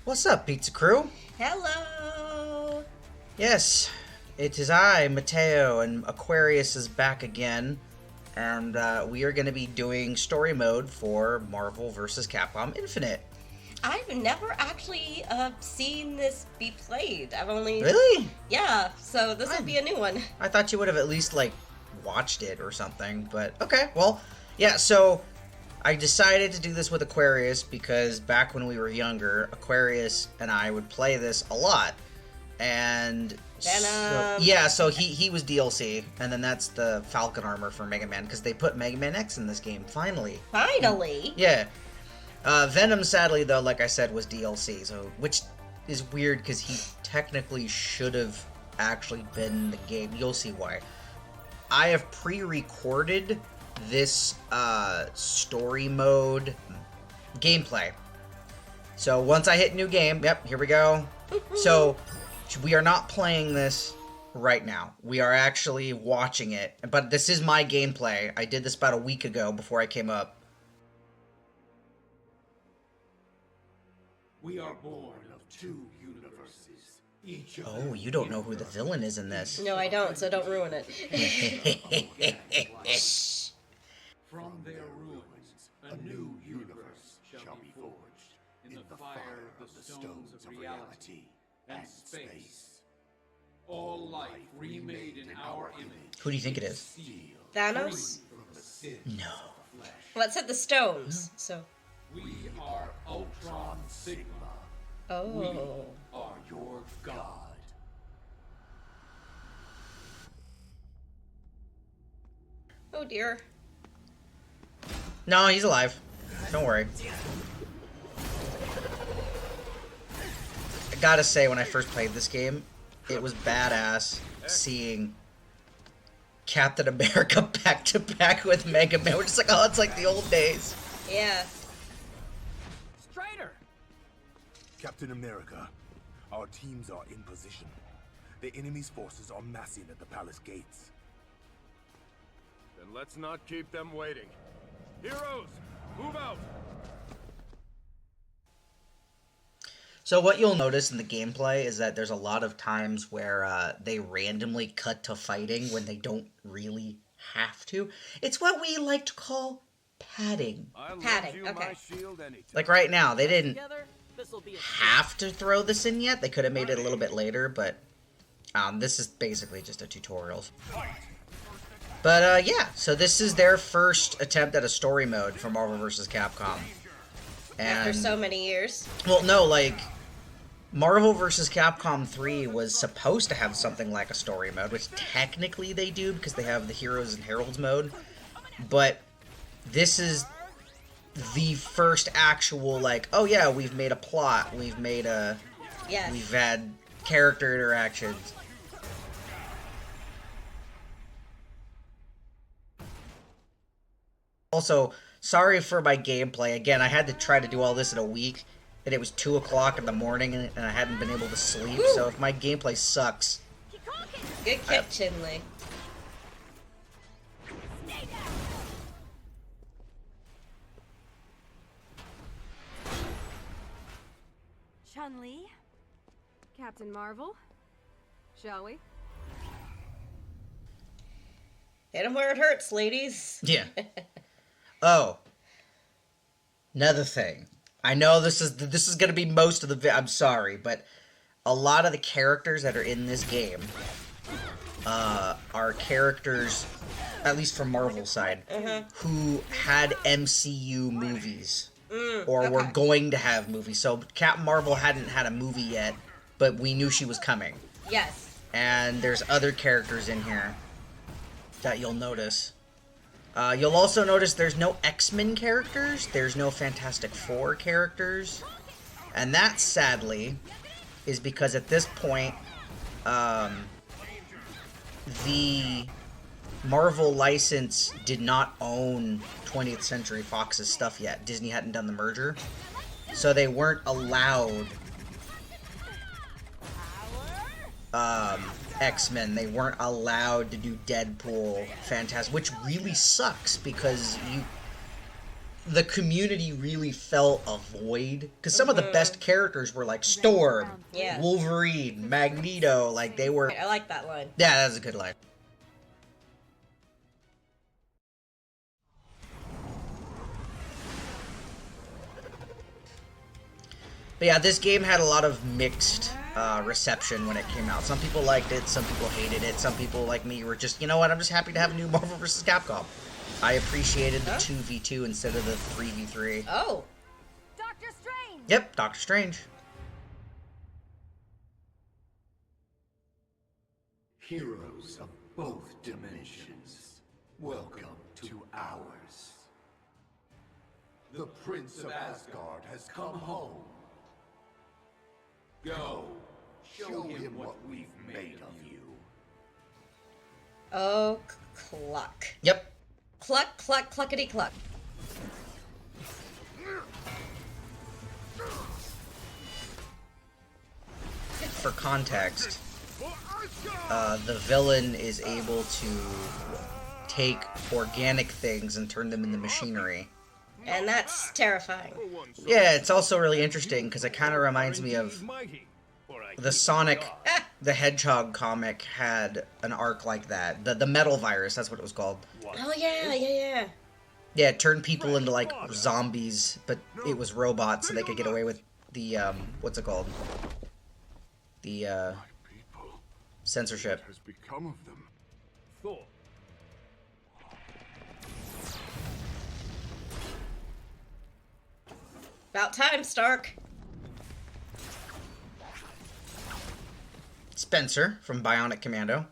What's up, Pizza Crew? Hello! Yes, it is I, Mattao, and Aquarius is back again, and we are going to be doing story mode for Marvel vs. Capcom Infinite. I've never actually seen this be played. I've only. Really? Yeah, so this will be a new one. I thought you would have at least, watched it or something, but okay, well, yeah, so I decided to do this with Aquarius because back when we were younger, Aquarius and I would play this a lot. And so he was DLC, and then that's the Falcon armor for Mega Man because they put Mega Man X in this game finally. Finally? Yeah. Venom, sadly though, like I said, was DLC, so which is weird because he technically should have actually been in the game. You'll see why. I have pre-recorded this story mode gameplay. So once I hit new game, yep, here we go. So we are not playing this right now. We are actually watching it. But this is my gameplay. I did this about a week ago before I came up. We are born of two universes. Each of Oh, you don't know who the villain is in this. No, I don't, so don't ruin it. From their ruins, a new universe shall be forged in the fire of the stones of reality and space. All life remade in our image. Who do you think it is? Thanos? No. Well, it said the stones, so. We are Ultron Sigma. Oh. We are your god. Oh dear. No, he's alive. Don't worry. I gotta say, when I first played this game, it was badass seeing Captain America back to back with Mega Man. We're just like, oh, it's like the old days. Yeah. Strider! Captain America, our teams are in position. The enemy's forces are massing at the palace gates. Then let's not keep them waiting. Heroes, move out! So what you'll notice in the gameplay is that there's a lot of times where they randomly cut to fighting when they don't really have to. It's what we like to call padding. Padding, okay. Like right now, they didn't have to throw this in yet. They could have made it a little bit later, but this is basically just a tutorial. But yeah, so this is their first attempt at a story mode for Marvel vs. Capcom. And, After so many years. well, no, like, Marvel vs. Capcom 3 was supposed to have something like a story mode, which technically they do because they have the Heroes and Heralds mode. But this is the first actual, like, oh yeah, we've made a plot, we've made a... Yes. We've had character interactions. Also, sorry for my gameplay. Again, I had to try to do all this in a week, and it was 2 o'clock in the morning, and I hadn't been able to sleep, so if my gameplay sucks... Good kick, Chinley. Chun-Li, Captain Marvel, shall we? Hit him where it hurts, ladies. Yeah. Oh. Another thing. I know this is gonna be most of the I'm sorry, but a lot of the characters that are in this game are characters, at least from Marvel side, who had MCU movies. Or were going to have movies. So Captain Marvel hadn't had a movie yet, but we knew she was coming. Yes. And there's other characters in here that you'll notice. You'll also notice there's no X-Men characters, there's no Fantastic Four characters, and that, sadly, is because at this point, the Marvel license did not own 20th Century Fox's stuff yet. Disney hadn't done the merger, so they weren't allowed X-Men. They weren't allowed to do Deadpool, Fantastic, which really sucks because the community really felt a void because some of the best characters were like Storm, Yeah. Wolverine, Magneto. Like they were. I like that line. Yeah, that's a good line. But yeah, this game had a lot of mixed reception when it came out. Some people liked it, some people hated it, some people like me were just, you know what, I'm just happy to have a new Marvel vs. Capcom. I appreciated the 2v2 instead of the 3v3. Oh. Doctor Strange! Yep, Doctor Strange. Heroes of both dimensions, welcome to ours. The Prince of Asgard has come home. Go, show him what we've made of you. Oh, cluck. Yep. Cluck, cluck, cluckety cluck. For context, the villain is able to take organic things and turn them into machinery. And that's terrifying. Yeah, it's also really interesting because it kind of reminds me of the Sonic the Hedgehog comic had an arc like that. The Metal Virus, that's what it was called. Oh, yeah. Yeah, it turned people into, like, zombies, but it was robots, so they could get away with the, what's it called? The, censorship. What has become of them? Thor. About time, Stark. Spencer from Bionic Commando.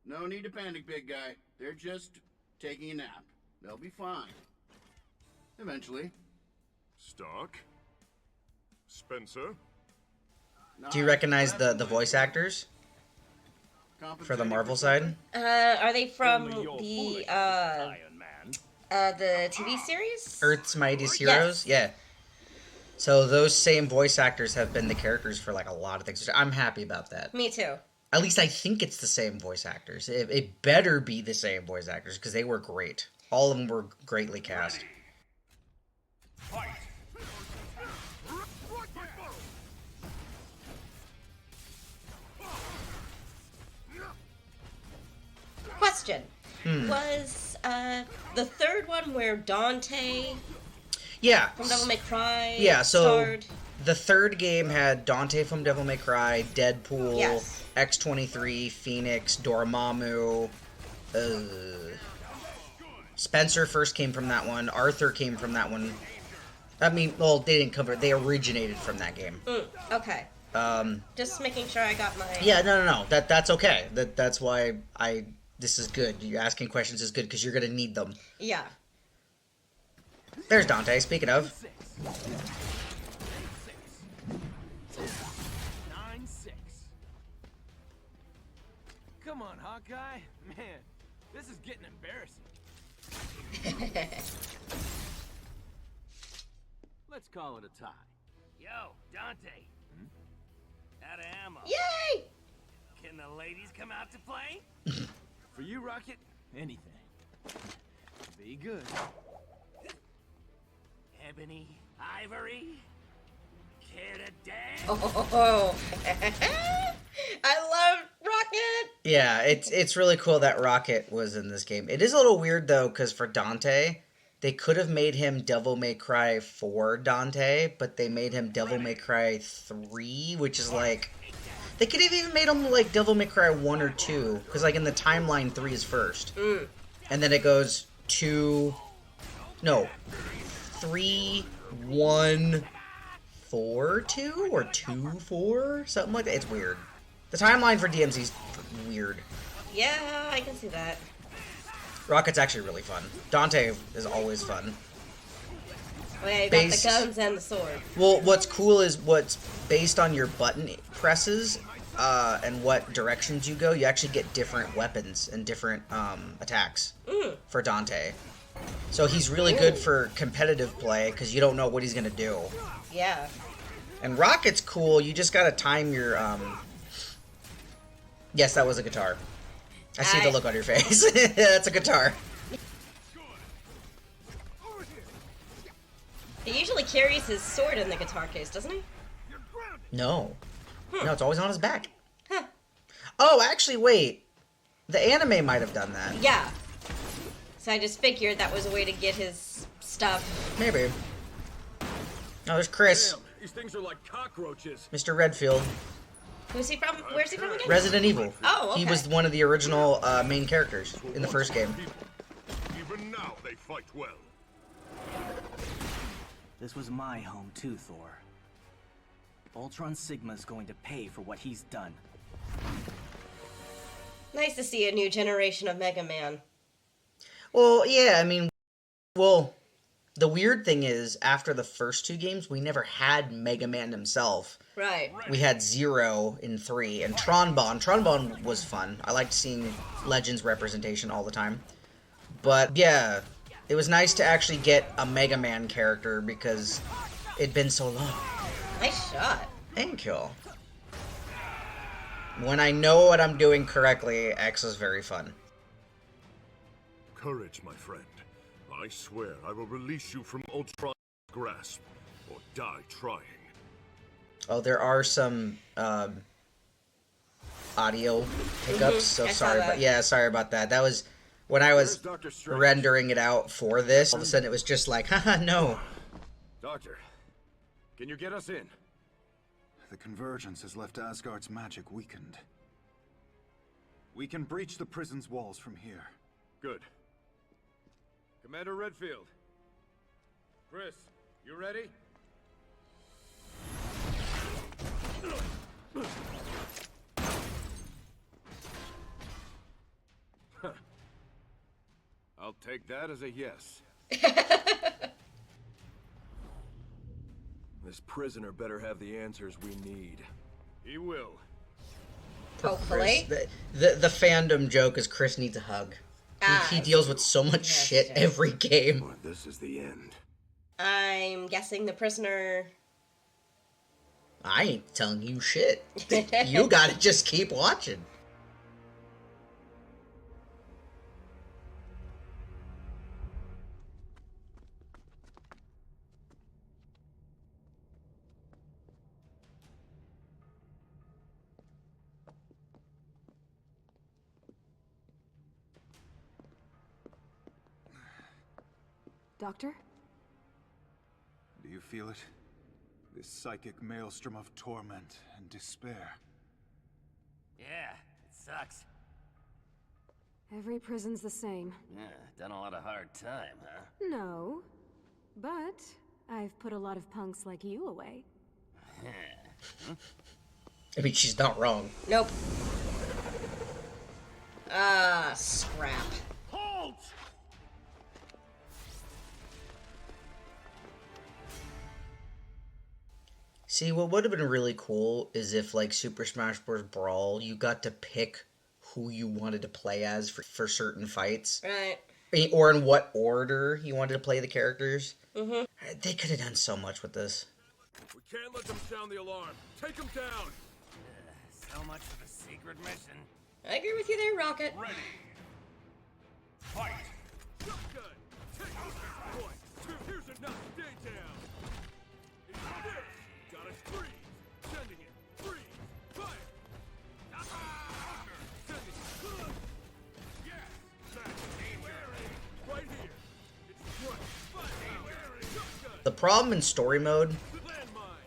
No need to panic, big guy. They're just taking a nap. They'll be fine. Eventually. Stark. Spencer. Do you recognize the voice actors for the Marvel side? Are they from Only your the foolish Iron Man. the TV series? Earth's Mightiest Heroes? Yeah. So those same voice actors have been the characters for like a lot of things. I'm happy about that. Me too. At least I think it's the same voice actors. It better be the same voice actors because they were great. All of them were greatly cast. Fight. Question. Was the third one where Dante Yeah. from Devil May Cry Yeah, so starred? the third game had Dante from Devil May Cry, Deadpool, Yes. X-23, Phoenix, Dormammu. Spencer first came from that one. Arthur came from that one. I mean, well, they didn't cover. They originated from that game. Okay. Just making sure I got my... Yeah, no. That's okay. That's why this is good. You asking questions is good because you're gonna need them. Yeah. There's Dante. Speaking of, 9-6. Come on, Hawkeye. Man, this is getting embarrassing. Let's call it a tie. Yo, Dante. Out of ammo. Yay! Can the ladies come out to play? For you, Rocket, anything. Be good. Ebony, Ivory, care to dance? Oh. I love Rocket! yeah, it's really cool that Rocket was in this game. It is a little weird though, because for Dante, they could have made him Devil May Cry 4 Dante, but they made him Devil May Cry 3, which is like... They could have even made him like Devil May Cry 1 or 2, because like in the timeline 3 is first. And then it goes 2... No. 3, 1, 4, 2? Or 2, 4? Something like that. It's weird. The timeline for DMC's weird. Yeah, I can see that. Rocket's actually really fun. Dante is always fun. Oh yeah, you got Based- the guns and the sword. Well, what's cool is what's based on your button presses and what directions you go, you actually get different weapons and different attacks for Dante. So he's really good for competitive play because you don't know what he's going to do. Yeah. And Rocket's cool, you just got to time your... Yes, that was a guitar. I see the look on your face. That's a guitar. He usually carries his sword in the guitar case, doesn't he? No. No, it's always on his back. Oh, actually, wait. The anime might have done that. Yeah. So I just figured that was a way to get his stuff. Maybe. Oh, there's Chris. Damn, these things are like cockroaches. Mr. Redfield. Who's he from? Where's he from again? Resident Evil. Oh, okay. He was one of the original main characters in the first game. Even now they fight well. This was my home too, Thor. Ultron Sigma's going to pay for what he's done. Nice to see a new generation of Mega Man. Well, yeah, I mean, the weird thing is, after the first two games, we never had Mega Man himself. Right. We had Zero in 3, and Tronbon. Tronbon was fun. I liked seeing Legends representation all the time. But, yeah, it was nice to actually get a Mega Man character, because it'd been so long. Nice shot. Thank you. When I know what I'm doing correctly, X is very fun. Courage, my friend. I swear I will release you from Ultron's grasp, or die trying. Oh, there are some audio hiccups, so sorry about that. That was when I was rendering it out for this. All of a sudden, it was just like, haha, no. Doctor, can you get us in? The convergence has left Asgard's magic weakened. We can breach the prison's walls from here. Good. Commander Redfield. Chris, you ready? I'll take that as a yes. This prisoner better have the answers we need. He will. Hopefully. The fandom joke is Chris needs a hug. He deals with so much shit every game. Boy, this is the end. I'm guessing the prisoner... I ain't telling you shit. You gotta just keep watching. Doctor? Do you feel it? This psychic maelstrom of torment and despair. Yeah, it sucks. Every prison's the same. Yeah, done a lot of hard time, huh? No. But I've put a lot of punks like you away. I mean, she's not wrong. Nope. Scrap. Halt! See, what would have been really cool is if, like, Super Smash Bros. Brawl, you got to pick who you wanted to play as for certain fights. Right. Or in what order you wanted to play the characters. Mm-hmm. They could have done so much with this. We can't let them sound the alarm. Take them down. So much for the secret mission. I agree with you there, Rocket. Ready. Fight. Shotgun. Take this point. Here's enough. Stay down. Got it. Freeze. Sending it. Freeze. Fire. Sending it. Yes. That's danger. Right here. It's right. Fire. The problem in story mode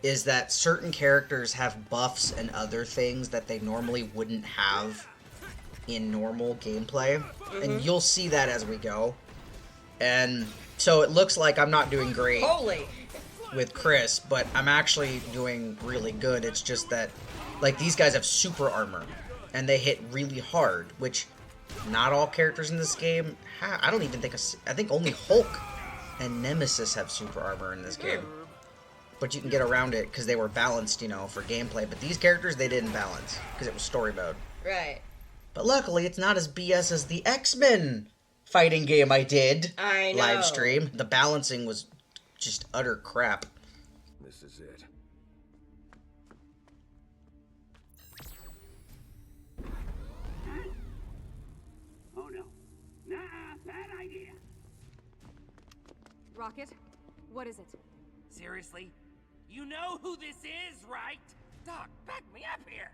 is that certain characters have buffs and other things that they normally wouldn't have in normal gameplay. And you'll see that as we go. And so it looks like I'm not doing great with Chris, but I'm actually doing really good. It's just that, like, these guys have super armor, and they hit really hard, which not all characters in this game have. I don't even think, I think only Hulk and Nemesis have super armor in this game. But you can get around it because they were balanced, you know, for gameplay. But these characters, they didn't balance because it was story mode. Right. But luckily, it's not as BS as the X-Men fighting game I did. I know. Live stream. The balancing was just utter crap. This is it. Oh no. Nah, bad idea. Rocket, what is it? Seriously? You know who this is, right? Doc, back me up here.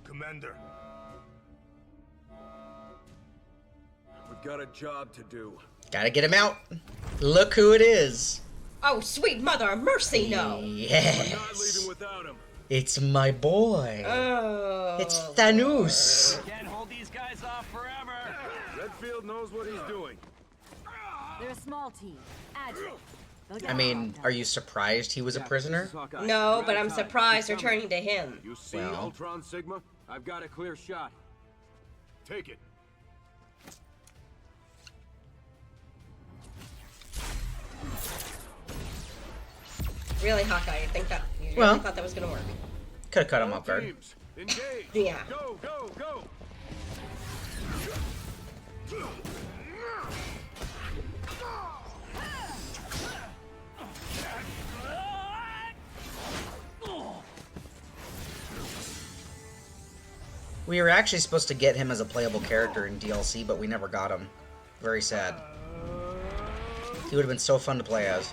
Commander, We've got a job to do. Gotta get him out. Look who it is. Oh, sweet mother of mercy, no. We're not leaving Yes. without him. It's my boy. Oh. It's Thanos. Can't hold these guys off forever. Redfield knows what he's doing. They're a small team. Agile. They'll get I the mean, job done. are you surprised he was a prisoner? No, but I'm surprised they're turning to him. You see Well. Ultron Sigma? I've got a clear shot. Take it. Really, Hawkeye, you think that you really Well. thought that was gonna work? Could have cut him All off guard. teams, engage. Yeah. Go, go, go. We were actually supposed to get him as a playable character in DLC, but we never got him. Very sad. He would have been so fun to play as.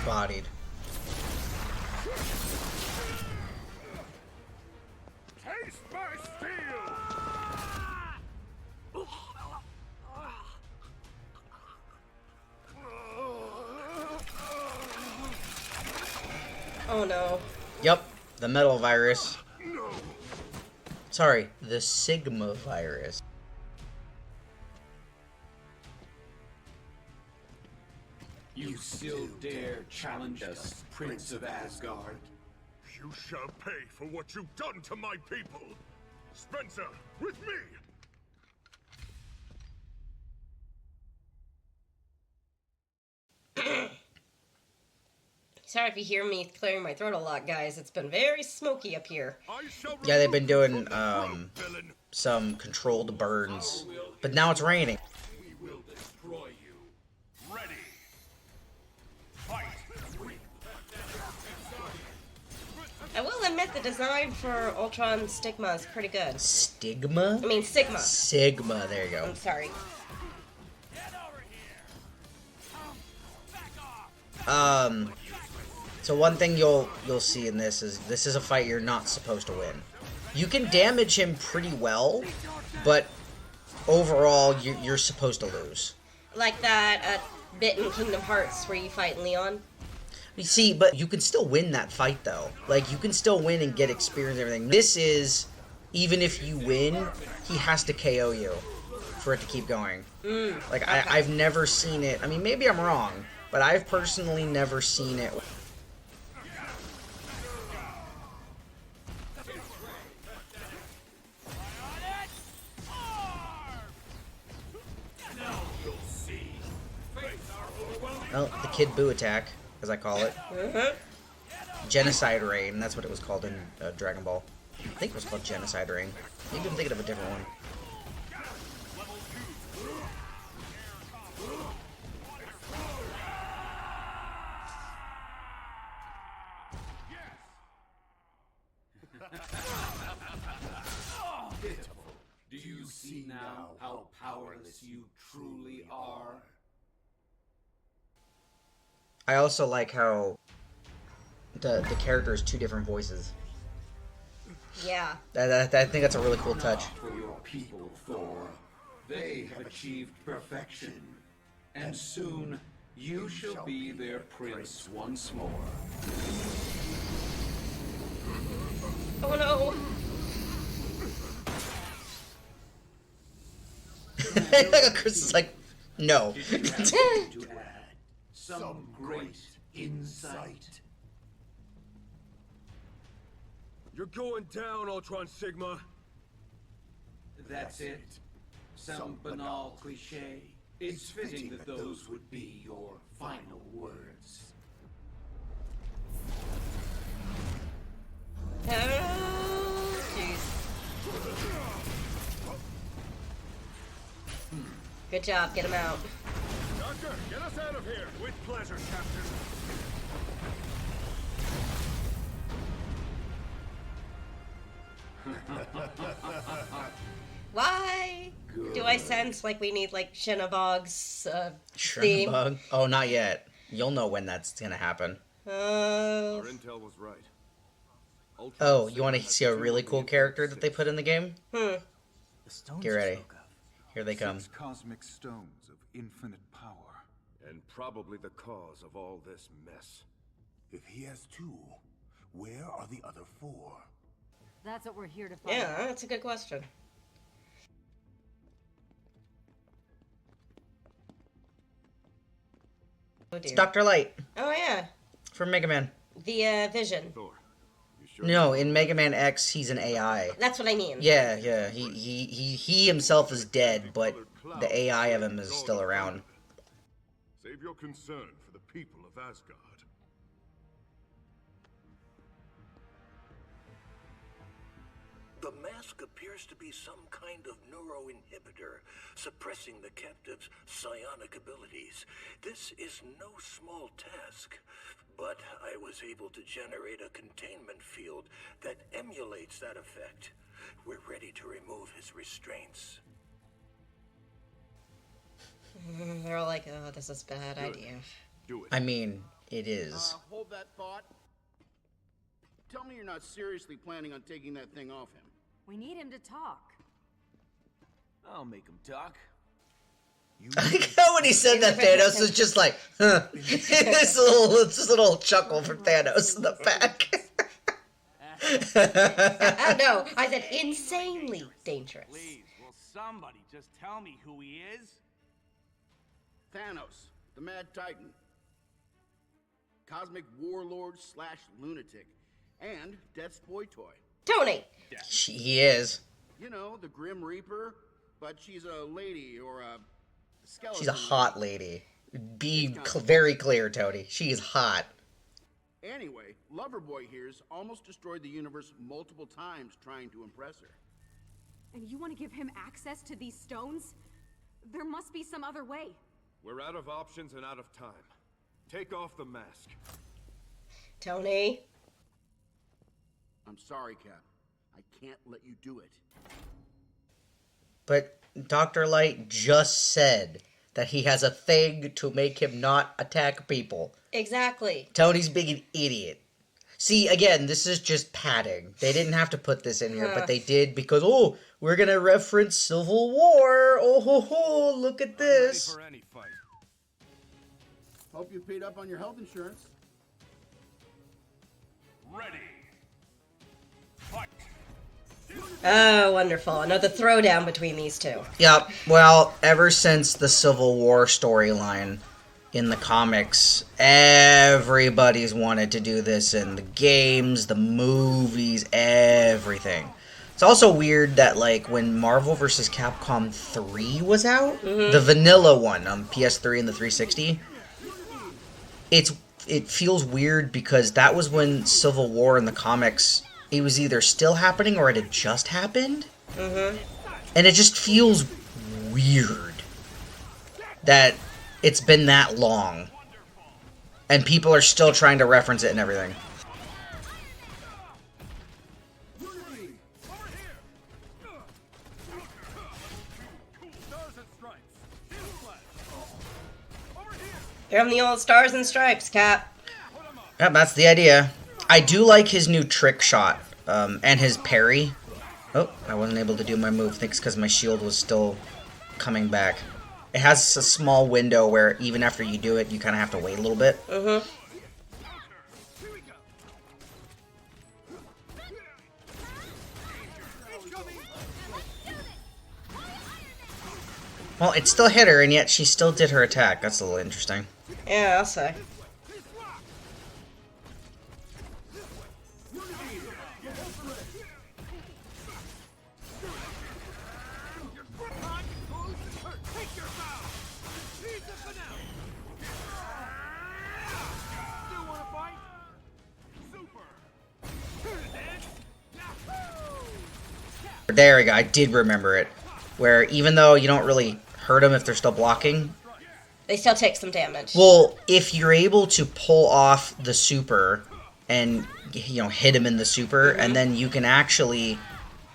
Bodied. Taste my steel. Oh no. Yep, the metal virus. Sorry, the Sigma virus. You still dare challenge us, Prince of Asgard? You shall pay for what you've done to my people. Spencer, with me. Sorry if you hear me clearing my throat a lot, guys. It's been very smoky up here. I shall Yeah, they've been doing remove you from the villain. some controlled burns, but now it's raining. We will destroy you. Ready. Fight. I will admit the design for Ultron Stigma is pretty good. Stigma? I mean, Sigma. Sigma, there you go. I'm sorry. So one thing you'll see in this is a fight you're not supposed to win. You can damage him pretty well, but overall you're supposed to lose. Like that bit in Kingdom Hearts where you fight Leon. You see, but you can still win that fight though. Like you can still win and get experience and everything. This is, even if you win, he has to KO you for it to keep going. Like okay. I've never seen it. I mean, maybe I'm wrong, but I've personally never seen it. Well, the Kid Buu attack, as I call it. Genocide Rain, that's what it was called in Dragon Ball. I think it was called Genocide Rain. Maybe I'm thinking of a different one. Do you see now how powerless you truly are? I also like how the character is two different voices. Yeah. I think that's a really cool touch. For your people, Thor. They have achieved perfection. And soon, you shall be their prince once more. Oh no. Chris is like, no. To add some great insight. You're going down, Ultron Sigma. That's it. Some banal cliche. It's fitting that those would be your final words. Oh, jeez. Good job, get him out. Doctor, get us out of here! With pleasure, Captain. Why do I sense like we need like Shinabog's theme? Shrimbug? Oh, not yet. You'll know when that's gonna happen. Our intel was right. Oh, you want to see a really cool character that they put in the game? The stones Get you ready. spoke of. Here they come. 6 cosmic stones of infinite power. And probably the cause of all this mess. If he has 2, where are the other 4? That's what we're here to find. Yeah, that's a good question. Oh It's dear. Dr. Light Oh yeah, from Mega Man. the Vision. Thor, you sure? No, in Mega Man X, he's an AI. That's what I mean. Yeah, yeah. He himself is dead, but the AI of him is still around. Save your concern for the people of Asgard. The mask appears to be some kind of neuroinhibitor, suppressing the captive's psionic abilities. This is no small task, but I was able to generate a containment field that emulates that effect. We're ready to remove his restraints. They're all like, oh, this is a bad idea. Do it. I mean, it is. Hold that thought. Tell me you're not seriously planning on taking that thing off him. We need him to talk. I'll make him talk. I like how when he said that, Thanos was just like, huh. This little chuckle from Thanos in the back. No, I said insanely dangerous. Please, will somebody just tell me who he is? Thanos, the Mad Titan. Cosmic warlord / lunatic. And Death's boy toy. Tony! He is. You know, the Grim Reaper, but she's a lady or a skeleton. She's a hot lady. Be very clear, Tony. She is hot. Anyway, Loverboy here's almost destroyed the universe multiple times trying to impress her. And you want to give him access to these stones? There must be some other way. We're out of options and out of time. Take off the mask. Tony? I'm sorry, Cap. I can't let you do it. But Dr. Light just said that he has a thing to make him not attack people. Exactly. Tony's being an idiot. See, again, this is just padding. They didn't have to put this in here, but they did because, oh, we're going to reference Civil War. Oh, ho, ho, look at this. I'm ready for any fight. Hope you paid up on your health insurance. Ready. Fight. Oh, wonderful. Another throwdown between these two. Yep. Well, ever since the Civil War storyline in the comics, everybody's wanted to do this in the games, the movies, everything. It's also weird that, like, when Marvel vs. Capcom 3 was out, the vanilla one on PS3 and the 360, it feels weird because that was when Civil War in the comics, it was either still happening or it had just happened. And it just feels weird that it's been that long and people are still trying to reference it and everything. They're on the old Stars and Stripes, Cap. Yeah, that's the idea. I do like his new trick shot, and his parry. Oh, I wasn't able to do my move. I think it's because my shield was still coming back. It has a small window where even after you do it, you kind of have to wait a little bit. Well, it still hit her, and yet she still did her attack. That's a little interesting. Yeah, I'll say. There we go. I did remember it. Where even though you don't really hurt them if they're still blocking. They still take some damage. Well, if you're able to pull off the super and, you know, hit him in the super, and then you can actually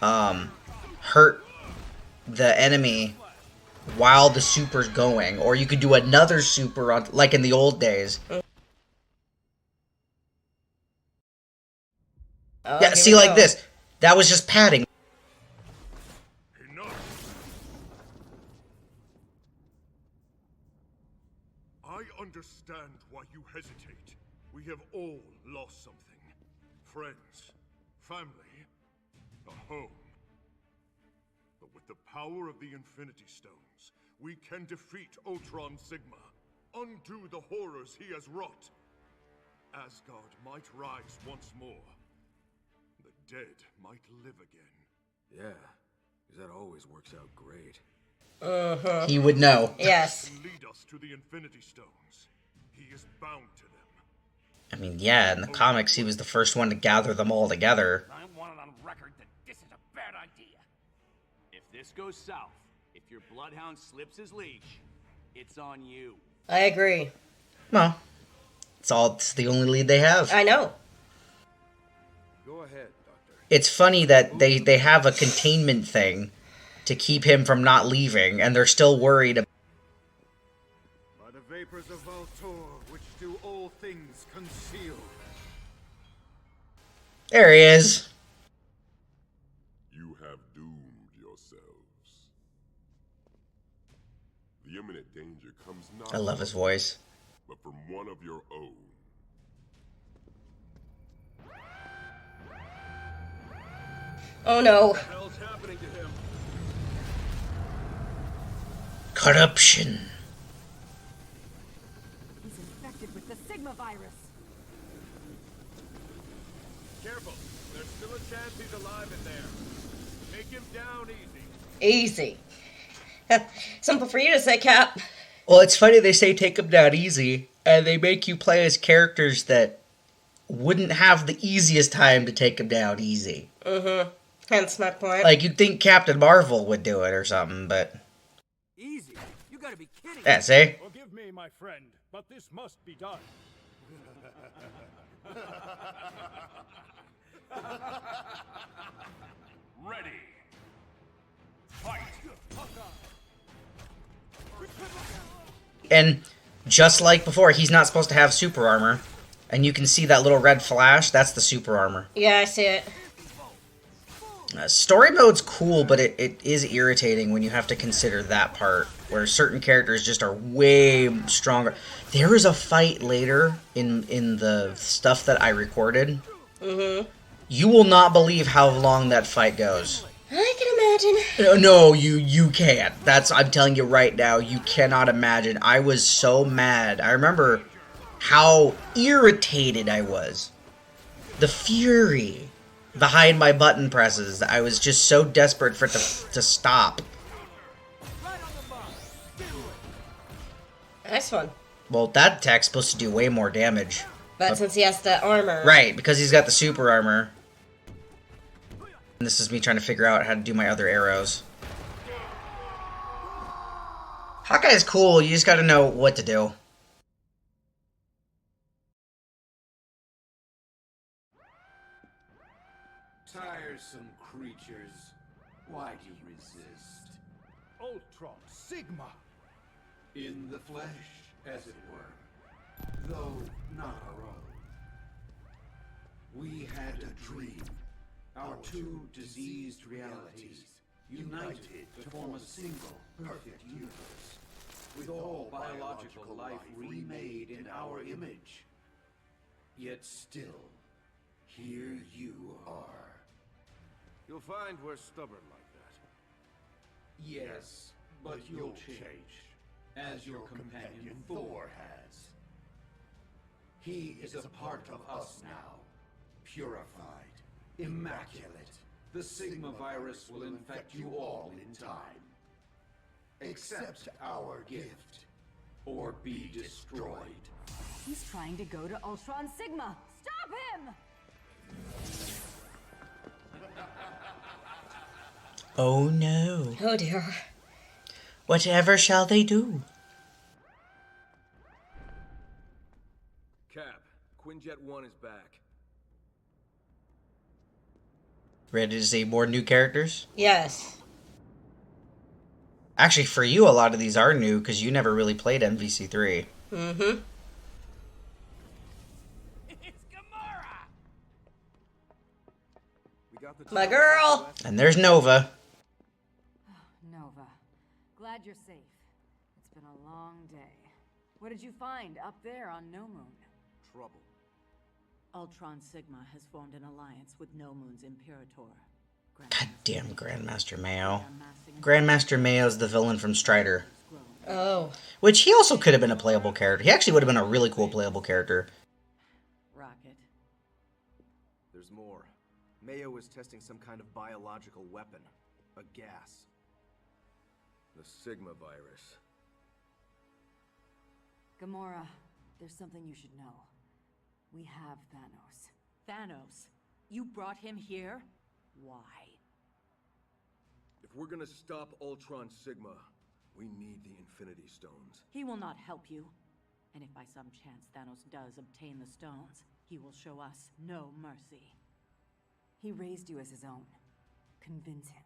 hurt the enemy while the super's going, or you could do another super on, like in the old days. Yeah, see, like this. That was just padding. I understand why you hesitate. We have all lost something. Friends, family, a home. But with the power of the Infinity Stones, we can defeat Ultron Sigma, undo the horrors he has wrought. Asgard might rise once more. The dead might live again. Yeah, because that always works out great. He would know. Yes. Lead us to the Infinity Stones. He is bound to them. I mean, yeah, in the comics, he was the first one to gather them all together. I want it on record that this is a bad idea. If this goes south, if your bloodhound slips his leash, it's on you. I agree. Well, it's the only lead they have. I know. Go ahead, Doctor. It's funny that they have a containment thing to keep him from not leaving, and they're still worried about. By the vapors of Voltor, which do all things conceal. There he is. You have doomed yourselves. The imminent danger comes not. I love his voice. But from one of your own. Oh no. What the hell's happening to him? Corruption. He's infected with the Sigma virus. Careful. There's still a chance he's alive in there. Take him down easy. Easy. Simple for you to say, Cap. Well, it's funny they say take him down easy, and they make you play as characters that wouldn't have the easiest time to take him down easy. Mm-hmm. Hence my point. Like, you'd think Captain Marvel would do it or something, but... Easy? You gotta be kidding. Yeah, see? Forgive me, my friend, but this must be done. Ready. Fight. And just like before, he's not supposed to have super armor. And you can see that little red flash, that's the super armor. Yeah, I see it. Story mode's cool, but it is irritating when you have to consider that part, where certain characters just are way stronger. There is a fight later in the stuff that I recorded. Mm-hmm. You will not believe how long that fight goes. I can imagine. No, you can't. I'm telling you right now, you cannot imagine. I was so mad. I remember how irritated I was. The fury behind my button presses. I was just so desperate for it to stop. Nice one. Well, that attack's supposed to do way more damage. But since he has the armor... Right, because he's got the super armor. And this is me trying to figure out how to do my other arrows. Hawkeye's cool, you just gotta know what to do. Tiresome creatures. Why do you resist? Ultron Sigma! In the flesh, as it were. Though not our own. We had a dream. Our two diseased realities united to form a single perfect universe. With all biological life remade in our image. Yet still, here you are. You'll find we're stubborn like that. Yes, but you'll change, as your companion Thor has. He is a part of us now, purified, immaculate. The Sigma virus will infect you all in time. Accept our gift, or be destroyed. He's trying to go to Ultron Sigma. Stop him! Oh no. Oh dear. Whatever shall they do? Cap, Quinjet 1 is back. Ready to see more new characters? Yes. Actually, for you, a lot of these are new because you never really played MVC3. Mm-hmm. My girl! And there's Nova. Nova, glad you're safe. It's been a long day. What did you find up there on No Moon? Trouble. Ultron Sigma has formed an alliance with No Moon's Imperator. God damn Grandmaster Mayo. Grandmaster Mayo's the villain from Strider. Oh. Which he also could have been a playable character. He actually would have been a really cool playable character. Rocket. There's more. Mayo is testing some kind of biological weapon. A gas. The Sigma virus. Gamora, there's something you should know. We have Thanos. Thanos? You brought him here? Why? If we're gonna stop Ultron Sigma, we need the Infinity Stones. He will not help you. And if by some chance Thanos does obtain the stones, he will show us no mercy. He raised you as his own. Convince him.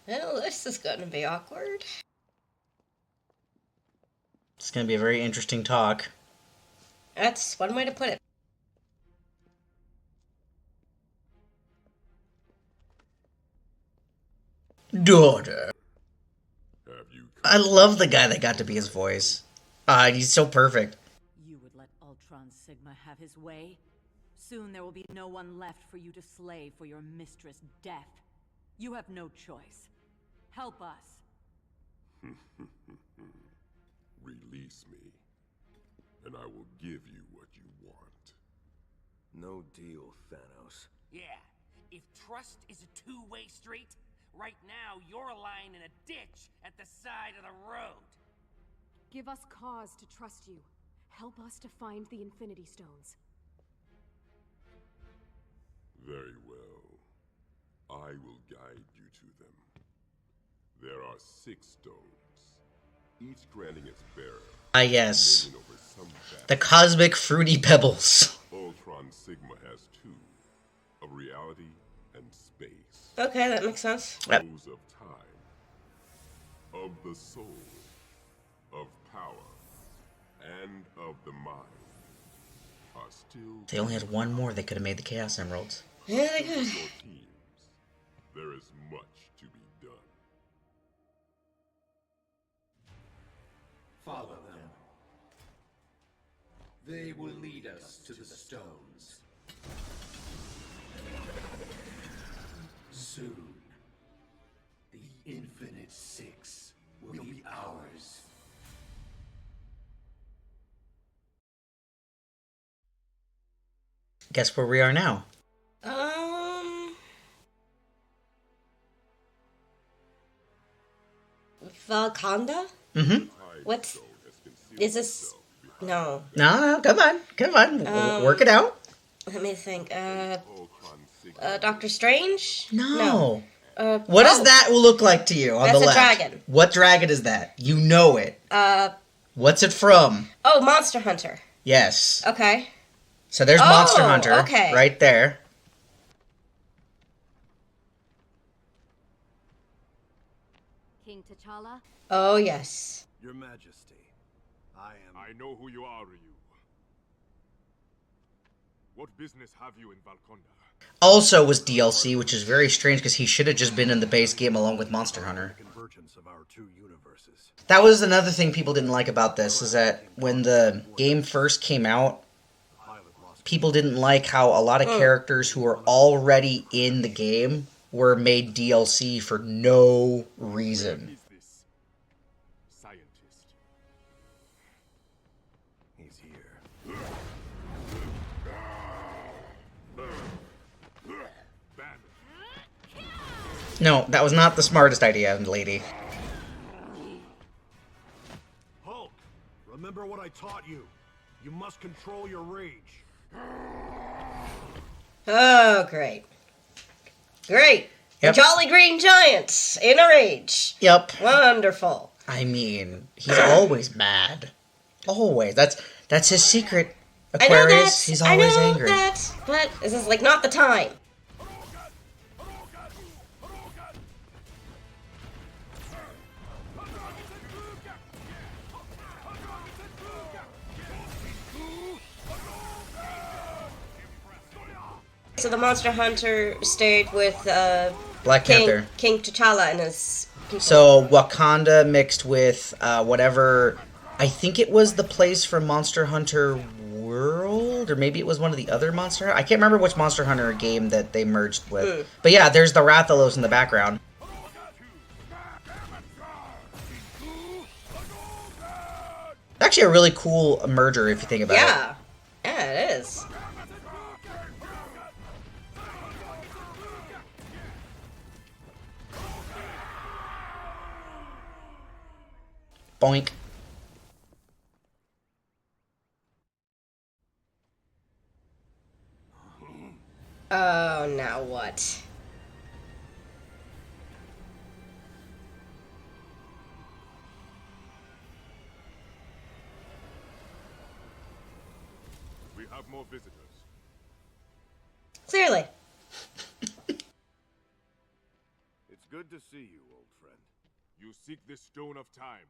Well, this is going to be awkward. It's going to be a very interesting talk. That's one way to put it. Daughter. I love the guy that got to be his voice. He's so perfect. You would let Ultron Sigma have his way? Soon there will be no one left for you to slay for your mistress' death. You have no choice. Help us. Release me, and I will give you what you want. No deal, Thanos. Yeah, if trust is a two-way street, right now you're lying in a ditch at the side of the road. Give us cause to trust you. Help us to find the Infinity Stones. Very well. I will guide you to them. There are 6 stones, each granting its bearer. Yes. The cosmic fruity pebbles. Ultron Sigma has 2, of reality and space. Okay, that makes sense. Those of time, of the soul, of power, and of the mind are still... They only had one more, they could have made the Chaos Emeralds. Yeah, they could. There is much to be done. Follow them. They will lead us to the stones. Soon, the Infinite Six will be ours. Guess where we are now? Valkanda? Mm-hmm. What's... Is this... No. No, come on. Work it out. Let me think. Doctor Strange? No. What does that look like to you on the left? That's a dragon. What dragon is that? You know it. What's it from? Oh, Monster Hunter. Yes. Okay. So there's Monster Hunter okay. right there. King T'Challa? Oh, yes. Your Majesty, I know who you are, Ryu. What business have you in Valkonda? Also was DLC, which is very strange because he should have just been in the base game along with Monster Hunter. Convergence of our 2 universes. That was another thing people didn't like about this, is that when the game first came out, people didn't like how a lot of characters who were already in the game were made DLC for no reason. He's here. No, that was not the smartest idea, lady. Hulk, remember what I taught you. You must control your rage. Oh, great. Great. Yep. The Jolly Green Giant in a rage. Yep. Wonderful. I mean, he's always mad. Always. That's his secret. Aquarius. I know that. He's always angry. That, but this is like not the time. So the Monster Hunter stayed with Black Panther. King T'Challa and his people. So Wakanda mixed with whatever. I think it was the place from Monster Hunter World, or maybe it was one of the other Monster. I can't remember which Monster Hunter game that they merged with. But yeah, there's the Rathalos in the background. Actually, a really cool merger if you think about it. Yeah, it is. Boink. Oh, now what? We have more visitors. Clearly. It's good to see you, old friend. You seek this stone of time.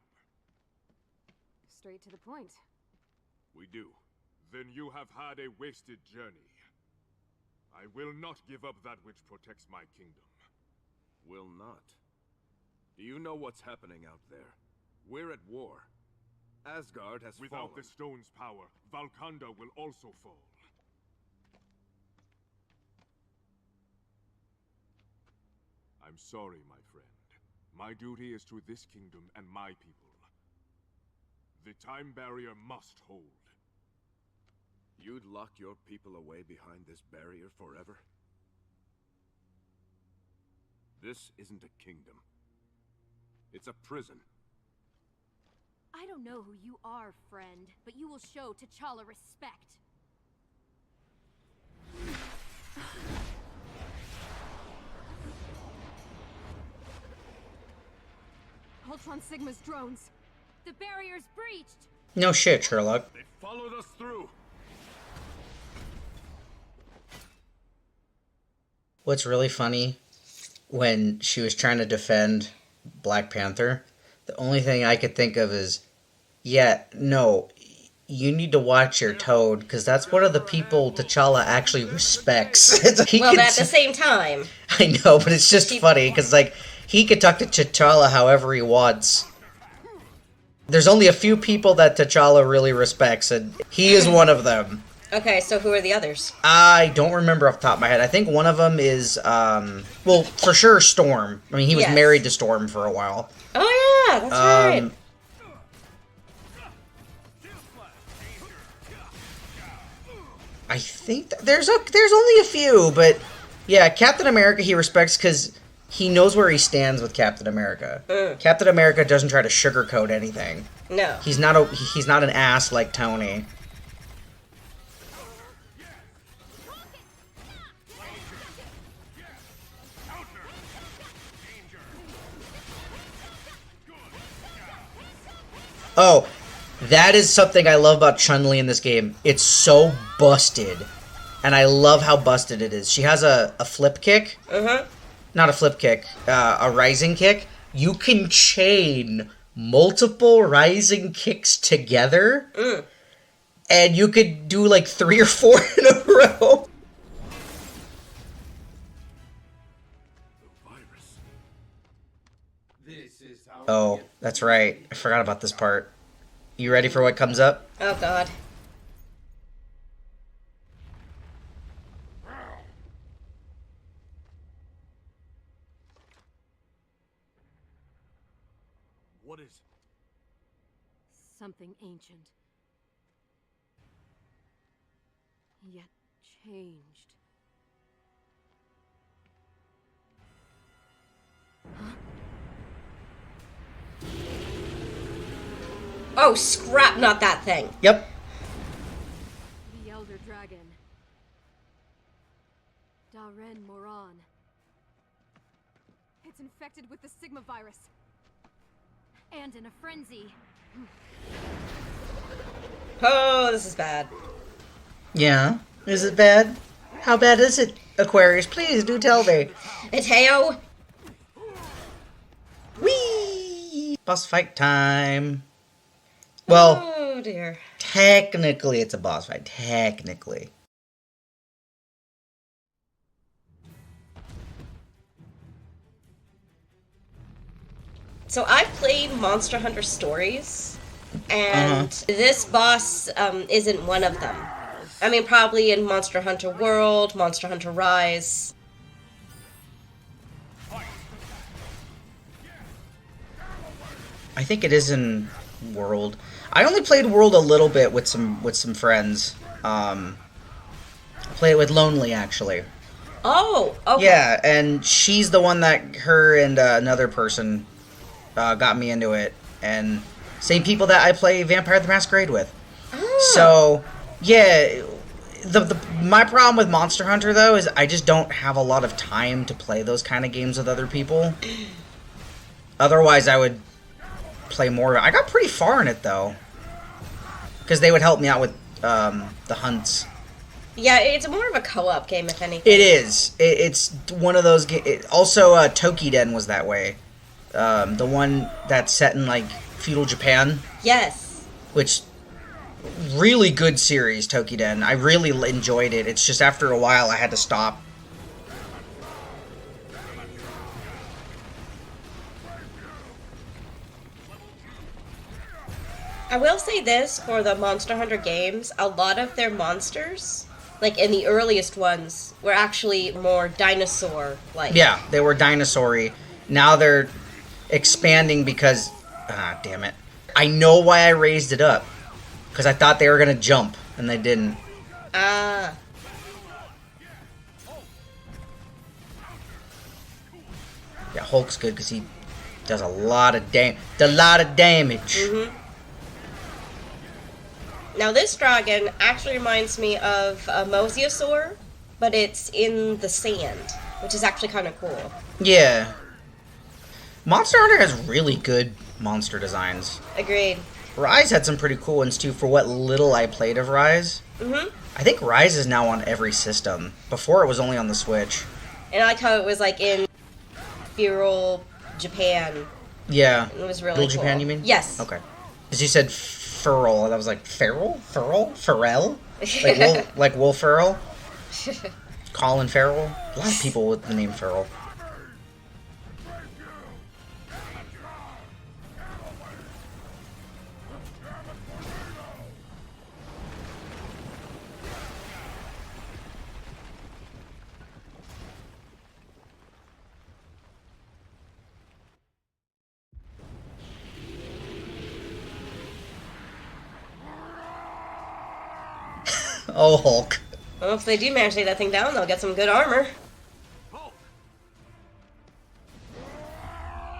Straight to the point. We do. Then you have had a wasted journey. I will not give up that which protects my kingdom. Will not. Do you know what's happening out there? We're at war. Asgard has Without fallen. the stone's power, Valkanda will also fall. I'm sorry, my friend. My duty is to this kingdom and my people. The time barrier must hold. You'd lock your people away behind this barrier forever? This isn't a kingdom. It's a prison. I don't know who you are, friend, but you will show T'Challa respect. Ultron Sigma's drones. The barrier's breached. No shit, Sherlock. They followed us through. What's really funny, when she was trying to defend Black Panther, the only thing I could think of is, yeah, no, you need to watch your toad, because that's one of the people T'Challa actually respects. Well, but at the same time. I know, but it's just funny, because, like, he could talk to T'Challa however he wants. There's only a few people that T'Challa really respects, and he is one of them. Okay, so who are the others? I don't remember off the top of my head. I think one of them is, well, for sure, Storm. I mean, he was married to Storm for a while. Oh, yeah, that's right. I think there's only a few, but yeah, Captain America he respects because he knows where he stands with Captain America. Captain America doesn't try to sugarcoat anything. No. He's not an ass like Tony. Oh, that is something I love about Chun-Li in this game. It's so busted. And I love how busted it is. She has a flip kick. Not a flip kick. A rising kick. You can chain multiple rising kicks together. And you could do like 3 or 4 in a row. Oh, that's right. I forgot about this part. You ready for what comes up? Oh, God. What is... Something ancient. Yet changed. Oh, scrap, not that thing. Yep. The Elder Dragon. Daren Moran. It's infected with the Sigma virus. And in a frenzy. Oh, this is bad. Yeah? Is it bad? How bad is it, Aquarius? Please do tell me. Mattao! Whee! Boss fight time. Well, oh dear. Technically it's a boss fight. Technically. So I've played Monster Hunter Stories, and this boss isn't one of them. I mean, probably in Monster Hunter World, Monster Hunter Rise. I think it is in World. I only played World a little bit with some friends. I played it with Lonely, actually. Oh, okay. Yeah, and she's the one that her and another person got me into it, and same people that I play Vampire the Masquerade with. Oh. So, yeah, my problem with Monster Hunter, though, is I just don't have a lot of time to play those kind of games with other people. Otherwise, I would play more. I got pretty far in it, though, because they would help me out with the hunts. Yeah, it's more of a co-op game, if anything. It is. It's one of those games. Also, Tokiden was that way. The one that's set in, like, feudal Japan. Yes. Which, really good series, Tokiden. I really enjoyed it. It's just after a while I had to stop. I will say this, for the Monster Hunter games, a lot of their monsters, like in the earliest ones, were actually more dinosaur-like. Yeah, they were dinosaur-y. Now they're expanding because... Ah, damn it. I know why I raised it up. Because I thought they were going to jump, and they didn't. Ah. Yeah, Hulk's good because he does a lot of damage. Mm-hmm. Now this dragon actually reminds me of a mosasaur, but it's in the sand, which is actually kind of cool. Yeah. Monster Hunter has really good monster designs. Agreed. Rise had some pretty cool ones too, for what little I played of Rise. Mm-hmm. I think Rise is now on every system. Before it was only on the Switch. And I like how it was like in feudal Japan. Yeah. It was really Feudal cool. Japan, you mean? Yes. Okay. Because you said Feral, and I was like, Feral? Feral? Pharrell? Like Will Ferrell? Colin Farrell? A lot of people with the name Farrell. Oh, Hulk. Well, if they do manage to take that thing down, they'll get some good armor.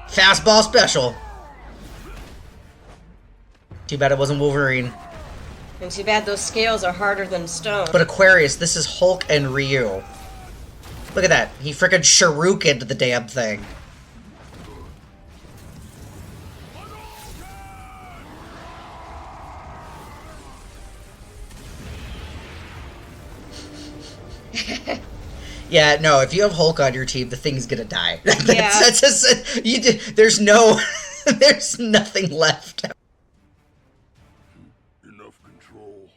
Fastball special. Too bad it wasn't Wolverine. And too bad those scales are harder than stone. But Aquarius, this is Hulk and Ryu. Look at that. He frickin' shurikened the damn thing. Yeah, no, if you have Hulk on your team, the thing's gonna die. That's just, there's no... there's nothing left. Enough control.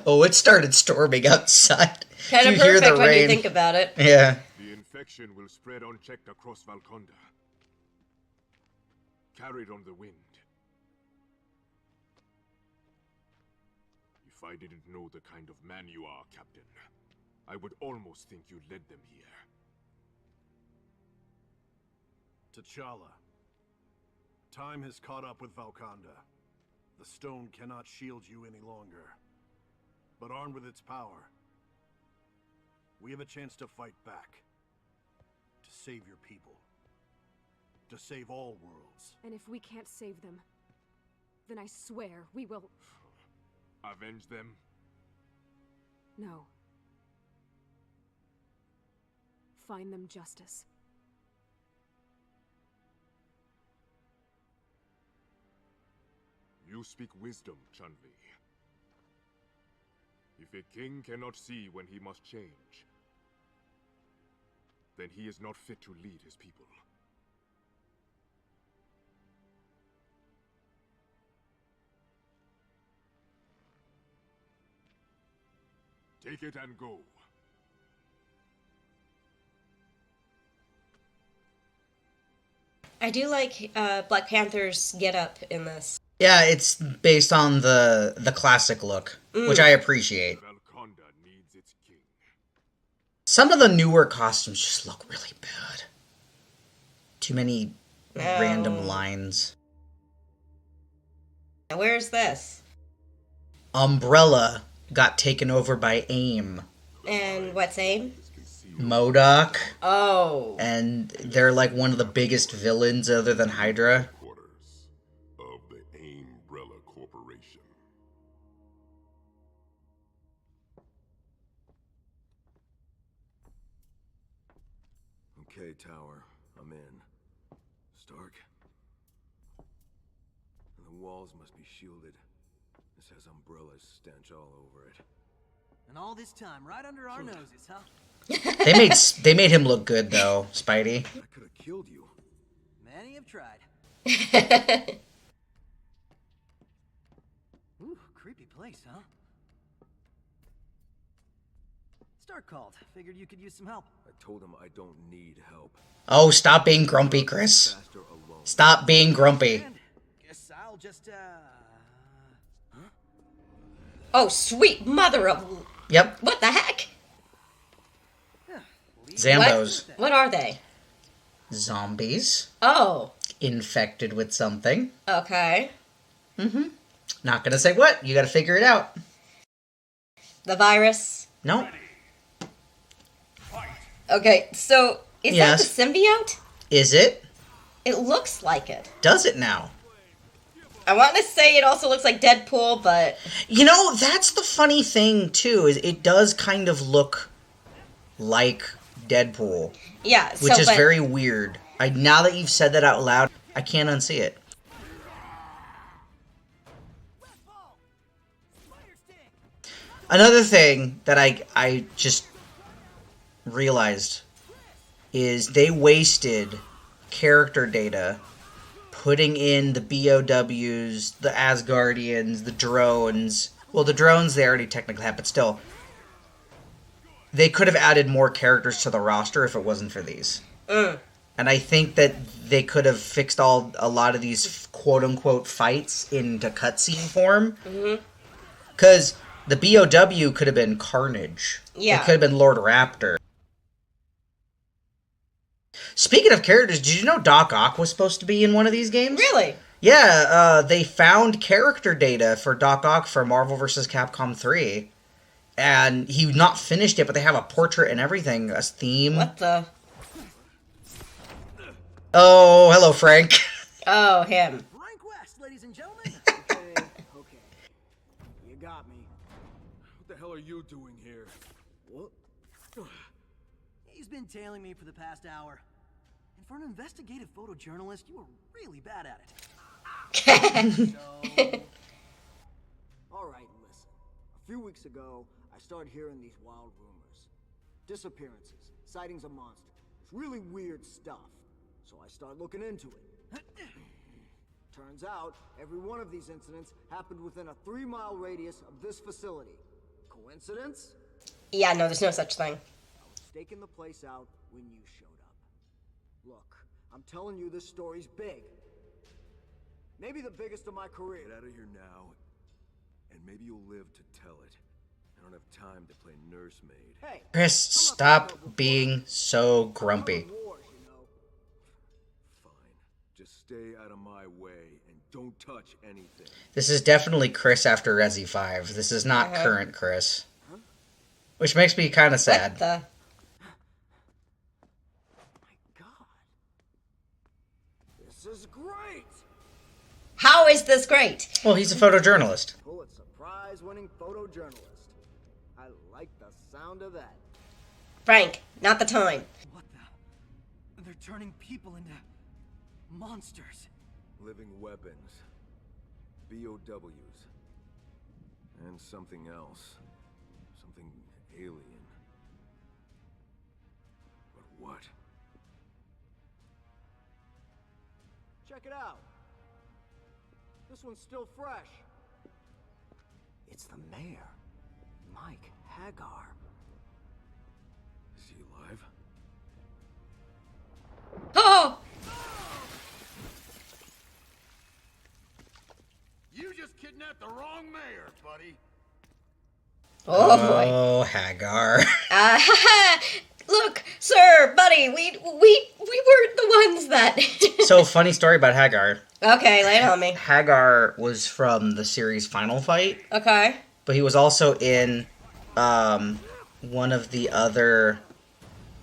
Oh, it started storming outside. Kind of perfect when you think about it. Yeah. The infection will spread unchecked across Valkonda. Carried on the wind. If I didn't know the kind of man you are, Captain, I would almost think you led them here. T'Challa. Time has caught up with Valkonda. The stone cannot shield you any longer. But armed with its power, we have a chance to fight back. To save your people. To save all worlds. And if we can't save them, then I swear we will... Avenge them? No. Find them justice. You speak wisdom, Chun-Li. If a king cannot see when he must change, then he is not fit to lead his people. Take it and go. I do like Black Panther's getup in this. Yeah, it's based on the classic look, which I appreciate. Some of the newer costumes just look really bad. Too many random lines. Where's this? Umbrella got taken over by AIM. And what's AIM? MODOK. Oh. And they're like one of the biggest villains other than Hydra. Of the Umbrella Corporation. Okay, Tower, I'm in. Stark? The walls must be shielded. This has Umbrella's stench all over it. And all this time, right under our noses, huh? They made him look good though, Spidey. I could have killed you. Many have tried. Ooh, creepy place, huh? Stark called. Figured you could use some help. I told him I don't need help. Oh, stop being grumpy, Chris. Stop being grumpy. Guess I'll just, Oh, sweet mother of... Yep. What the heck? Zambos. What are they? Zombies. Oh. Infected with something. Okay. Not gonna say what. You gotta figure it out. The virus? No. Okay, so is that the symbiote? Is it? It looks like it. Does it now? I want to say it also looks like Deadpool, but... You know, that's the funny thing, too, is it does kind of look like Deadpool. Yeah, which is very weird. Now that you've said that out loud, I can't unsee it. Another thing that I just realized is they wasted character data putting in the BOWs, the Asgardians, the drones. Well, the drones they already technically have, but still. They could have added more characters to the roster if it wasn't for these. And I think that they could have fixed a lot of these quote-unquote fights into cutscene form. Because the BOW could have been Carnage. Yeah. It could have been Lord Raptor. Speaking of characters, did you know Doc Ock was supposed to be in one of these games? Really? Yeah, they found character data for Doc Ock for Marvel vs. Capcom 3. And he not finished it, but they have a portrait and everything, a theme. What the? Oh, hello, Frank. Oh, him. Frank West, ladies and gentlemen. Okay. You got me. What the hell are you doing here? What? He's been tailing me for the past hour. And for an investigative photojournalist, you were really bad at it. Alright, listen. A few weeks ago, I started hearing these wild rumors. Disappearances, sightings of monsters. It's really weird stuff. So I started looking into it. Turns out, every one of these incidents happened within a 3-mile radius of this facility. Coincidence? Yeah, no, there's no such thing. I was staking the place out when you showed up. Look, I'm telling you this story's big. Maybe the biggest of my career. Get out of here now, and maybe you'll live to tell it. I don't have time to play nursemaid. Hey, Chris, stop being so grumpy. Just stay out of my way and don't touch anything. This is definitely Chris after Resi 5. This is not current Chris. Which makes me kind of sad. What the? This is great! How is this great? Well, he's a photojournalist. Pulitzer Prize-winning photojournalist. I like sound of that. Frank, not the time. What the? They're turning people into monsters. Living weapons. BOWs. And something else. Something alien. But what? Check it out. This one's still fresh. It's the mayor, Mike Hagar. Is he alive? Oh! You just kidnapped the wrong mayor, buddy. Oh boy. Oh, Hagar. Look, sir, buddy, we weren't the ones that. So, funny story about Hagar. Okay, lay it on me. Hagar was from the series Final Fight. Okay. But he was also in one of the other...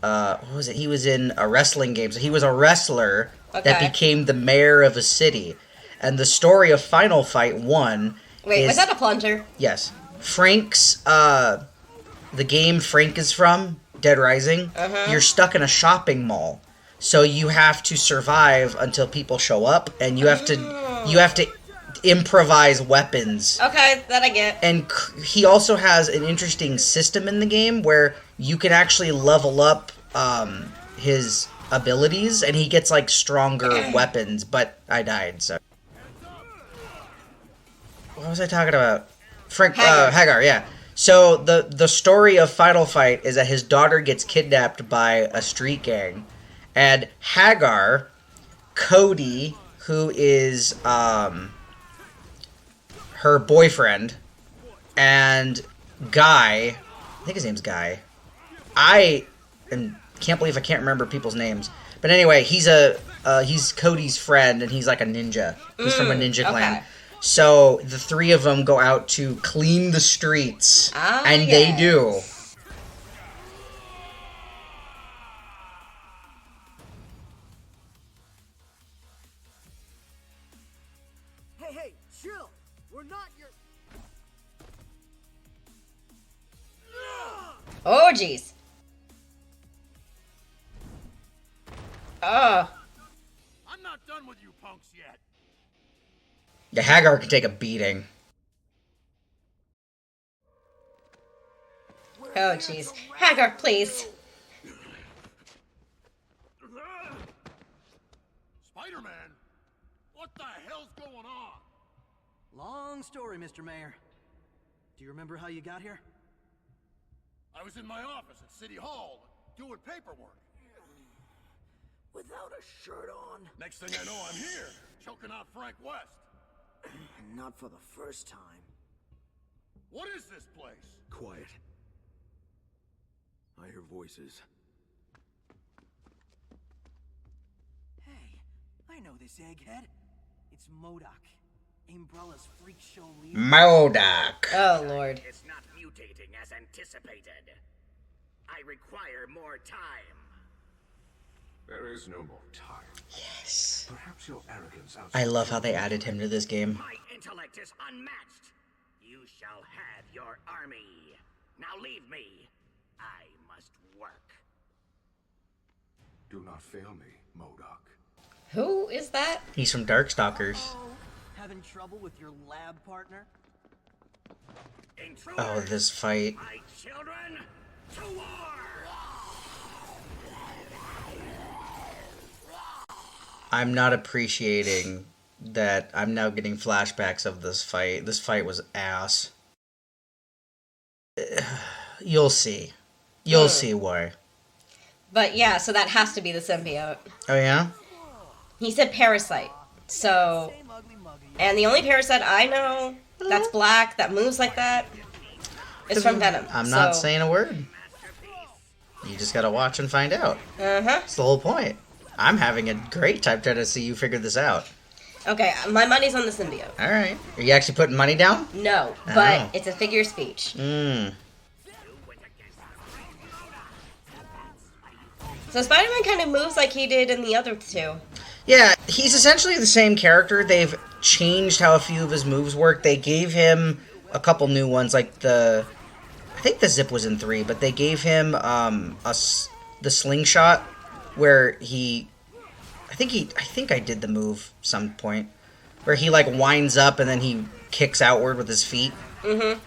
what was it? He was in a wrestling game. So he was a wrestler that became the mayor of a city. And the story of Final Fight 1 Wait, is... was that a plunger? Yes. Frank's... the game Frank is from, Dead Rising, you're stuck in a shopping mall. So you have to survive until people show up, and you have to improvise weapons. Okay, that I get. And he also has an interesting system in the game where you can actually level up his abilities, and he gets like stronger weapons. But I died, so what was I talking about? Frank Hagar, yeah. So the story of Final Fight is that his daughter gets kidnapped by a street gang. And Hagar, Cody, who is her boyfriend, and Guy, I think his name's Guy. I can't believe I can't remember people's names. But anyway, he's Cody's friend, and he's like a ninja. He's from a ninja clan. So the three of them go out to clean the streets, and they do. Hey, chill. We're not your... Oh, jeez. Oh. I'm not done with you punks yet. Yeah, Hagar can take a beating. Oh, jeez. Hagar, please. Spider-Man? What the hell's going on? Long story, Mr. Mayor. Do you remember how you got here? I was in my office at City Hall doing paperwork. Without a shirt on? Next thing I know, I'm here, choking out Frank West. Not for the first time. What is this place? Quiet. I hear voices. Hey, I know this egghead. It's MODOK, Umbrella's freak show leader. MODOK. Oh, Lord. It's not mutating as anticipated. I require more time. There is no more time. Yes. Perhaps your arrogance I love how they added him to this game. My intellect is unmatched. You shall have your army. Now leave me. I must work. Do not fail me, MODOK. Who is that? He's from Darkstalkers. Having trouble with your lab partner? Oh, this fight. My children, to war! I'm not appreciating that I'm now getting flashbacks of this fight. This fight was ass. You'll see. You'll see why. But yeah, so that has to be the symbiote. Oh, yeah? He said parasite. So, and the only parasite I know that's black, that moves like that, is from Venom. I'm not saying a word. You just gotta watch and find out. That's the whole point. I'm having a great time trying to see you figure this out. Okay, my money's on the symbiote. Alright. Are you actually putting money down? No, but it's a figure of speech. So Spider-Man kind of moves like he did in the other two. Yeah, he's essentially the same character. They've changed how a few of his moves work. They gave him a couple new ones, like the I think the zip was in 3, but they gave him the slingshot where I think I did the move some point where he like winds up and then he kicks outward with his feet. Mm-hmm.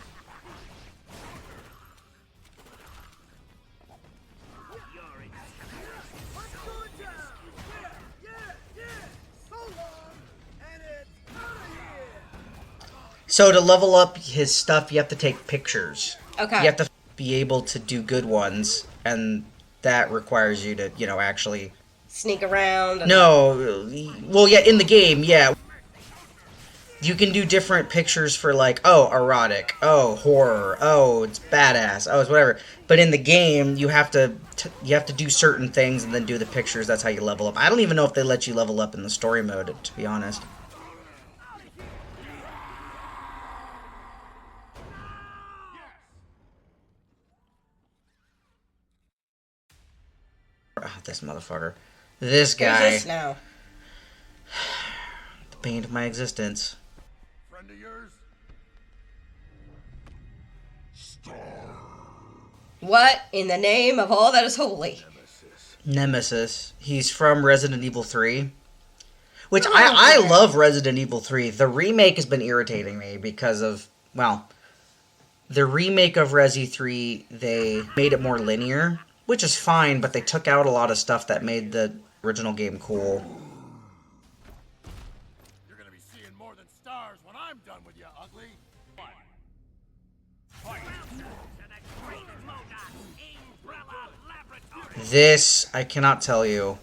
So to level up his stuff, you have to take pictures. Okay. You have to be able to do good ones, and that requires you to, you know, actually... Sneak around? And... No. Well, yeah, in the game, yeah. You can do different pictures for, like, oh, erotic, oh, horror, oh, it's badass, oh, it's whatever. But in the game, you have to do certain things and then do the pictures. That's how you level up. I don't even know if they let you level up in the story mode, to be honest. Oh, this motherfucker. This guy. Who's this now? The bane of my existence. Friend of yours? What in the name of all that is holy? Nemesis. He's from Resident Evil 3. Which I love Resident Evil 3. The remake has been irritating me because of, well, the remake of Resi 3, they made it more linear, which is fine, but they took out a lot of stuff that made the original game cool. You're gonna be seeing more than stars when I'm done with you, ugly. This, I cannot tell you,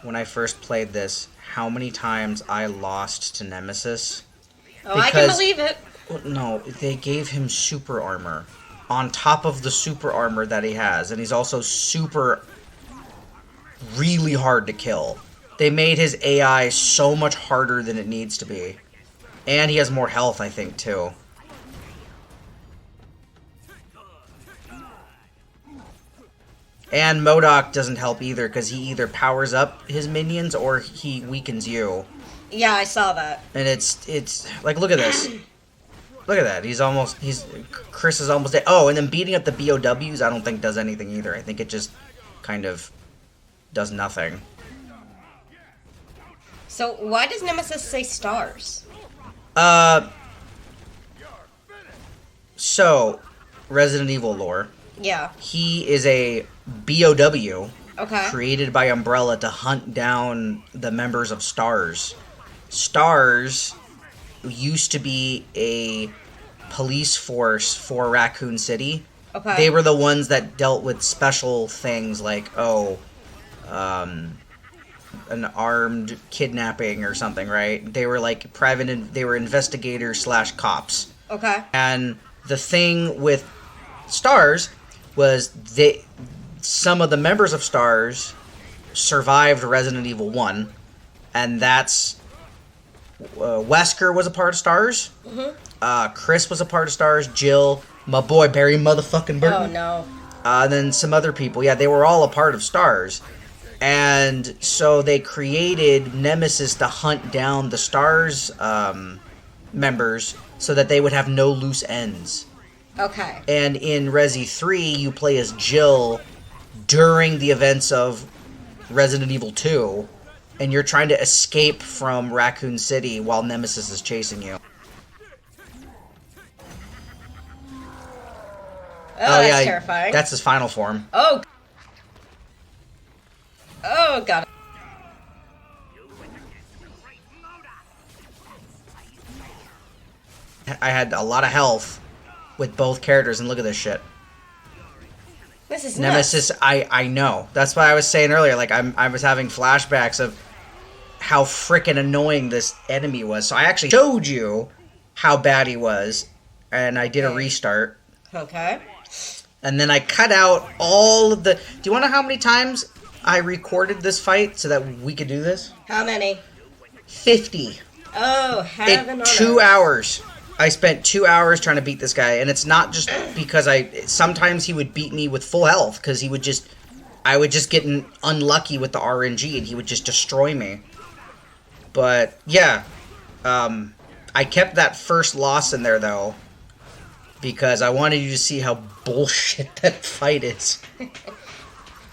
when I first played this, how many times I lost to Nemesis. Oh, I can believe it. No, they gave him super armor on top of the super armor that he has, and he's also really hard to kill. They made his AI so much harder than it needs to be. And he has more health, I think, too. And MODOK doesn't help either, because he either powers up his minions or he weakens you. Yeah, I saw that. And it's like, look at this. Look at that. Chris is almost dead. Oh, and then beating up the BOWs I don't think does anything either. I think it just kind of does nothing. So why does Nemesis say stars? So, Resident Evil lore. Yeah. He is a BOW created by Umbrella to hunt down the members of STARS. STARS used to be a police force for Raccoon City. Okay. They were the ones that dealt with special things like, an armed kidnapping or something, right? They were like they were investigators / cops. Okay. And the thing with STARS was some of the members of STARS survived Resident Evil 1, and that's Wesker was a part of STARS. Mm-hmm. Chris was a part of STARS. Jill, my boy Barry motherfucking Burton. Oh no. And then some other people. Yeah, they were all a part of STARS. And so they created Nemesis to hunt down the STARS members so that they would have no loose ends. Okay. And in Resi 3, you play as Jill during the events of Resident Evil 2, and you're trying to escape from Raccoon City while Nemesis is chasing you. Oh, that's terrifying. That's his final form. Oh. Oh, God. I had a lot of health with both characters, and look at this shit. This is Nemesis, nuts. I know. That's what I was saying earlier. Like, I was having flashbacks of how freaking annoying this enemy was. So I actually showed you how bad he was, and I did a restart. Okay. And then I cut out all of the... Do you want to know how many times I recorded this fight so that we could do this? How many? 50. Oh, heaven on 2 earth. hours. I spent 2 hours trying to beat this guy, and it's not just because sometimes he would beat me with full health, because I would just get unlucky with the RNG, and he would just destroy me. But, yeah, I kept that first loss in there, though, because I wanted you to see how bullshit that fight is.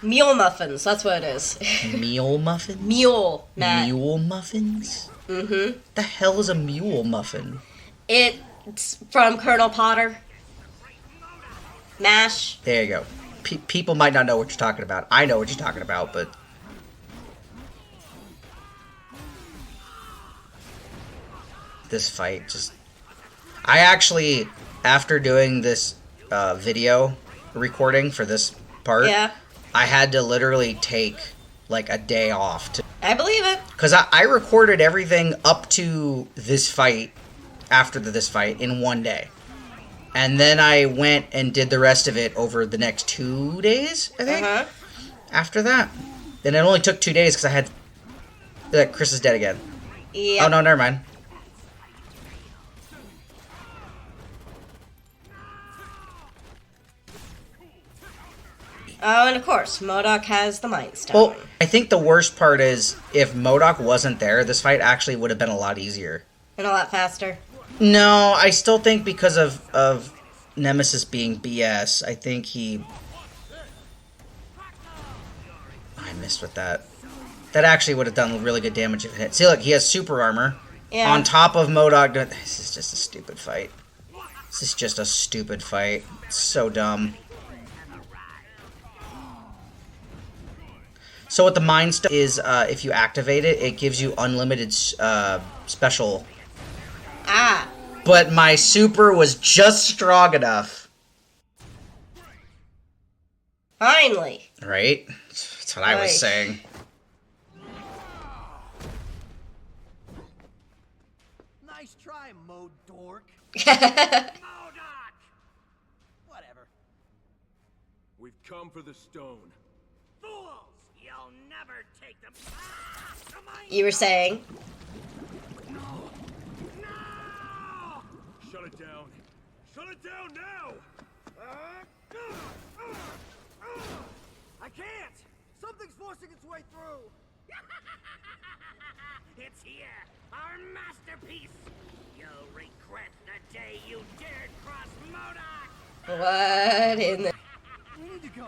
Mule muffins, that's what it is. Meal muffins? Mule, Matt. Mule muffins? Mm-hmm. The hell is a mule muffin? It's from Colonel Potter. MASH. There you go. People might not know what you're talking about. I know what you're talking about, but... This fight just... I actually, after doing this video recording for this part, yeah. I had to literally take, like, a day off. I believe it. Because I recorded everything up to this fight, after this fight, in one day. And then I went and did the rest of it over the next 2 days, I think. After that. Then it only took 2 days because I had... Chris is dead again. Yeah. Oh, no, never mind. Oh, and of course, MODOK has the Mind Stone. Well, I think the worst part is, if MODOK wasn't there, this fight actually would have been a lot easier. And a lot faster. No, I still think because of Nemesis being BS, I think he... I missed with that. That actually would have done really good damage if it hit. See, look, he has super armor. Yeah. On top of MODOK... This is just a stupid fight. This is just a stupid fight. It's so dumb. So what the Mind Stone is, if you activate it, it gives you unlimited special. Ah. But my super was just strong enough. Finally. Right? That's what I was saying. Nice try, Mo Dork. Whatever. We've come for the stone. Fools! You'll never take them. You were saying? Shut it down. Shut it down now! I can't! Something's forcing its way through! It's here! Our masterpiece! You'll regret the day you dared cross MODOK! What in the... We need to go!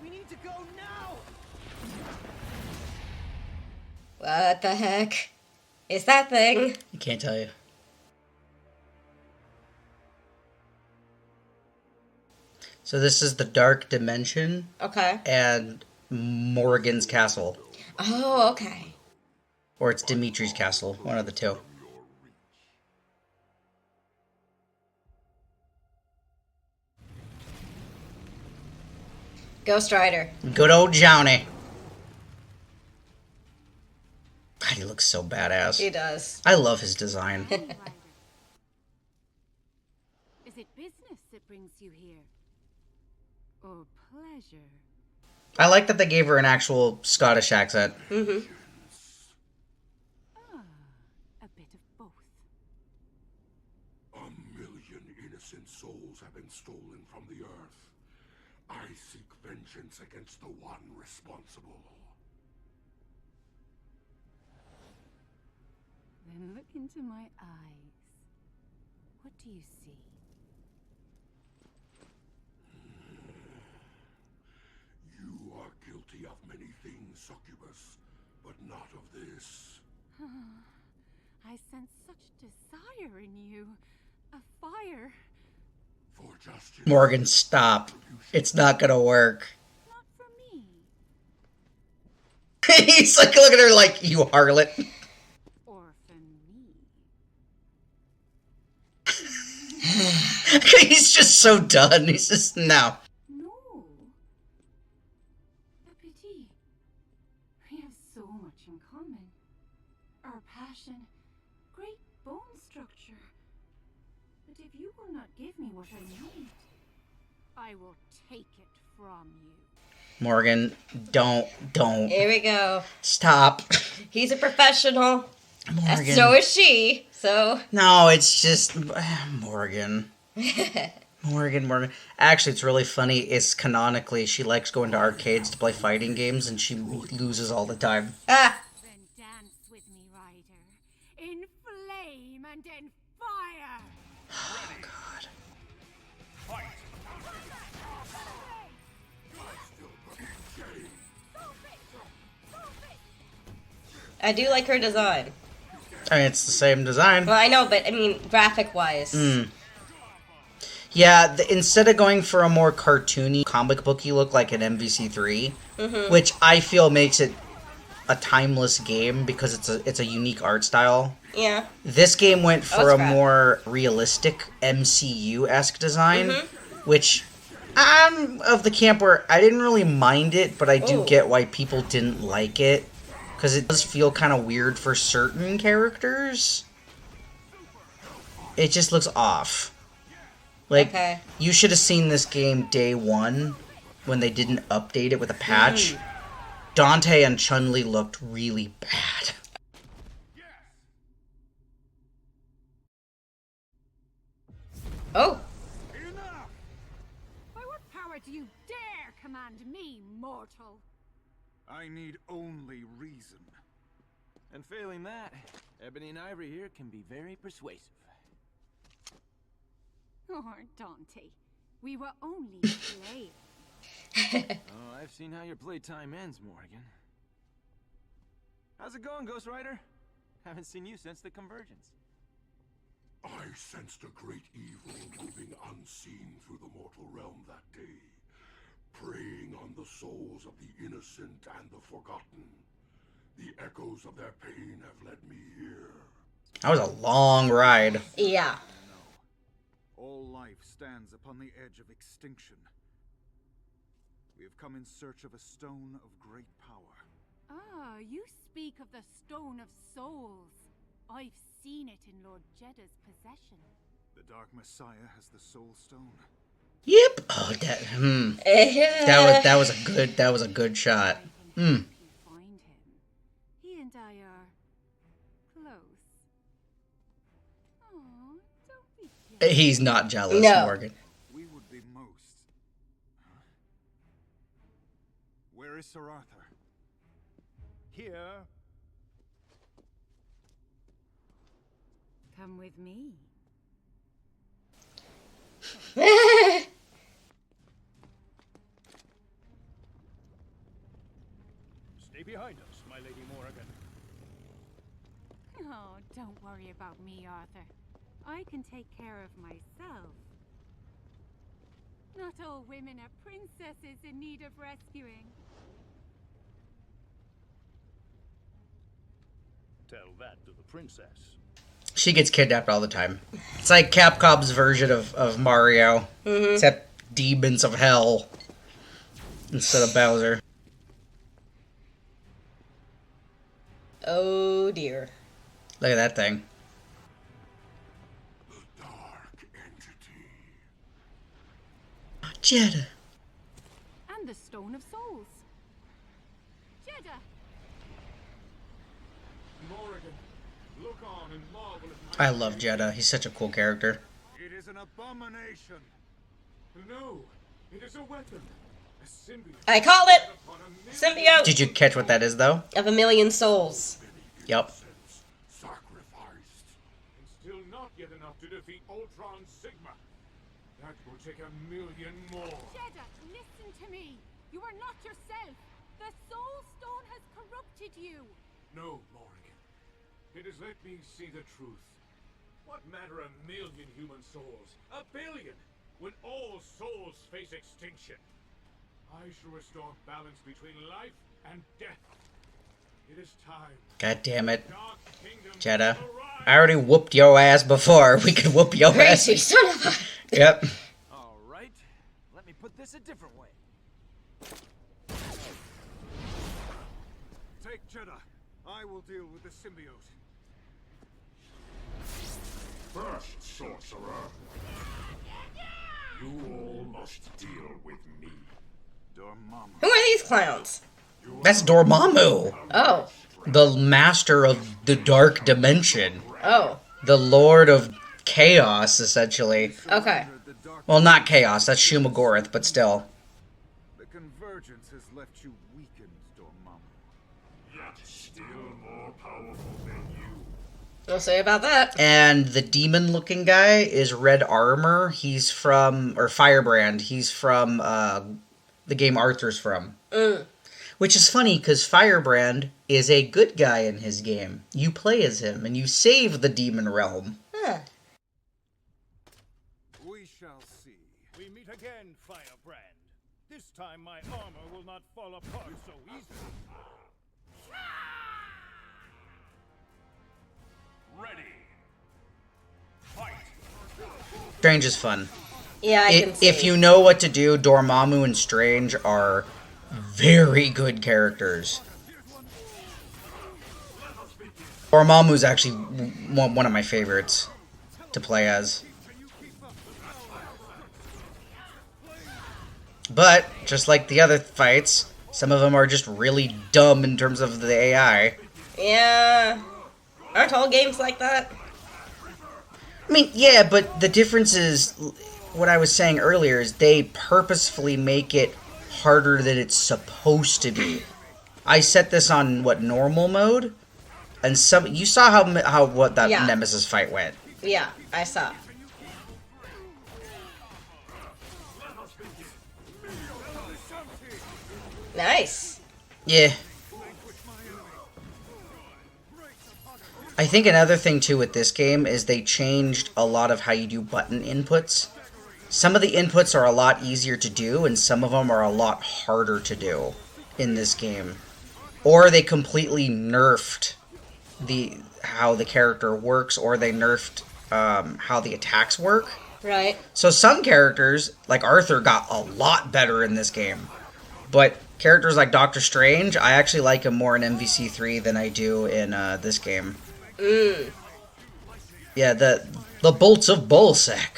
We need to go now! What the heck is that thing? I can't tell you. So this is the Dark Dimension. Okay. And Morrigan's Castle. Oh, okay. Or it's Dimitri's Castle. One of the two. Ghost Rider. Good old Johnny. God, he looks so badass. He does. I love his design. Is it business that brings you here? Or pleasure? I like that they gave her an actual Scottish accent. Mm-hmm. A bit of both. A million innocent souls have been stolen from the earth. I seek vengeance against the one responsible. Then look into my eyes. What do you see? You are guilty of many things, Succubus, but not of this. I sense such desire in you. A fire. For justice. Morgan, stop. It's not gonna work. Not for me. He's like, look at her like, you harlot. Or for me. He's just so done. He's just, no. No. A pity. We have so much in common. Our passion, great bone structure. But if you will not give me what I need, I will take it from you. Morgan, don't. Here we go. Stop. He's a professional. Morgan. So is she. So. No, it's just Morgan. Morgan. Actually, it's really funny. It's canonically, she likes going to arcades to play fighting games, and she loses all the time. Ah. Then dance with me, Ryder. In flame and in fire. Oh, God. I do like her design. I mean, it's the same design. Well, I know, but I mean, graphic-wise. Yeah, instead of going for a more cartoony, comic booky look like an MVC3, which I feel makes it a timeless game because it's a unique art style. Yeah. This game went for a more realistic MCU-esque design, which I'm of the camp where I didn't really mind it, but I do get why people didn't like it. Because it does feel kind of weird for certain characters. It just looks off. Like, you should have seen this game day one when they didn't update it with a patch. Dante and Chun-Li looked really bad. Oh. By what power do you dare command me, mortal? I need only reason. And failing that, Ebony and Ivory here can be very persuasive. Oh, Dante, we were only playing. Oh, I've seen how your playtime ends, Morgan. How's it going, Ghost Rider? Haven't seen you since the Convergence. I sensed a great evil moving unseen through the mortal realm that day, preying on the souls of the innocent and the forgotten. The echoes of their pain have led me here. That was a long ride. Yeah. All life stands upon the edge of extinction. We have come in search of a stone of great power. Ah, you speak of the Stone of Souls. I've seen it in Lord Jeddah's possession. The Dark Messiah has the Soul Stone. Yep. Oh, that was a good shot. Find him. He and I are close. Oh, don't be jealous. He's not jealous, No. Morgan. We would be most. Where is Sir Arthur? Here. Come with me. Stay behind us, my Lady Morrigan. Oh, don't worry about me, Arthur. I can take care of myself. Not all women are princesses in need of rescuing. Tell that to the princess. She gets kidnapped all the time. It's like Capcom's version of Mario. Except demons of hell instead of Bowser. Oh dear. Look at that thing. The dark entity. Jeddah. And the Stone of Souls. Jeddah! Morrigan, look on and marvel at I love Jeddah. He's such a cool character. It is an abomination. No, it is a weapon. A symbiote. I call it symbiote Did you catch what that is, though? of a million souls. Yep. Sacrificed. And still not yet enough to defeat Ultron Sigma. That will take 1,000,000 more. Jeddah, listen to me. You are not yourself. The Soul Stone has corrupted you. No, Morrigan. It has let me see the truth. What matter 1,000,000 human souls? 1,000,000,000! When all souls face extinction. I shall restore balance between life and death. It is time. God damn it. Dark Kingdom Jeddah. arise. I already whooped your ass before. We could whoop your ass. Crazy son of a... Yep. All right. Let me put this a different way. Take Jeddah. I will deal with the symbiote. First, sorcerer. You all must deal with me. Dormammu. Who are these clowns? That's Dormammu. Oh. The master of the dark dimension. Oh. The lord of chaos, essentially. Okay. Well, not chaos. That's Shumagorath, but still. The convergence has left you weakened, Dormammu. Yet still more powerful than you. We'll say about that. And the demon-looking guy is Red Armor. He's from, or Firebrand. He's from the game Arthur's from. Which is funny, because Firebrand is a good guy in his game. You play as him, and you save the demon realm. Huh. We shall see. We meet again, Firebrand. This time my armor will not fall apart so easily. Ready. Fight. Strange is fun. Yeah, I can see. If you know what to do, Dormammu and Strange are very good characters. Dormammu's actually one of my favorites to play as. But, just like the other fights, some of them are just really dumb in terms of the AI. Yeah. Aren't all games like that? I mean, yeah, but the difference is, what I was saying earlier, is they purposefully make it harder than it's supposed to be. I set this on, normal mode? And you saw how that Nemesis fight went. Yeah, I saw. Nice. Yeah. I think another thing, too, with this game is they changed a lot of how you do button inputs. Some of the inputs are a lot easier to do, and some of them are a lot harder to do in this game. Or they completely nerfed how the character works, or they nerfed how the attacks work. Right. So some characters, like Arthur, got a lot better in this game. But characters like Doctor Strange, I actually like him more in MVC3 than I do in this game. Yeah, the bolts of Bolsec.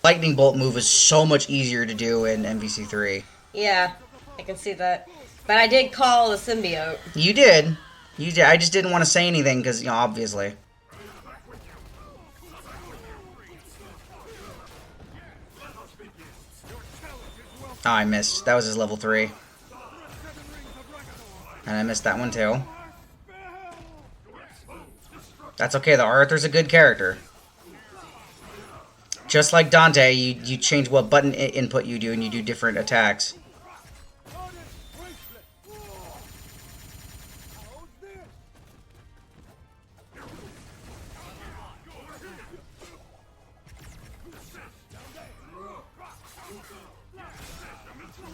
Lightning bolt move is so much easier to do in MVC3. Yeah, I can see that. But I did call the symbiote. You did. You did. I just didn't want to say anything because, obviously. Oh, I missed. That was his level 3. And I missed that one, too. That's okay, though. Arthur's a good character. Just like Dante, you change what button input you do, and you do different attacks.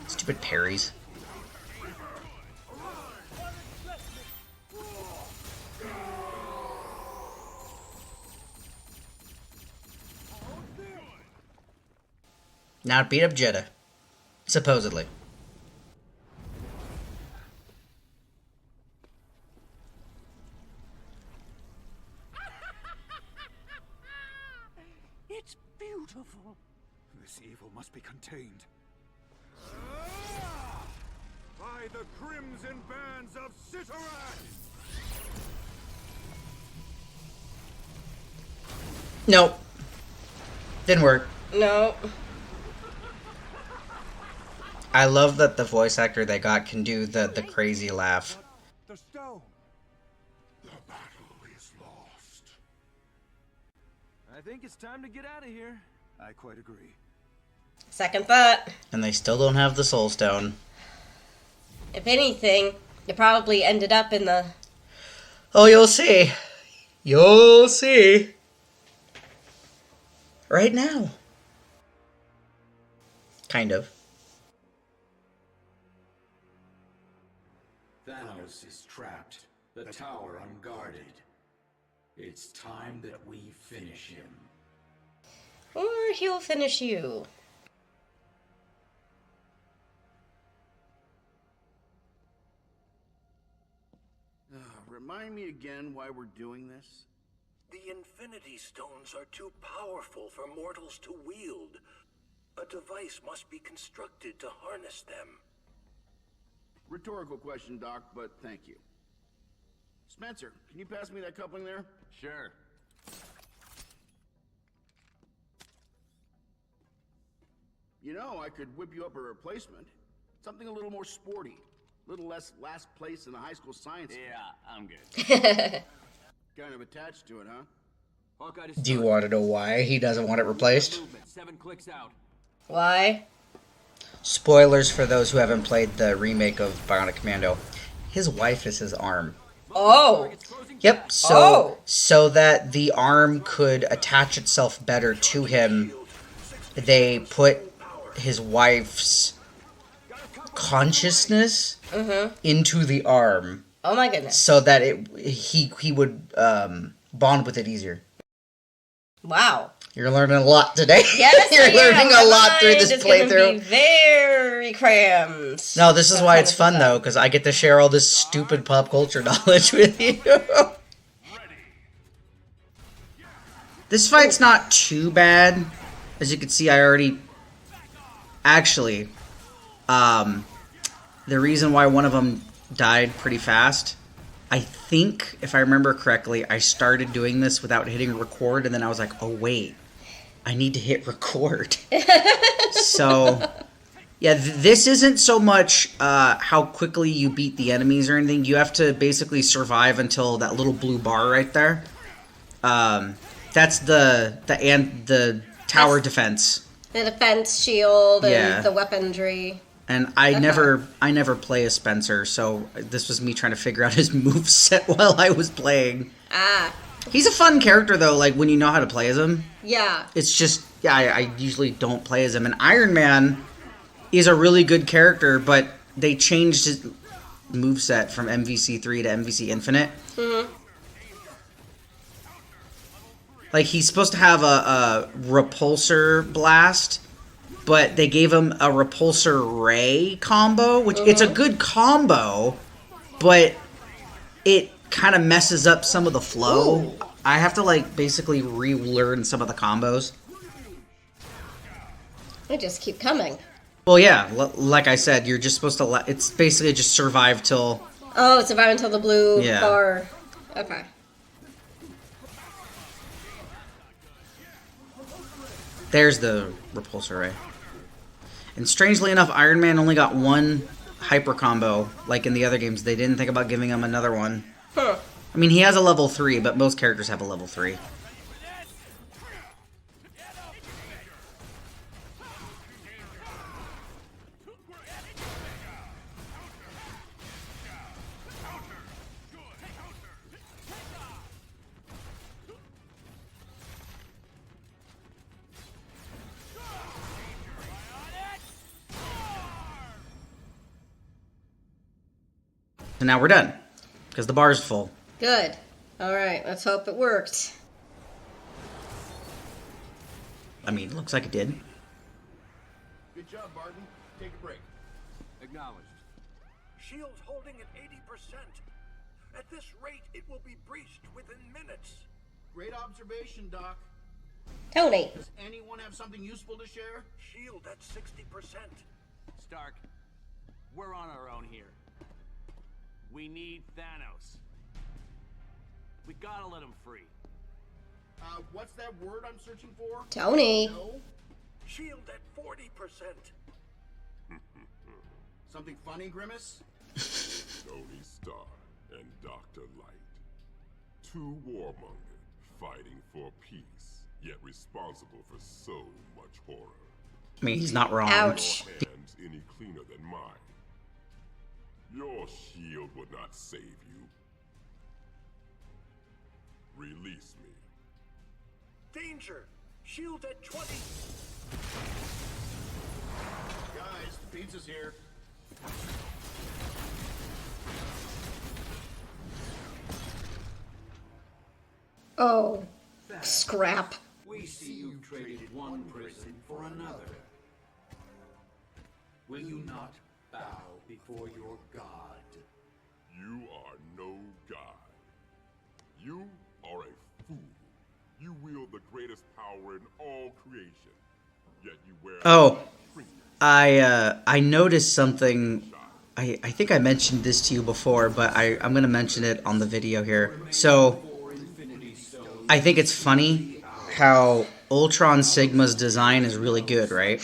Stupid parries. Now beat up Jeddah. Supposedly. It's beautiful. This evil must be contained. By the crimson bands of Citarac! Nope. Didn't work. No. I love that the voice actor they got can do the crazy laugh. The stone. The battle is lost. I think it's time to get out of here. I quite agree. Second thought. And they still don't have the Soul Stone. If anything, it probably ended up in the... Oh, you'll see. You'll see. Right now. Kind of. Thanos is trapped, the tower unguarded. It's time that we finish him. Or he'll finish you. Remind me again why we're doing this? The Infinity Stones are too powerful for mortals to wield. A device must be constructed to harness them. Rhetorical question, Doc, but thank you. Spencer, can you pass me that coupling there? Sure. You know, I could whip you up a replacement. Something a little more sporty. A little less last place in the high school science. Yeah, I'm good. Kind of attached to it, huh? Hawkeye to Do you start. want to know why he doesn't want it replaced? Movement, 7 clicks out. Why? Spoilers for those who haven't played the remake of Bionic Commando. His wife is his arm. Oh. Yep, so that the arm could attach itself better to him, they put his wife's consciousness into the arm. Oh my goodness. So that he would bond with it easier. Wow. You're learning a lot today. Yes, You're learning a lot through this playthrough. Be very crammed. No, this is why it's fun though, because I get to share all this stupid pop culture knowledge with you. This fight's not too bad. As you can see, I already... Actually, the reason why one of them died pretty fast, I think, if I remember correctly, I started doing this without hitting record, and then I was like, oh wait, I need to hit record. So, yeah, this isn't so much how quickly you beat the enemies or anything. You have to basically survive until that little blue bar right there. That's the tower defense. The defense shield and Yeah. the weaponry. And I never play as Spencer, so this was me trying to figure out his moveset while I was playing. Ah. He's a fun character though, like when you know how to play as him. Yeah. It's just, yeah, I usually don't play as him. And Iron Man is a really good character, but they changed his moveset from MVC3 to MVC Infinite. Mm-hmm. Like, he's supposed to have a repulsor blast, but they gave him a repulsor ray combo, which it's a good combo, but it kind of messes up some of the flow. Ooh. I have to, like, basically relearn some of the combos. They just keep coming. Well, yeah, like I said, you're just supposed to... It's basically just survive till... Oh, survive until the blue Yeah. bar. Okay. There's the repulsor ray. And strangely enough, Iron Man only got one hyper combo. Like in the other games, they didn't think about giving him another one. Huh. I mean, he has a level 3, but most characters have a level 3. So now we're done, because the bar's full. Good. Alright, let's hope it worked. I mean, it looks like it did. Good job, Barton. Take a break. Acknowledged. Shield's holding at 80%. At this rate, it will be breached within minutes. Great observation, Doc. Tony. Does anyone have something useful to share? Shield at 60%. Stark, we're on our own here. We need Thanos. We gotta let him free. What's that word I'm searching for? Tony. No? Shield at 40%. Something funny, Grimace? Tony Stark and Dr. Light. Two warmongers fighting for peace, yet responsible for so much horror. I mean, he's not wrong. Ouch. Your hands any cleaner than mine. Your shield would not save you. Release me. Danger! Shield at 20. Guys, the pizza's here. Oh. Scrap. We see you've traded one prison for another. Will you not bow before your god? You are no god. You are a fool. You wield the greatest power in all creation. Yet you wear... Oh, I noticed something. I think I mentioned this to you before, but I'm going to mention it on the video here. So, I think it's funny how Ultron Sigma's design is really good, right?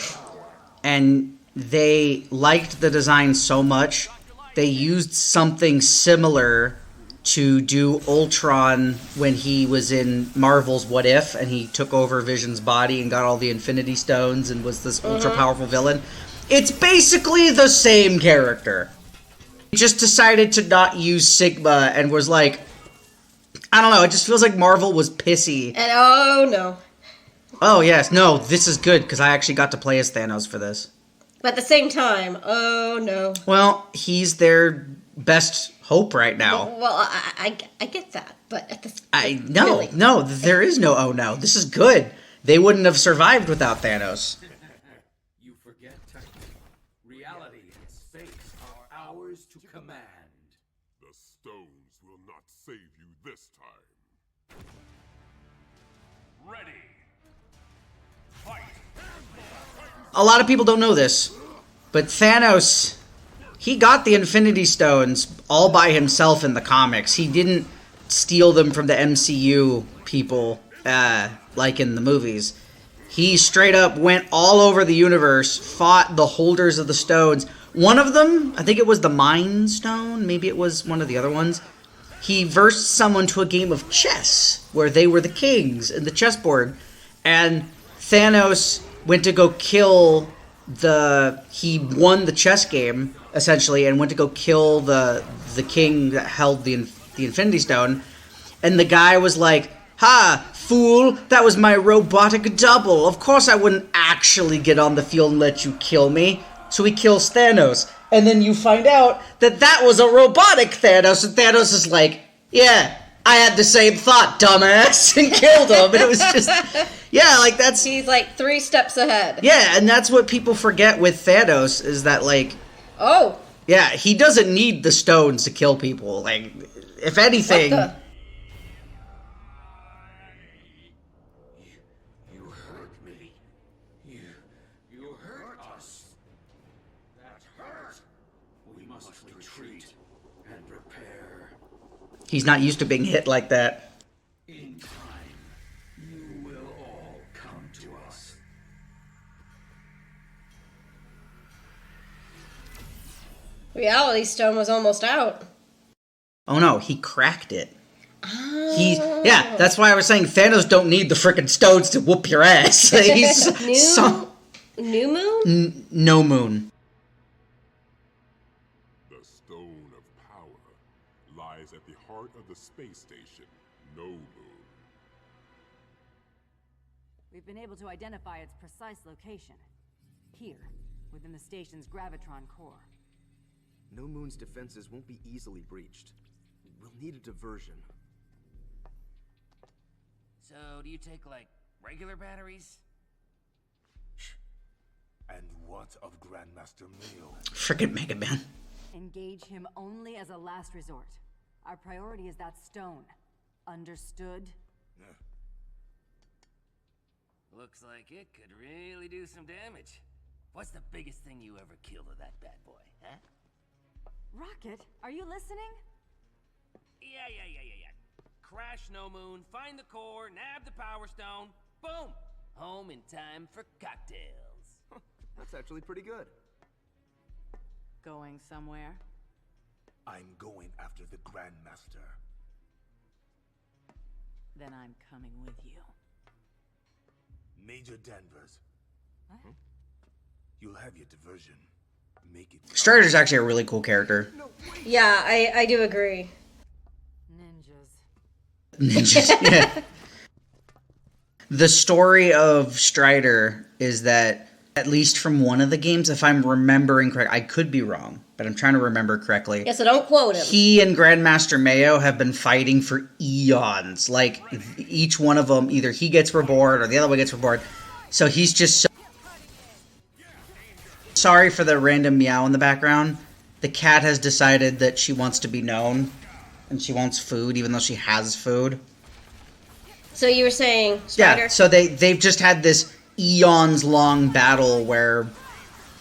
And they liked the design so much, they used something similar to do Ultron when he was in Marvel's What If, and he took over Vision's body and got all the Infinity Stones and was this ultra powerful villain. It's basically the same character. He just decided to not use Sigma and was like, I don't know, it just feels like Marvel was pissy. And oh no. Oh yes, no, this is good because I actually got to play as Thanos for this. But at the same time, oh no. Well, he's their best hope right now. Well, I get that, but at the No, there is no oh no. This is good. They wouldn't have survived without Thanos. You forget, Titan. Reality and space are ours to command. The stones will not save you this time. Ready. Fight. A lot of people don't know this, but Thanos, he got the Infinity Stones all by himself in the comics. He didn't steal them from the MCU people like in the movies. He straight up went all over the universe, fought the holders of the stones. One of them, I think it was the Mind Stone, maybe it was one of the other ones. He versed someone to a game of chess where they were the kings in the chessboard, and Thanos went to go kill he won the chess game essentially and went to go kill the king that held the Infinity Stone, and the guy was like, "Ha, fool, that was my robotic double. Of course I wouldn't actually get on the field and let you kill me." So he kills Thanos, and then you find out that was a robotic Thanos, and Thanos is like, "Yeah, I had the same thought, dumbass," and killed him. And it was just, yeah, like that's... He's like 3 steps ahead. Yeah, and that's what people forget with Thanos, is that, like... Oh. Yeah, he doesn't need the stones to kill people. Like, if anything... You hurt me. You hurt us. That hurt. We must retreat and repair. He's not used to being hit like that. In time, you will all come to us. Reality Stone was almost out. Oh no, he cracked it. Yeah, that's why I was saying Thanos don't need the frickin' stones to whoop your ass. He's New Moon? No Moon. The stone of power lies at the heart of the space station, No Moon. We've been able to identify its precise location. Here, within the station's gravitron core. No Moon's defenses won't be easily breached. We'll need a diversion. So, do you take, like, regular batteries? And what of Grandmaster Mayo? Frickin' Mega Man. Engage him only as a last resort. Our priority is that stone. Understood? Looks like it could really do some damage. What's the biggest thing you ever killed with that bad boy, huh? Rocket, are you listening? Yeah. Crash No Moon, find the core, nab the power stone, boom! Home in time for cocktails. That's actually pretty good. Going somewhere? I'm going after the Grandmaster. Then I'm coming with you. Major Danvers. What? You'll have your diversion. Make it. Strider's actually a really cool character. Yeah, I do agree. Ninjas. Yeah. The story of Strider is that, at least from one of the games, if I'm remembering correct, I could be wrong, but I'm trying to remember correctly. Yeah, so don't quote him. He and Grandmaster Mayo have been fighting for eons. Like, each one of them, either he gets reborn or the other one gets reborn. So he's just so... Sorry for the random meow in the background. The cat has decided that she wants to be known, and she wants food, even though she has food. So you were saying Strider? Yeah, so they've just had this eons-long battle where,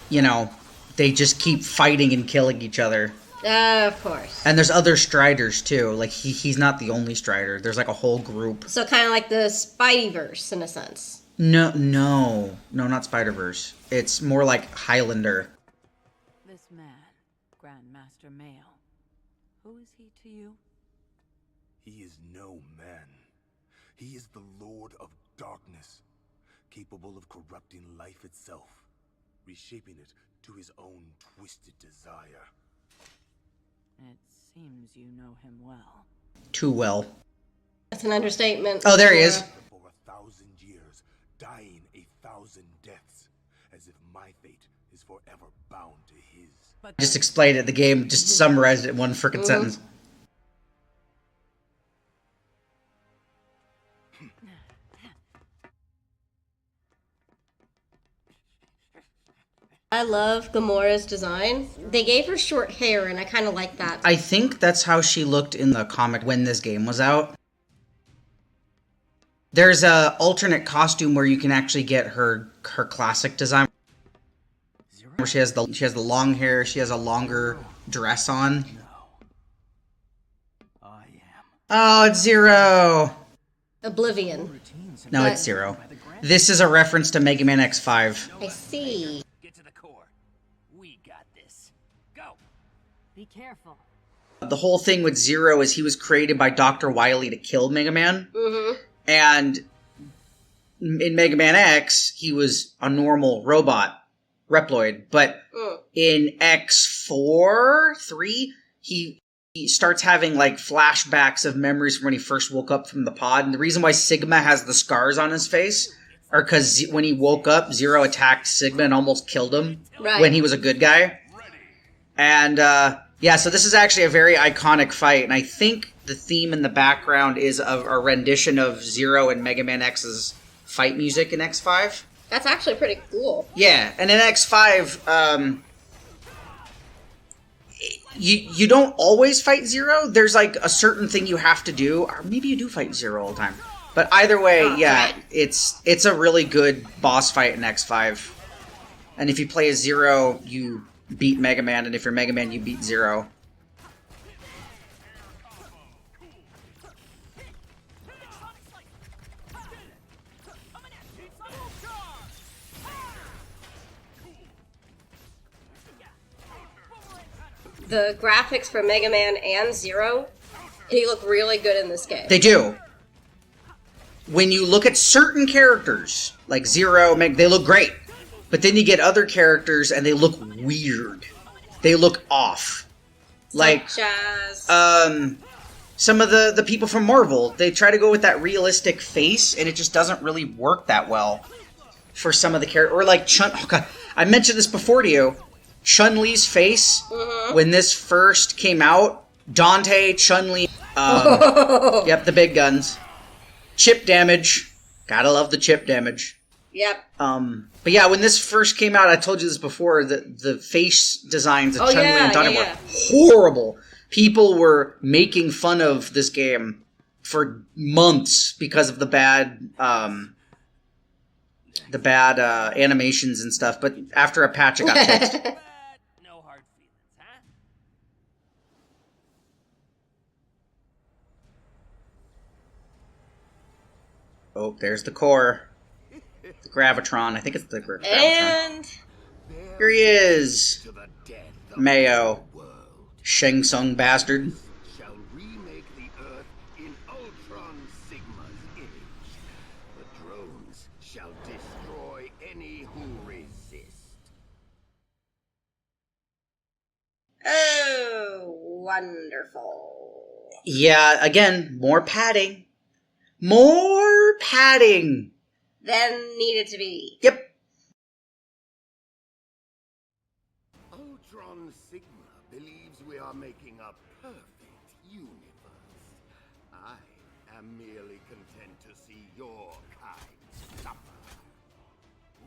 you know, they just keep fighting and killing each other. Of course. And there's other Striders, too. Like, he's not the only Strider. There's, like, a whole group. So kind of like the Spideyverse, in a sense. No, not Spider-Verse. It's more like Highlander. This man, Grandmaster Mayo. Who is he to you? He is no man. He is the Lord of Darkness, capable of corrupting life itself, reshaping it to his own twisted desire. It seems you know him well. Too well. That's an understatement. Oh, there he is. For 1,000 years, dying 1,000 deaths, as if my fate is forever bound to his. Just explained it. The game just summarized it in one frickin' sentence. I love Gamora's design. They gave her short hair, and I kind of like that. I think that's how she looked in the comic when this game was out. There's a alternate costume where you can actually get her classic design, where she has the long hair, she has a longer dress on. Oh, it's Zero. Oblivion. No, it's Zero. This is a reference to Mega Man X5. I see. Get to the core. We got this. Go. Be careful. The whole thing with Zero is he was created by Dr. Wily to kill Mega Man. Mm-hmm. And in Mega Man X, he was a normal robot, Reploid. But in X4, 3, he starts having like flashbacks of memories from when he first woke up from the pod. And the reason why Sigma has the scars on his face are because when he woke up, Zero attacked Sigma and almost killed him when he was a good guy. And yeah, so this is actually a very iconic fight. And I think the theme in the background is of a rendition of Zero and Mega Man X's fight music in X5. That's actually pretty cool. Yeah, and in X5, you don't always fight Zero. There's like a certain thing you have to do, or maybe you do fight Zero all the time. But either way, yeah, it's a really good boss fight in X5. And if you play as Zero, you beat Mega Man, and if you're Mega Man, you beat Zero. The graphics for Mega Man and Zero, they look really good in this game. They do. When you look at certain characters, like Zero, they look great. But then you get other characters and they look weird. They look off. Like, some of the people from Marvel, they try to go with that realistic face, and it just doesn't really work that well for some of the characters. Or like Chun... Oh god, I mentioned this before to you. Chun-Li's face, when this first came out, Dante, Chun-Li, yep, the big guns. Chip damage. Gotta love the chip damage. Yep. But yeah, when this first came out, I told you this before, the face designs of Chun-Li and Dante were horrible. People were making fun of this game for months because of the bad animations and stuff, but after a patch it got fixed. No hard feelings, huh? Oh, there's the core. The Gravitron. I think it's the Gravitron. And here he is. Mayo. Shang Tsung bastard. Shall remake the Earth in Ultron Sigma's image. The drones shall destroy any who resist. oh, wonderful. Yeah, again, more padding. More padding. Then needed to be. Yep. Ultron Sigma believes we are making a perfect universe. I am merely content to see your kind suffer.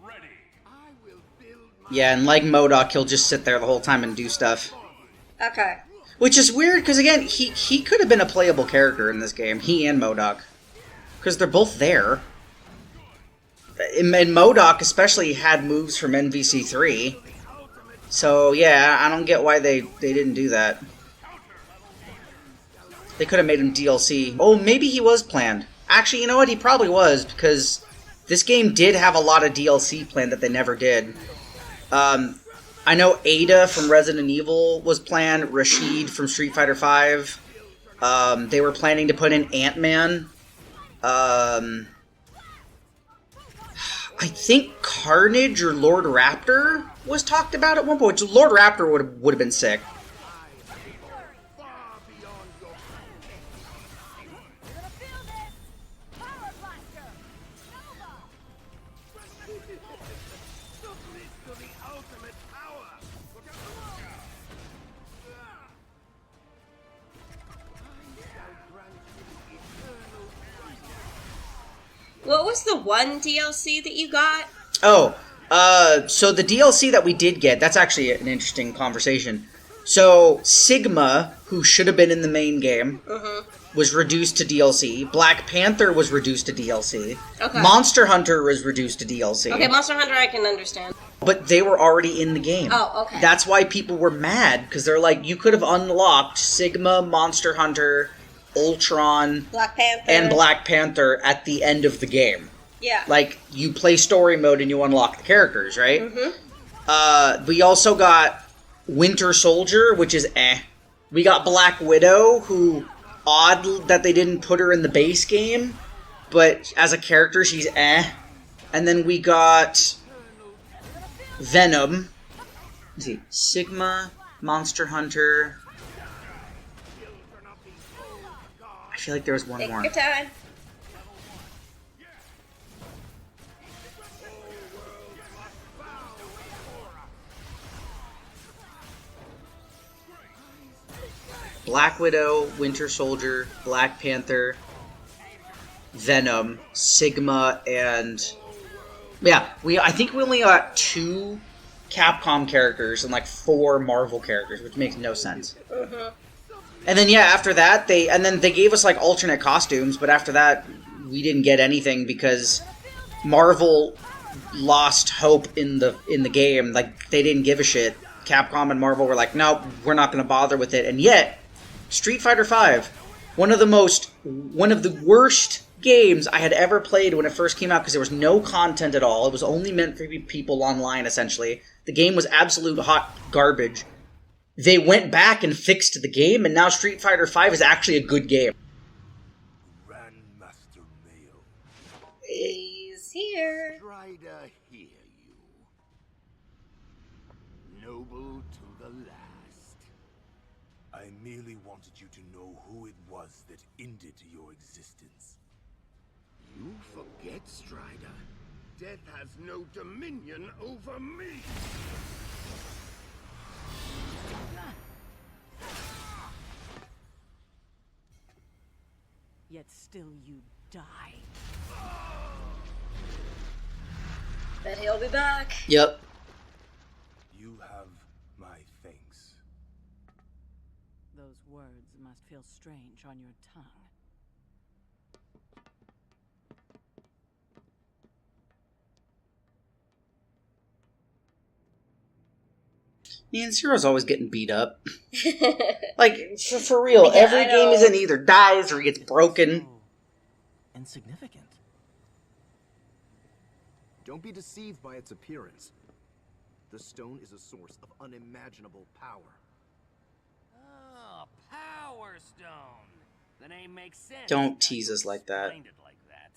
Ready. I will build my... Yeah, and like MODOK, he'll just sit there the whole time and do stuff. Okay. Which is weird, because again, he could have been a playable character in this game. He and MODOK. Because they're both there. And MODOK especially had moves from NVC3. So, yeah, I don't get why they didn't do that. They could have made him DLC. Oh, maybe he was planned. Actually, you know what? He probably was, because this game did have a lot of DLC planned that they never did. I know Ada from Resident Evil was planned, Rashid from Street Fighter V. They were planning to put in Ant-Man. I think Carnage or Lord Raptor was talked about at one point. Lord Raptor would have been sick. What was the one DLC that you got? Oh, so the DLC that we did get, that's actually an interesting conversation. So, Sigma, who should have been in the main game, was reduced to DLC. Black Panther was reduced to DLC. Okay. Monster Hunter was reduced to DLC. Okay, Monster Hunter I can understand. But they were already in the game. Oh, okay. That's why people were mad, because they're like, you could have unlocked Sigma, Monster Hunter, Ultron, Black Panther. and Black Panther at the end of the game. Yeah. Like, you play story mode and you unlock the characters, right? We also got Winter Soldier, which is eh. We got Black Widow, who, odd that they didn't put her in the base game, but as a character, she's eh. And then we got Venom. Let's see. Sigma, Monster Hunter. I feel like there was one Take more. your time. Black Widow, Winter Soldier, Black Panther, Venom, Sigma, and yeah, I think we only got 2 Capcom characters and like 4 Marvel characters, which makes no sense. And then yeah, after that they gave us like alternate costumes, but after that we didn't get anything because Marvel lost hope in the game. Like, they didn't give a shit. Capcom and Marvel were like, nope, we're not going to bother with it. And yet, Street Fighter V, one of the worst games I had ever played when it first came out because there was no content at all. It was only meant for people online, essentially. The game was absolute hot garbage. They went back and fixed the game, and now Street Fighter V is actually a good game. Grandmaster Mayo. He's here. Strider, hear you. Noble to the last. I merely wanted you to know who it was that ended your existence. You forget, Strider. Death has no dominion over me. Yet still you die. Bet he'll be back. Yep. You have my thanks. Those words must feel strange on your tongue. Man, Zero's always getting beat up. Like, for real, Yeah, every I game know. he's in either dies or he gets broken. Insignificant. Don't be deceived by its appearance. The stone is a source of unimaginable power. Oh, Power Stone. The name makes sense. Don't tease us like that. Explained it like that.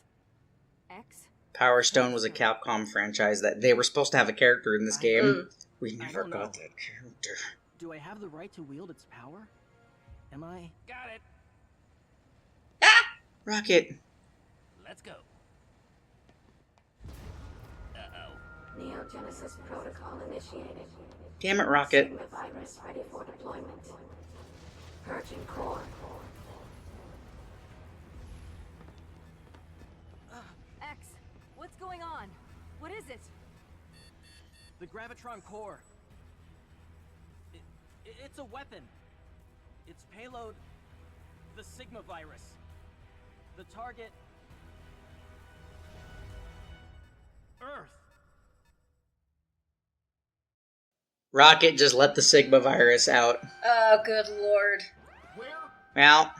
X? Power Stone was a Capcom franchise that they were supposed to have a character in this game. We never don't know. got that character. Do I have the right to wield its power? Am I? Got it. Rocket. Let's go. Neogenesis protocol initiated. Damn it, Rocket. Sigma virus ready for deployment. Purging core. X, what's going on? What is it? The Gravitron core. It's a weapon. Its payload, the Sigma virus. The target, Earth. Rocket just let the Sigma virus out. Oh, good lord. Well,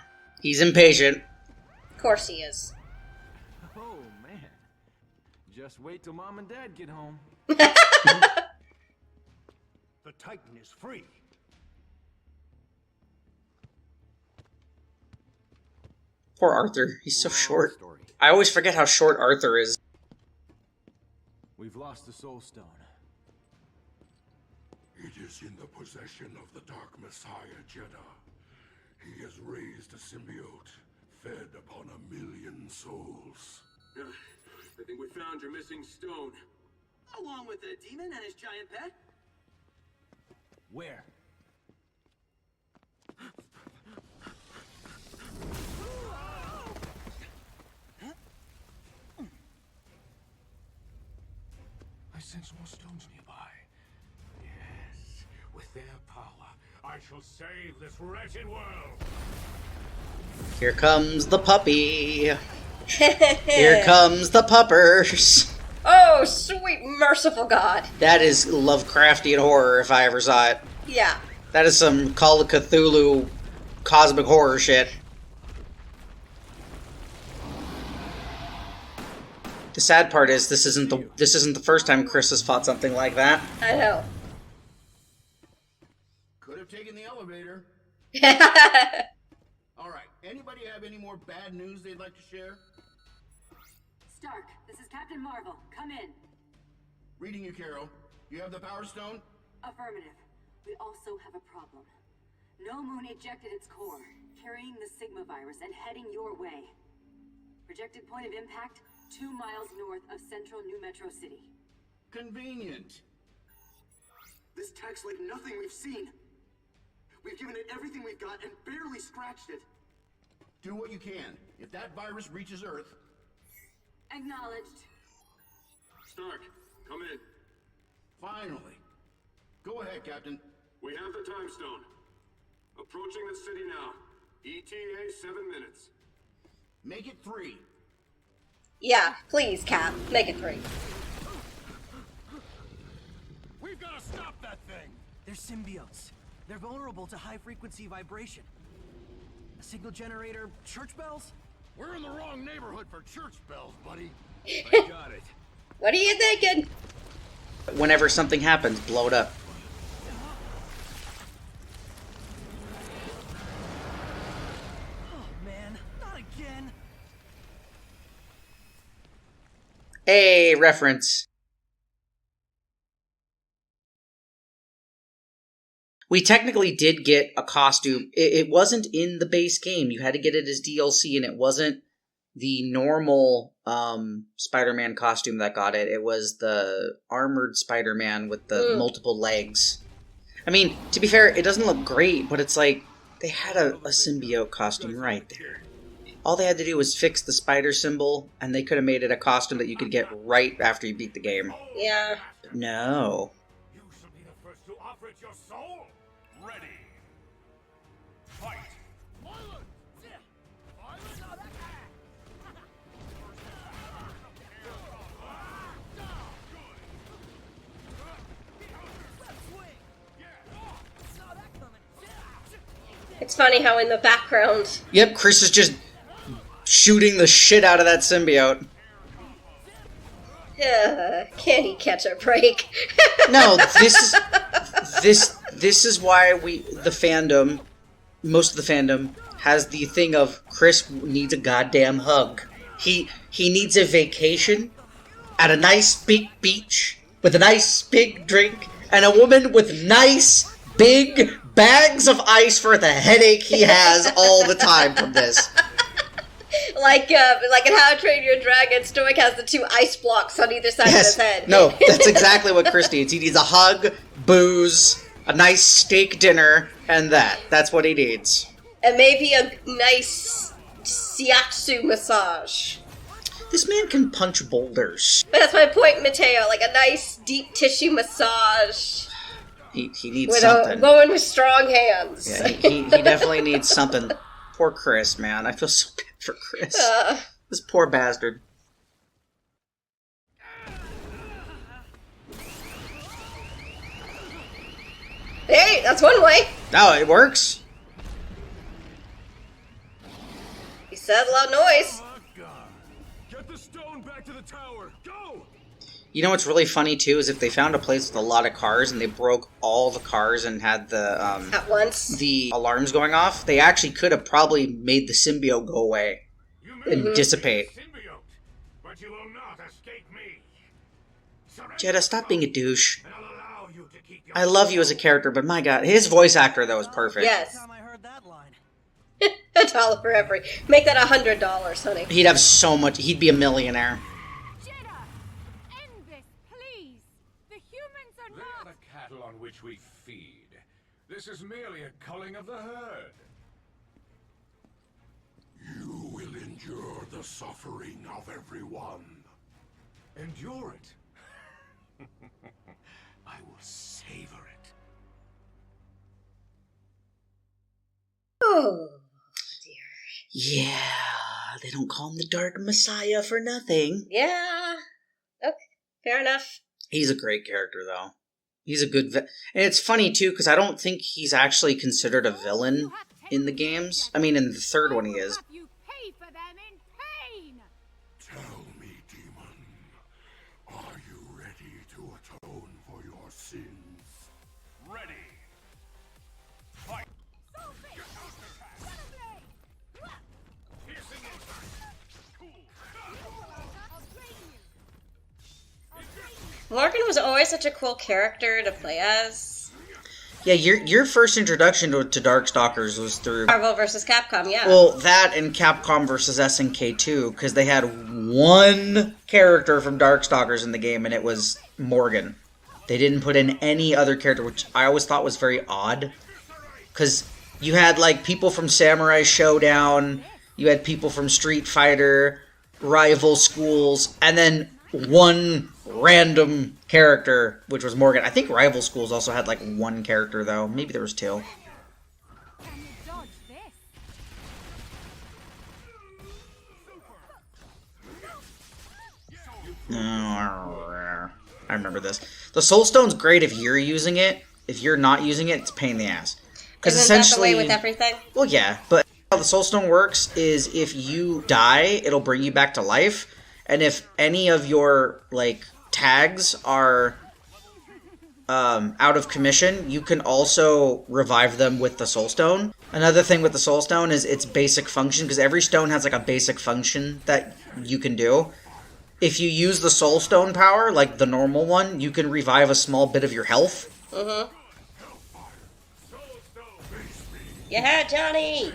he's impatient. Of course he is. Oh, man. Just wait till Mom and Dad get home. The Titan is free. Poor Arthur. He's so short. I always forget how short Arthur is. We've lost the Soul Stone. It is in the possession of the Dark Messiah, Jeddah. He has raised a symbiote, fed upon 1,000,000 souls. I think we found your missing stone. Along with the demon and his giant pet? Where? I sense more stones nearby. Yes, with their power, I shall save this wretched world. Here comes the puppy. Here comes the puppers. Oh, sweet merciful God. That is Lovecraftian horror if I ever saw it. Yeah. That is some Call of Cthulhu cosmic horror shit. The sad part is this isn't the first time Chris has fought something like that. I know. Could have taken the elevator. All right. Anybody have any more bad news they'd like to share? Stark, this is Captain Marvel. Come in. Reading you, Carol. You have the Power Stone? Affirmative. We also have a problem. No Moon ejected its core, carrying the Sigma virus and heading your way. Projected point of impact, 2 miles north of central New Metro City. Convenient. This tech's like nothing we've seen. We've given it everything we've got and barely scratched it. Do what you can. If that virus reaches Earth... Acknowledged. Stark, come in. Finally. Go ahead, Captain. We have the time stone. Approaching the city now. ETA 7 minutes. Make it 3. Yeah, please, Cap. Make it 3. We've got to stop that thing! They're symbiotes. They're vulnerable to high-frequency vibration. A signal generator, church bells? We're in the wrong neighborhood for church bells, buddy. I got it. What are you thinking? Whenever something happens, blow it up. Oh man, not again. Hey, reference. We technically did get a costume. It wasn't in the base game. You had to get it as DLC, and it wasn't the normal Spider-Man costume that got it. It was the armored Spider-Man with the multiple legs. I mean, to be fair, it doesn't look great, but it's like they had a symbiote costume right there. All they had to do was fix the spider symbol, and they could have made it a costume that you could get right after you beat the game. Yeah. But no. You shall be the first to offer it your soul. Ready. Fight. It's funny how in the background... Yep, Chris is just shooting the shit out of that symbiote. Can he catch a break? No, this is why the fandom, most of the fandom, has the thing of Chris needs a goddamn hug. He needs a vacation at a nice big beach with a nice big drink and a woman with nice big bags of ice for the headache he has all the time from this. Like in How to Train Your Dragon, Stoic has the 2 ice blocks on either side of his head. No, that's exactly what Chris needs. He needs a hug, booze, a nice steak dinner, and that's what he needs. And maybe a nice shiatsu massage. This man can punch boulders. But that's my point, Mattao. Like a nice deep tissue massage. He needs with something. A woman with strong hands. Yeah, he definitely needs something. Poor Chris, man. I feel so bad for Chris. This poor bastard. Hey, that's one way. No, it works. He said a loud noise. Get the stone back to the tower. Go! You know what's really funny too is if they found a place with a lot of cars and they broke all the cars and had the at once the alarms going off, they actually could have probably made the symbiote go away. and dissipate. But you will not escape me. Jeddah, stop being a douche. I love you as a character, but my god, his voice actor though is perfect. Yes. $1 for every. Make that $100, honey. He'd have so much. He'd be a millionaire. They're the cattle on which we feed. This is merely a culling of the herd. You will endure the suffering of everyone. Endure it. I will savor it. Oh, dear. Yeah, they don't call him the Dark Messiah for nothing. Yeah. Okay, fair enough. He's a great character, though. He's a good and it's funny, too, because I don't think he's actually considered a villain in the games. I mean, in the third one he is. Tell me, demon, are you ready to atone for your sins? Ready. Fight. Morgan was always such a cool character to play as. Yeah, your first introduction to Darkstalkers was through Marvel vs. Capcom, yeah. Well, that and Capcom vs. SNK 2, because they had one character from Darkstalkers in the game, and it was Morgan. They didn't put in any other character, which I always thought was very odd. Because you had, like, people from Samurai Showdown, you had people from Street Fighter, rival schools, and then one random character, which was Morgan. I think rival schools also had, like, one character, though. Maybe there was two. I remember this. The Soul Stone's great if you're using it. If you're not using it, it's a pain in the ass. Because essentially, that the way with everything? Well, yeah, but how the Soul Stone works is if you die, it'll bring you back to life, and if any of your like tags are out of commission, you can also revive them with the Soul Stone. Another thing with the Soul Stone is its basic function, because every stone has like a basic function that you can do. If you use the Soul Stone power, like the normal one, you can revive a small bit of your health. Mm-hmm. Yeah, Johnny!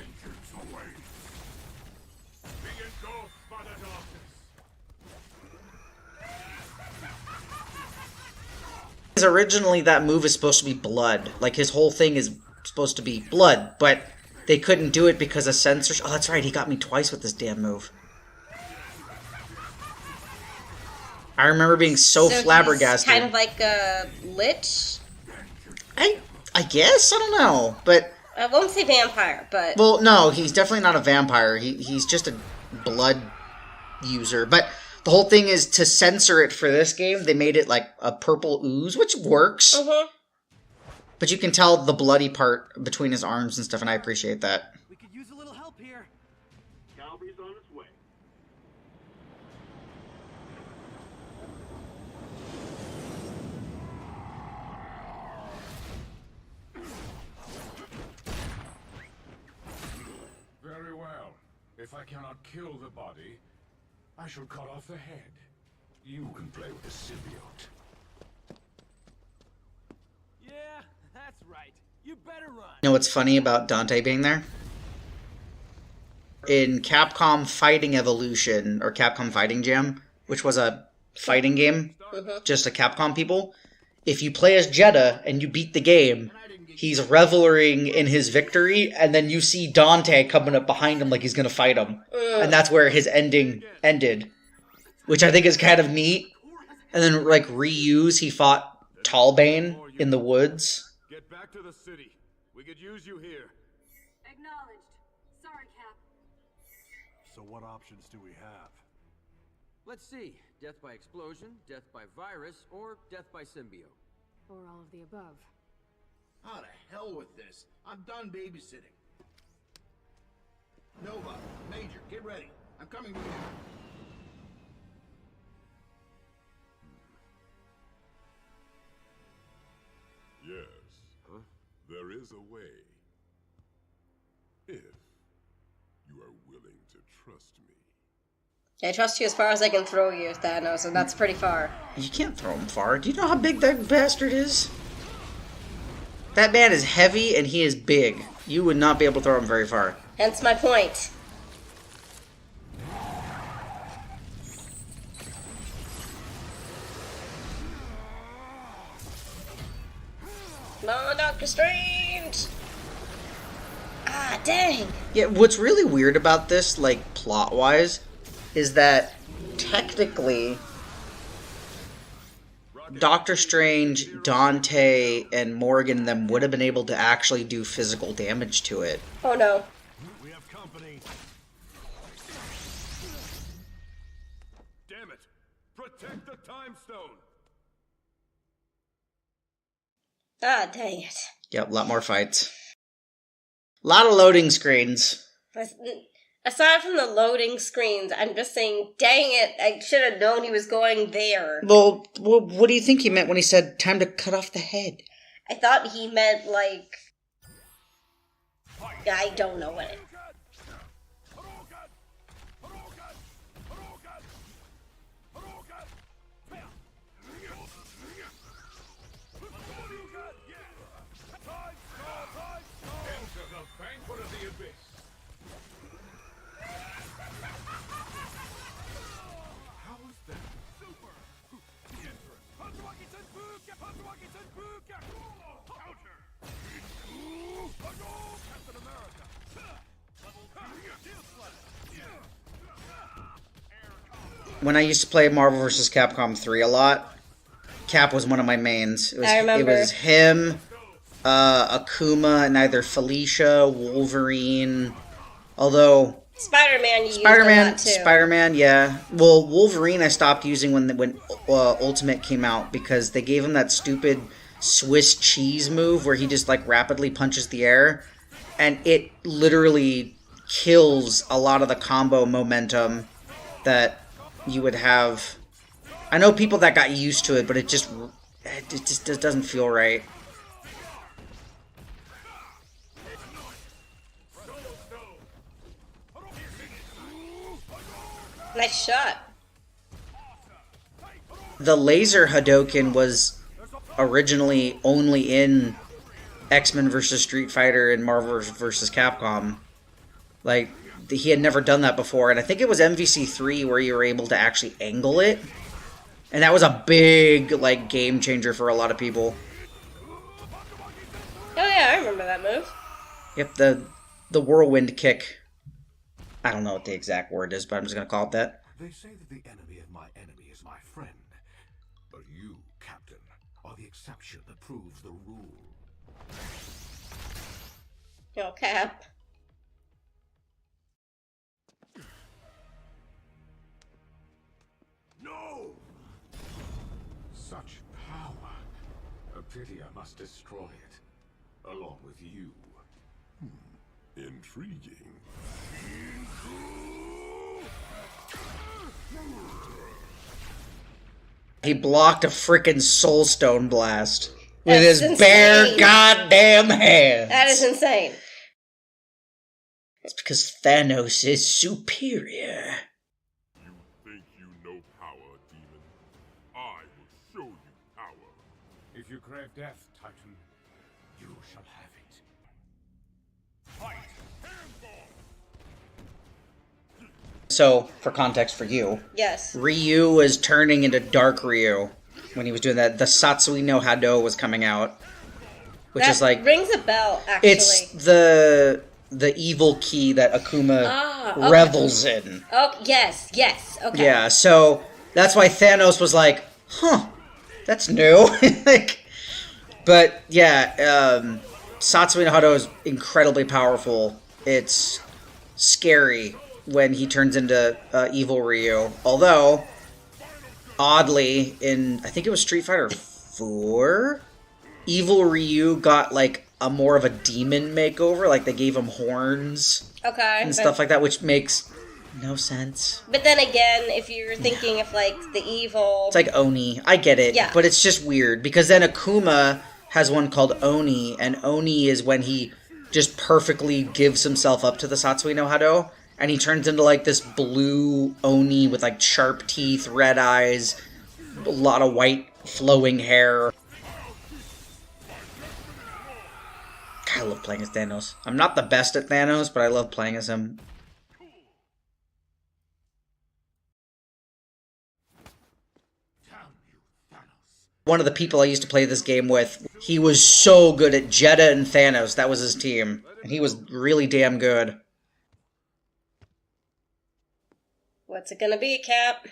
Originally, that move is supposed to be blood. Like, his whole thing is supposed to be blood, but they couldn't do it because of censorship. Oh, that's right, he got me twice with this damn move. I remember being so flabbergasted. He's kind of like a lich? I guess? I don't know, but... I won't say vampire, but... Well, no, he's definitely not a vampire. He's just a blood user, but... The whole thing is to censor it for this game. They made it like a purple ooze, which works. But you can tell the bloody part between his arms and stuff, and I appreciate that. We could use a little help here. Cavalry's on its way. Very well. If I cannot kill the body, I shall cut off the head. You can play with the symbiote. Yeah, that's right. You better run. You know what's funny about Dante being there? In Capcom Fighting Evolution, or Capcom Fighting Jam, which was a fighting game, just a Capcom people, if you play as Jeddah and you beat the game, he's reveling in his victory, and then you see Dante coming up behind him like he's gonna fight him. And that's where his ending ended. Which I think is kind of neat. And then, like, reuse, he fought Talbane in the woods. Get back to the city. We could use you here. Acknowledged. Sorry, Cap. So what options do we have? Let's see. Death by explosion, death by virus, or death by symbiote. Or all of the above. Ah, to hell with this. I'm done babysitting. Nova, Major, get ready. I'm coming to you. Yes, there is a way. If you are willing to trust me. I trust you as far as I can throw you, Thanos, and that's pretty far. You can't throw him far. Do you know how big that bastard is? That man is heavy and he is big. You would not be able to throw him very far. Hence my point. Come on, Doctor Strange! Ah, dang! Yeah, what's really weird about this, like, plot-wise, is that technically Doctor Strange, Dante, and Morgan and them would have been able to actually do physical damage to it. Oh no. We have company. Damn it! Protect the time stone! Ah, dang it. Yep, a lot more fights. A lot of loading screens. Aside from the loading screens, I'm just saying, dang it, I should have known he was going there. Well, what do you think he meant when he said, time to cut off the head? I thought he meant, like... I don't know what it... When I used to play Marvel vs. Capcom 3 a lot, Cap was one of my mains. I remember. It was him, Akuma, and either Felicia, Wolverine, although... Spider-Man you used a lot too. Spider-Man, yeah. Well, Wolverine I stopped using when Ultimate came out because they gave him that stupid Swiss cheese move where he just, like, rapidly punches the air, and it literally kills a lot of the combo momentum that you would have. I know people that got used to it, but it just doesn't feel right. Nice shot. The laser Hadoken was originally only in X-Men vs. Street Fighter and Marvel vs. Capcom. Like, he had never done that before, and I think it was MVC3 where you were able to actually angle it. And that was a big, like, game changer for a lot of people. Oh yeah, I remember that move. Yep, the whirlwind kick. I don't know what the exact word is, but I'm just gonna call it that. They say that the enemy of my enemy is my friend. But you, Captain, are the exception that proves the rule. Yo, Cap. No! Such power. A pity I must destroy it. Along with you. Intriguing. He blocked a frickin' Soulstone blast with That's his insane. bare goddamn hands. That is insane. It's because Thanos is superior. You think you know power, demon? I will show you power. If you crave death, Titan, you shall have it. Fight! So, for context for you, Yes. Ryu was turning into Dark Ryu when he was doing that. The Satsui no Hado was coming out, which That is like rings a bell, actually. it's the evil key that Akuma okay. revels in. Oh, yes, okay. Yeah, so that's why Thanos was like, "Huh, that's new." Like, but yeah, Satsui no Hado is incredibly powerful. It's scary when he turns into evil Ryu. Although, oddly, in I think it was Street Fighter 4, evil Ryu got like a more of a demon makeover. Like they gave him horns Okay. and stuff like that, which makes no sense. But then again, if you're thinking of like the evil, It's like Oni. I get it, Yeah. but it's just weird because then Akuma has one called Oni, and Oni is when he just perfectly gives himself up to the Satsui no Hado, And he turns into like this blue Oni with like sharp teeth, red eyes, a lot of white flowing hair. God, I love playing as Thanos. I'm not the best at Thanos, but I love playing as him. One of the people I used to play this game with, he was so good at Jeddah and Thanos. That was his team. And he was really damn good. What's it gonna be, Cap?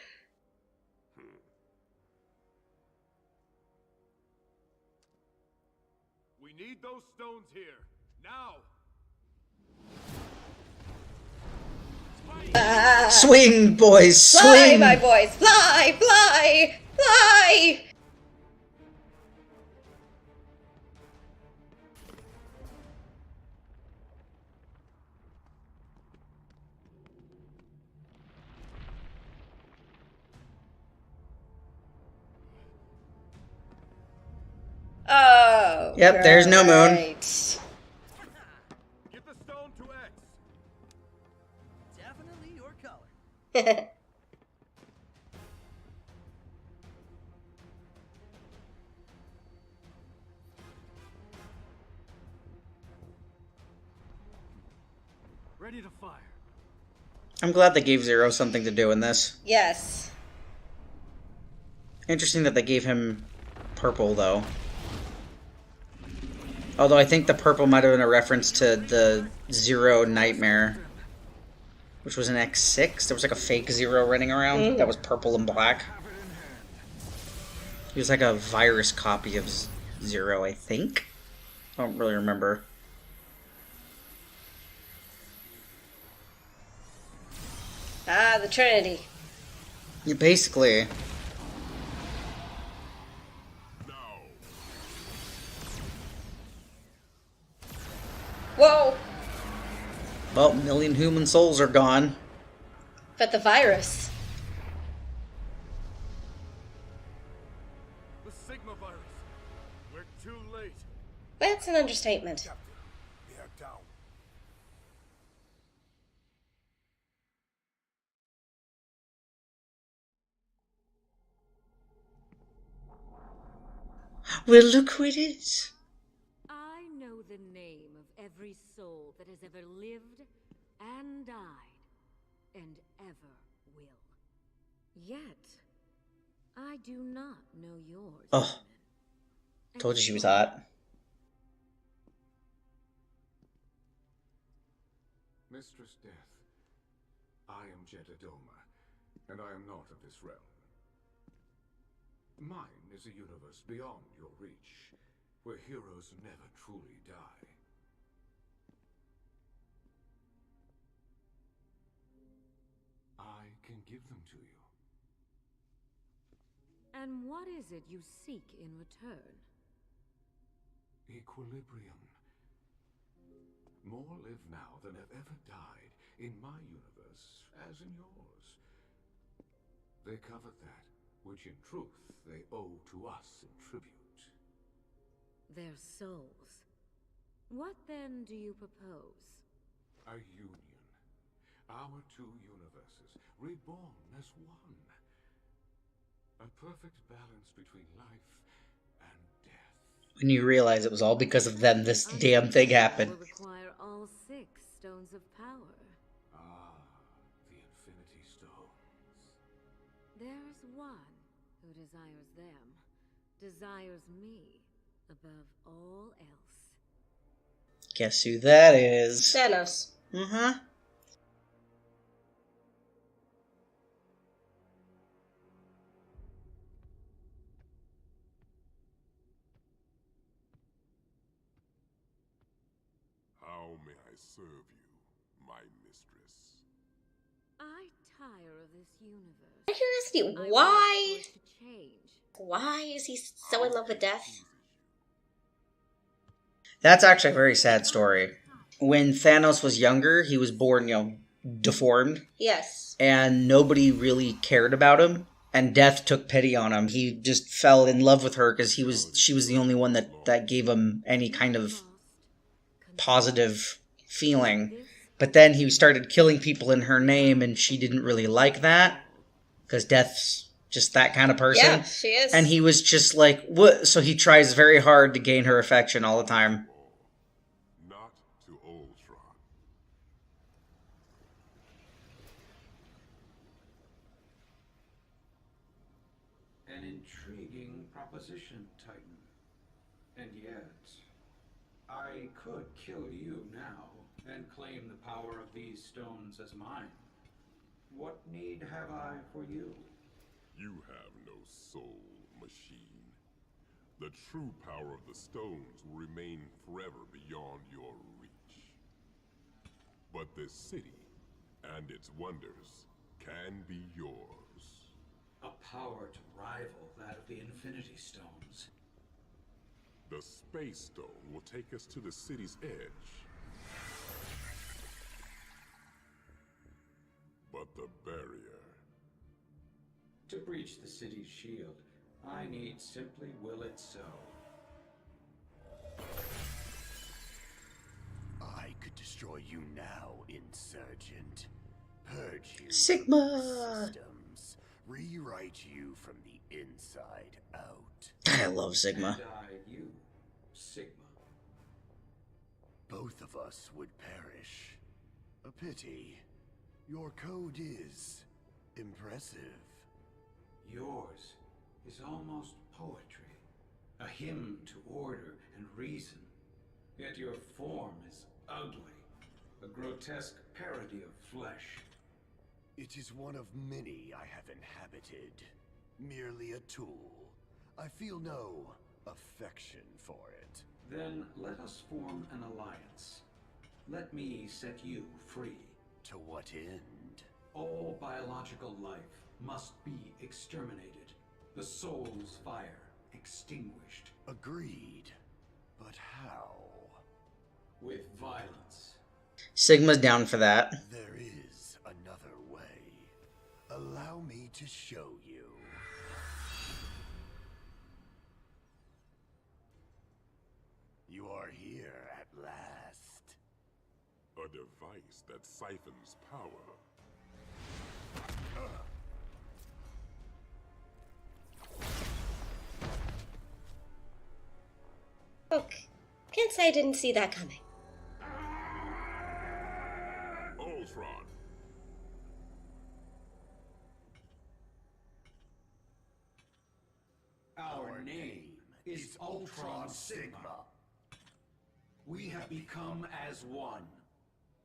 We need those stones here, now! Swing, boys, Fly, swing! my boys! Fly! Fly! Fly! Oh, Yep, there's no moon. great. Get the stone to X! Definitely your color. Ready to fire. I'm glad they gave Zero something to do in this. Yes. Interesting that they gave him purple, though. Although I think the purple might have been a reference to the Zero Nightmare, which was an X6. There was like a fake Zero running around that was purple and black. He was like a virus copy of Zero, I think. I don't really remember. Ah, the Trinity. Yeah, basically. Whoa! Well, a million human souls are gone. But the virus. The Sigma virus! We're too late! That's an understatement. They are down. Well, look who it is. I know the name of every soul that has ever lived and died and ever will. Yet, I do not know yours. Oh. Told you she was hot. Mistress Death, I am Jedidoma, and I am not of this realm. Mine is a universe beyond your reach, where heroes never truly die. I can give them to you. And what is it you seek in return? Equilibrium. More live now than have ever died in my universe, as in yours. They covet that, which in truth they owe to us in tribute. Their souls. What then do you propose? A union. Our two universes, reborn as one. A perfect balance between life and death. When you realize it was all because of them, this damn thing happened. Will require all 6 stones of power. Ah, the Infinity Stones. There's one who desires them, desires me above all else. Guess who that is? Thanos. Mm-hmm. How may I serve you, my mistress? I tire of this universe. Curiosity, why is he so in love with death? That's actually a very sad story. When Thanos was younger, he was born, deformed. Yes. And nobody really cared about him. And Death took pity on him. He just fell in love with her because she was the only one that gave him any kind of positive feeling. But then he started killing people in her name, and she didn't really like that, because Death's just that kind of person. Yeah, she is. And he was just like, what? So he tries very hard to gain her affection all the time. Not to Ultron. An intriguing proposition, Titan. And yet, I could kill you now and claim the power of these stones as mine. What need have I for you? You have no soul, machine. The true power of the stones will remain forever beyond your reach. But this city and its wonders can be yours. A power to rival that of the Infinity Stones. The Space Stone will take us to the city's edge. But the barrier... To breach the city's shield, I need simply will it so. I could destroy you now, Insurgent. Purge you Sigma! from systems. Rewrite you from the inside out. I love Sigma. And I, you, Sigma. Both of us would perish. A pity. Your code is impressive. Yours is almost poetry, a hymn to order and reason. Yet your form is ugly, a grotesque parody of flesh. It is one of many I have inhabited. Merely a tool. I feel no affection for it. Then let us form an alliance. Let me set you free. To what end? All biological life must be exterminated. The soul's fire extinguished. Agreed. But how? With violence. Sigma's down for that. There is another way. Allow me to show you. You are here at last. A device that siphons power. Okay. Can't say I didn't see that coming. Ultron. Our name is Ultron Sigma. We have become as one,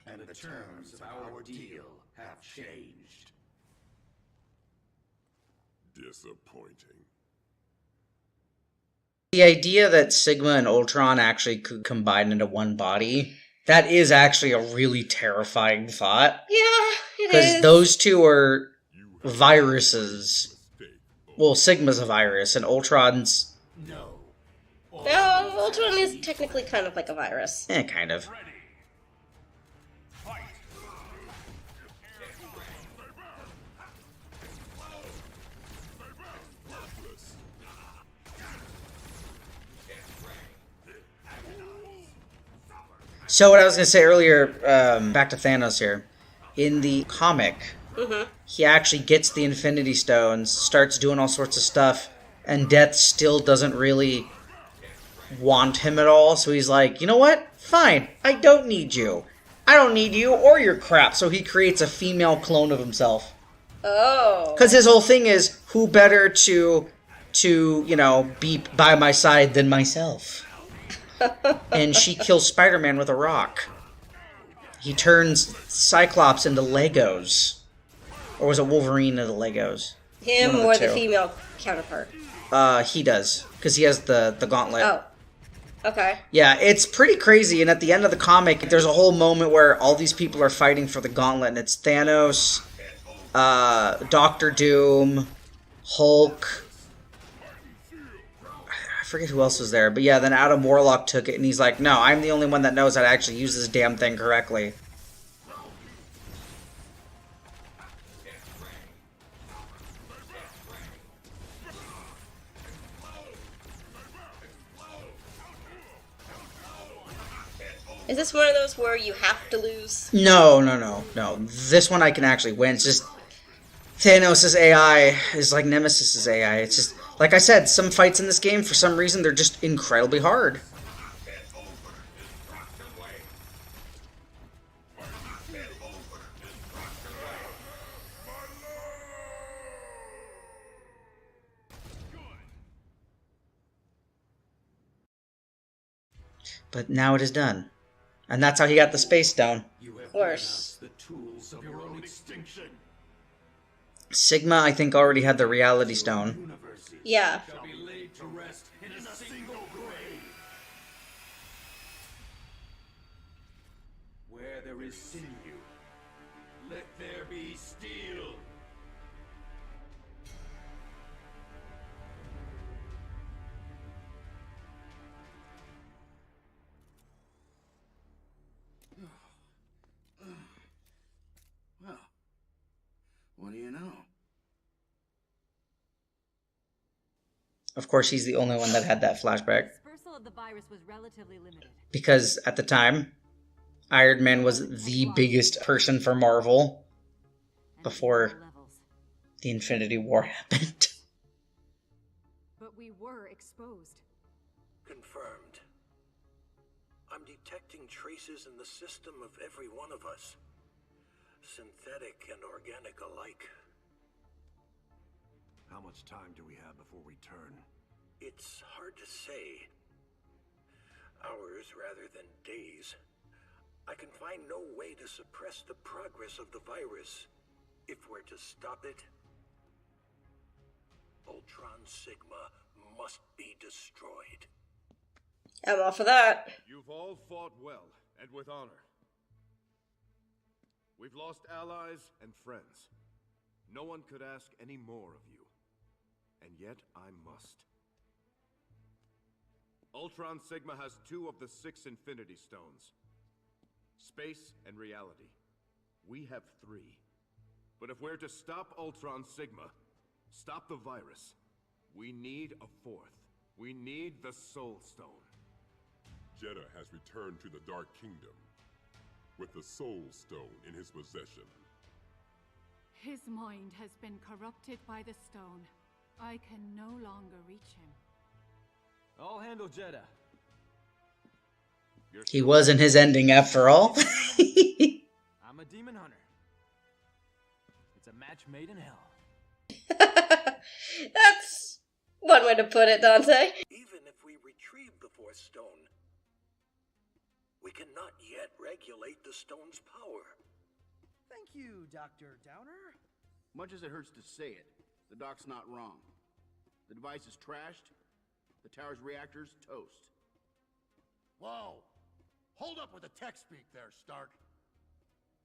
and the terms of our deal have changed. Disappointing. The idea that Sigma and Ultron actually could combine into one body, that is actually a really terrifying thought. Yeah, it Because is. those two are viruses. Well, Sigma's a virus, and Ultron's... No, Ultron is technically kind of like a virus. kind of. So what I was going to say earlier, back to Thanos here. In the comic, he actually gets the Infinity Stones, starts doing all sorts of stuff, and Death still doesn't really want him at all. So he's like, you know what? Fine, I don't need you. I don't need you or your crap. So he creates a female clone of himself. Oh. Because his whole thing is, who better to be by my side than myself? And she kills Spider-Man with a rock. He turns Cyclops into Legos. Or was it Wolverine into Legos? Him or the female counterpart? He does. Because he has the gauntlet. Oh. Okay. Yeah, it's pretty crazy, and at the end of the comic, there's a whole moment where all these people are fighting for the gauntlet, and it's Thanos, Doctor Doom, Hulk, I forget who else was there, but yeah, then Adam Warlock took it, and he's like, no, I'm the only one that knows how to actually use this damn thing correctly. Is this one of those where you have to lose? No. This one I can actually win. It's just Thanos' AI is like Nemesis' AI. It's just, like I said, some fights in this game, for some reason, they're just incredibly hard. But now it is done. And that's how he got the Space Stone. Of course. The tools of your own extinction. Sigma, I think, already had the Reality Stone. Yeah. Shall be laid to rest in a single grave. Where there is sinew, let there be steel. Well, what do you know? Of course, he's the only one that had that flashback. Dispersal of the virus was relatively limited. Because at the time, Iron Man was the biggest person for Marvel before the Infinity War happened. But we were exposed. Confirmed. I'm detecting traces in the system of every one of us. Synthetic and organic alike. How much time do we have before we turn? It's hard to say. Hours rather than days. I can find no way to suppress the progress of the virus. If we're to stop it, Ultron Sigma must be destroyed. I'm all for that. You've all fought well and with honor. We've lost allies and friends. No one could ask any more of you. And yet I must. Ultron Sigma has 2 of the 6 Infinity Stones. Space and reality. We have 3. But if we're to stop Ultron Sigma, stop the virus, we need a 4th. We need the Soul Stone. Jeddah has returned to the Dark Kingdom with the Soul Stone in his possession. His mind has been corrupted by the stone. I can no longer reach him. I'll handle Jeddah. He wasn't his ending after all. I'm a demon hunter. It's a match made in hell. That's one way to put it, Dante. Even if we retrieve the 4th stone, we cannot yet regulate the stone's power. Thank you, Dr. Downer. Much as it hurts to say it, the doc's not wrong. The device is trashed, the tower's reactor's toast. Whoa! Hold up with the tech speak there, Stark.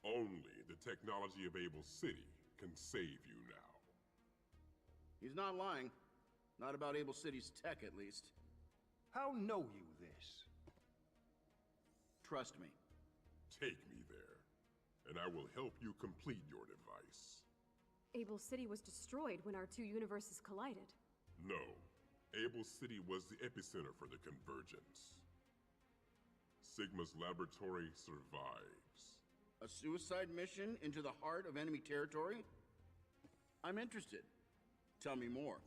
Only the technology of Able City can save you now. He's not lying. Not about Able City's tech, at least. How know you this? Trust me. Take me there, and I will help you complete your device. Able City was destroyed when our 2 universes collided. No. Able City was the epicenter for the convergence. Sigma's laboratory survives. A suicide mission into the heart of enemy territory? I'm interested. Tell me more.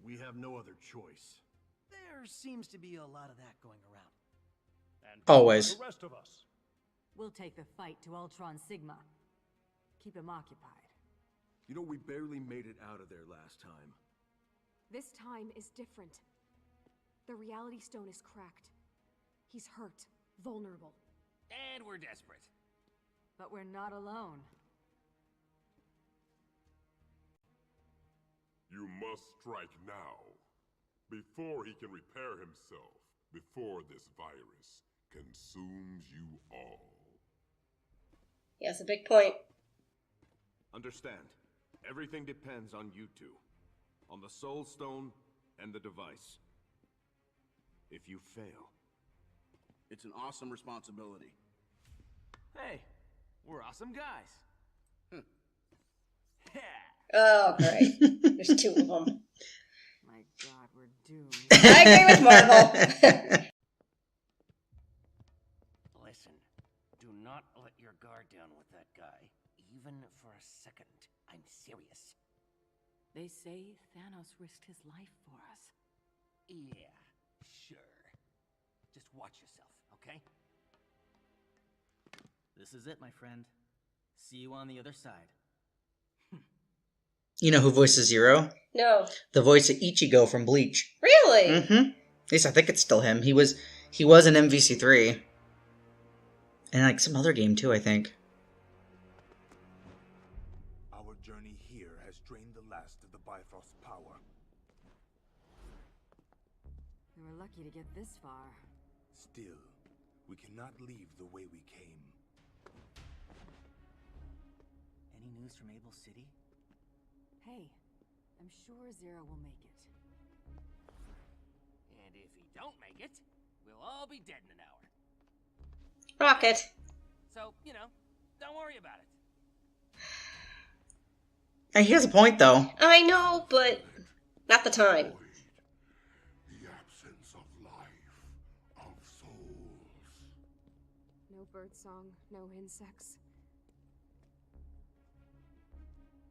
We have no other choice. There seems to be a lot of that going around. And always. The rest of us. We'll take the fight to Ultron Sigma. Keep him occupied. You know, we barely made it out of there last time. This time is different. The Reality Stone is cracked. He's hurt, vulnerable. And we're desperate. But we're not alone. You must strike now, before he can repair himself, before this virus consumes you all. Yeah, that's a big point. Understand, everything depends on you 2. On the Soul Stone and the device. If you fail... It's an awesome responsibility. Hey, we're awesome guys. Oh, great. There's 2 of them. My God, we're doomed. I agree with Marvel. your guard down with that guy, even for a second. I'm serious. They say Thanos risked his life for us. Yeah, sure. Just watch yourself, okay? This is it, my friend. See you on the other side. You know who voices Zero? No. The voice of Ichigo from Bleach. Really? Mm-hmm. At least I think it's still him. He was in MVC3. And like some other game too, I think. Our journey here has drained the last of the Bifrost's power. We were lucky to get this far. Still, we cannot leave the way we came. Any news from Able City? Hey, I'm sure Zero will make it. And if he don't make it, we'll all be dead in an hour. Rocket. So, don't worry about it. And he has a point, though. I know, but not the time. The absence of life, of souls. No birdsong, no insects.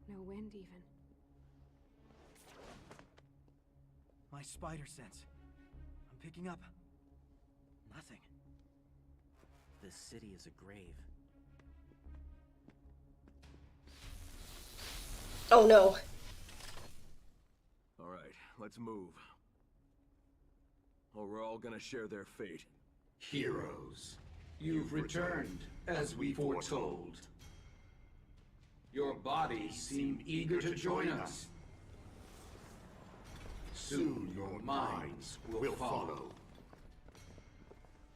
No wind, even. My spider sense. I'm picking up nothing. This city is a grave. Oh no. Alright, let's move. Or we're all gonna share their fate. Heroes, you've returned, as we foretold. Your bodies seem eager to join us. Soon your minds will follow.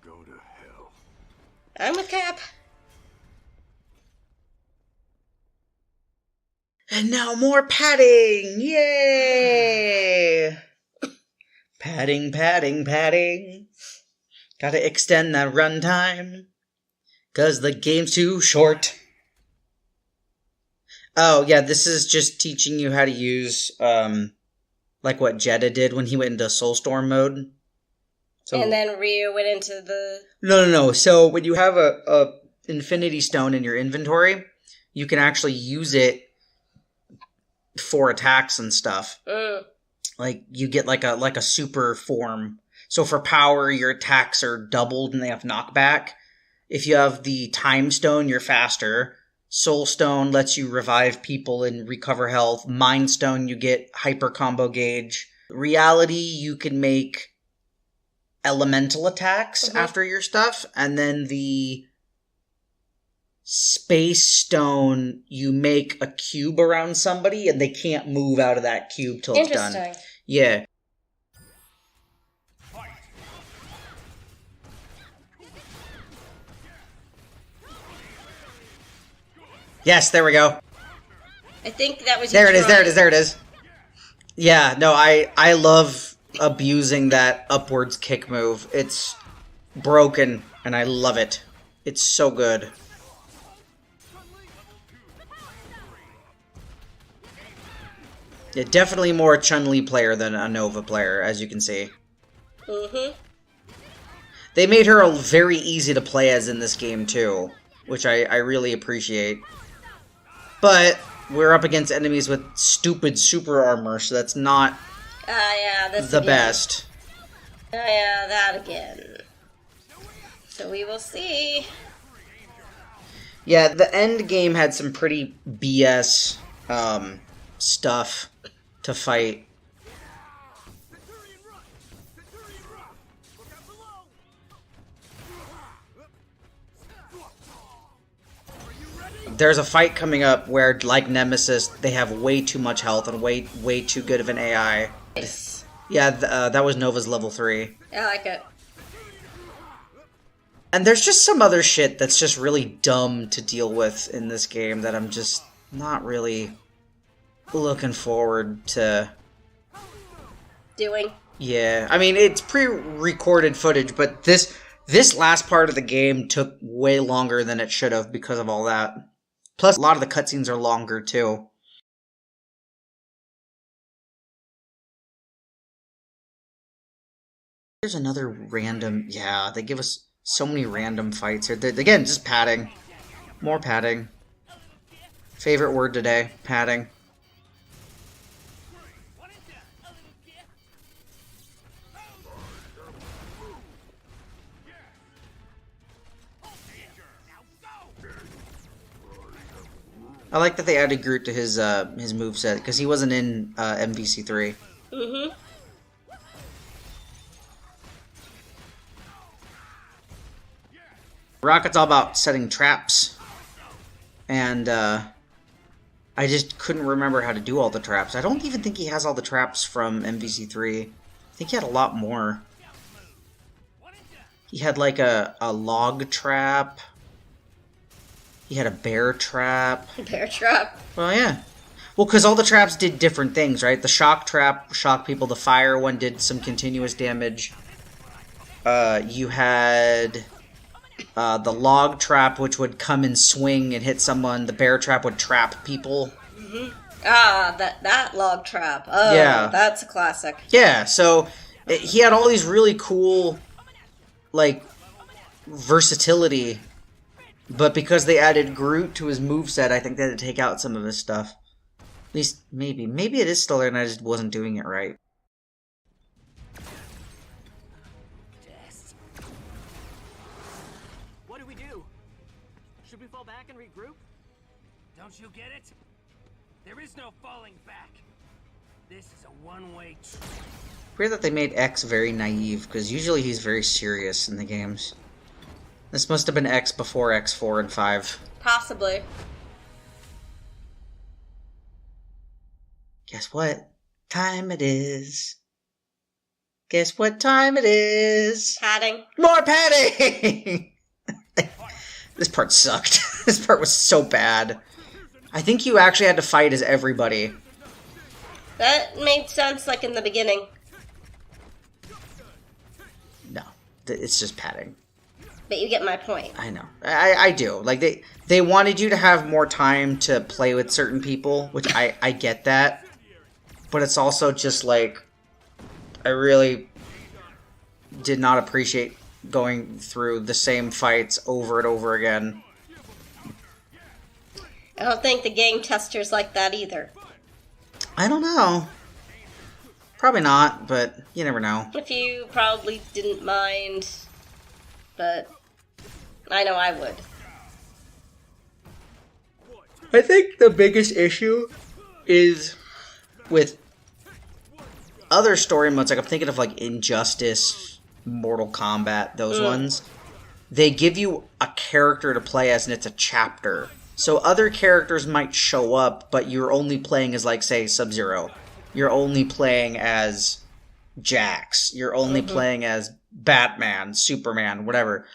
Go to hell. I'm with Cap. And now more padding! Yay! Padding, padding, padding. Gotta extend that runtime. 'Cause the game's too short. Oh, yeah, this is just teaching you how to use, like what Jeddah did when he went into Soulstorm mode. So, And then Ryu went into the... No. So when you have a Infinity Stone in your inventory, you can actually use it for attacks and stuff. Like, you get like a super form. So for power, your attacks are doubled and they have knockback. If you have the Time Stone, you're faster. Soul Stone lets you revive people and recover health. Mind Stone, you get hyper combo gauge. Reality, you can make elemental attacks after your stuff. And then the Space Stone, you make a cube around somebody and they can't move out of that cube till it's done. Interesting. Yeah. Yes, there we go. I think that was... There it is. Yeah, no, I love abusing that upwards kick move. It's broken, and I love it. It's so good. Yeah, definitely more Chun-Li player than a Nova player, as you can see. Mm-hmm. They made her very easy to play as in this game, too, which I really appreciate. But we're up against enemies with stupid super armor, so that's not the best. Yeah, that again. So we will see. Yeah, the end game had some pretty BS stuff to fight. There's a fight coming up where, like Nemesis, they have way too much health and way too good of an AI. Nice. Yeah, that was Nova's level 3. I like it. And there's just some other shit that's just really dumb to deal with in this game that I'm just not really looking forward to doing. Yeah, I mean, it's pre-recorded footage, but this last part of the game took way longer than it should have because of all that. Plus, a lot of the cutscenes are longer, too. There's another random... Yeah, they give us so many random fights here. Again, just padding. More padding. Favorite word today, padding. I like that they added Groot to his moveset, because he wasn't in MVC3. Mm-hmm. Rocket's all about setting traps, and I just couldn't remember how to do all the traps. I don't even think he has all the traps from MVC3. I think he had a lot more. He had like a log trap. He had a bear trap. Bear trap? Well, yeah. Well, because all the traps did different things, right? The shock trap shocked people. The fire one did some continuous damage. You had the log trap, which would come and swing and hit someone. The bear trap would trap people. Mm-hmm. Ah, that log trap. Oh, yeah. That's a classic. Yeah, so he had all these really cool, like, versatility. But because they added Groot to his moveset, I think they had to take out some of his stuff. At least, maybe. Maybe it is still there and I just wasn't doing it right. What do we do? Should we fall back and regroup? Don't you get it? There is no falling back. This is a one-way trip. Weird that they made X very naive, because usually he's very serious in the games. This must have been X before X4 and 5. Possibly. Guess what time it is? Guess what time it is? Padding. More padding! This part sucked. This part was so bad. I think you actually had to fight as everybody. That made sense, like, in the beginning. No. It's just padding. But you get my point. I know. I do. Like, they wanted you to have more time to play with certain people, which I get that. But it's also just, like, I really did not appreciate going through the same fights over and over again. I don't think the game testers like that either. I don't know. Probably not, but you never know. A few probably didn't mind, but I know I would. I think the biggest issue is with other story modes, like I'm thinking of like Injustice, Mortal Kombat, those ones. They give you a character to play as and it's a chapter. So other characters might show up, but you're only playing as, like, say, Sub-Zero. You're only playing as Jax. You're only playing as Batman, Superman, whatever.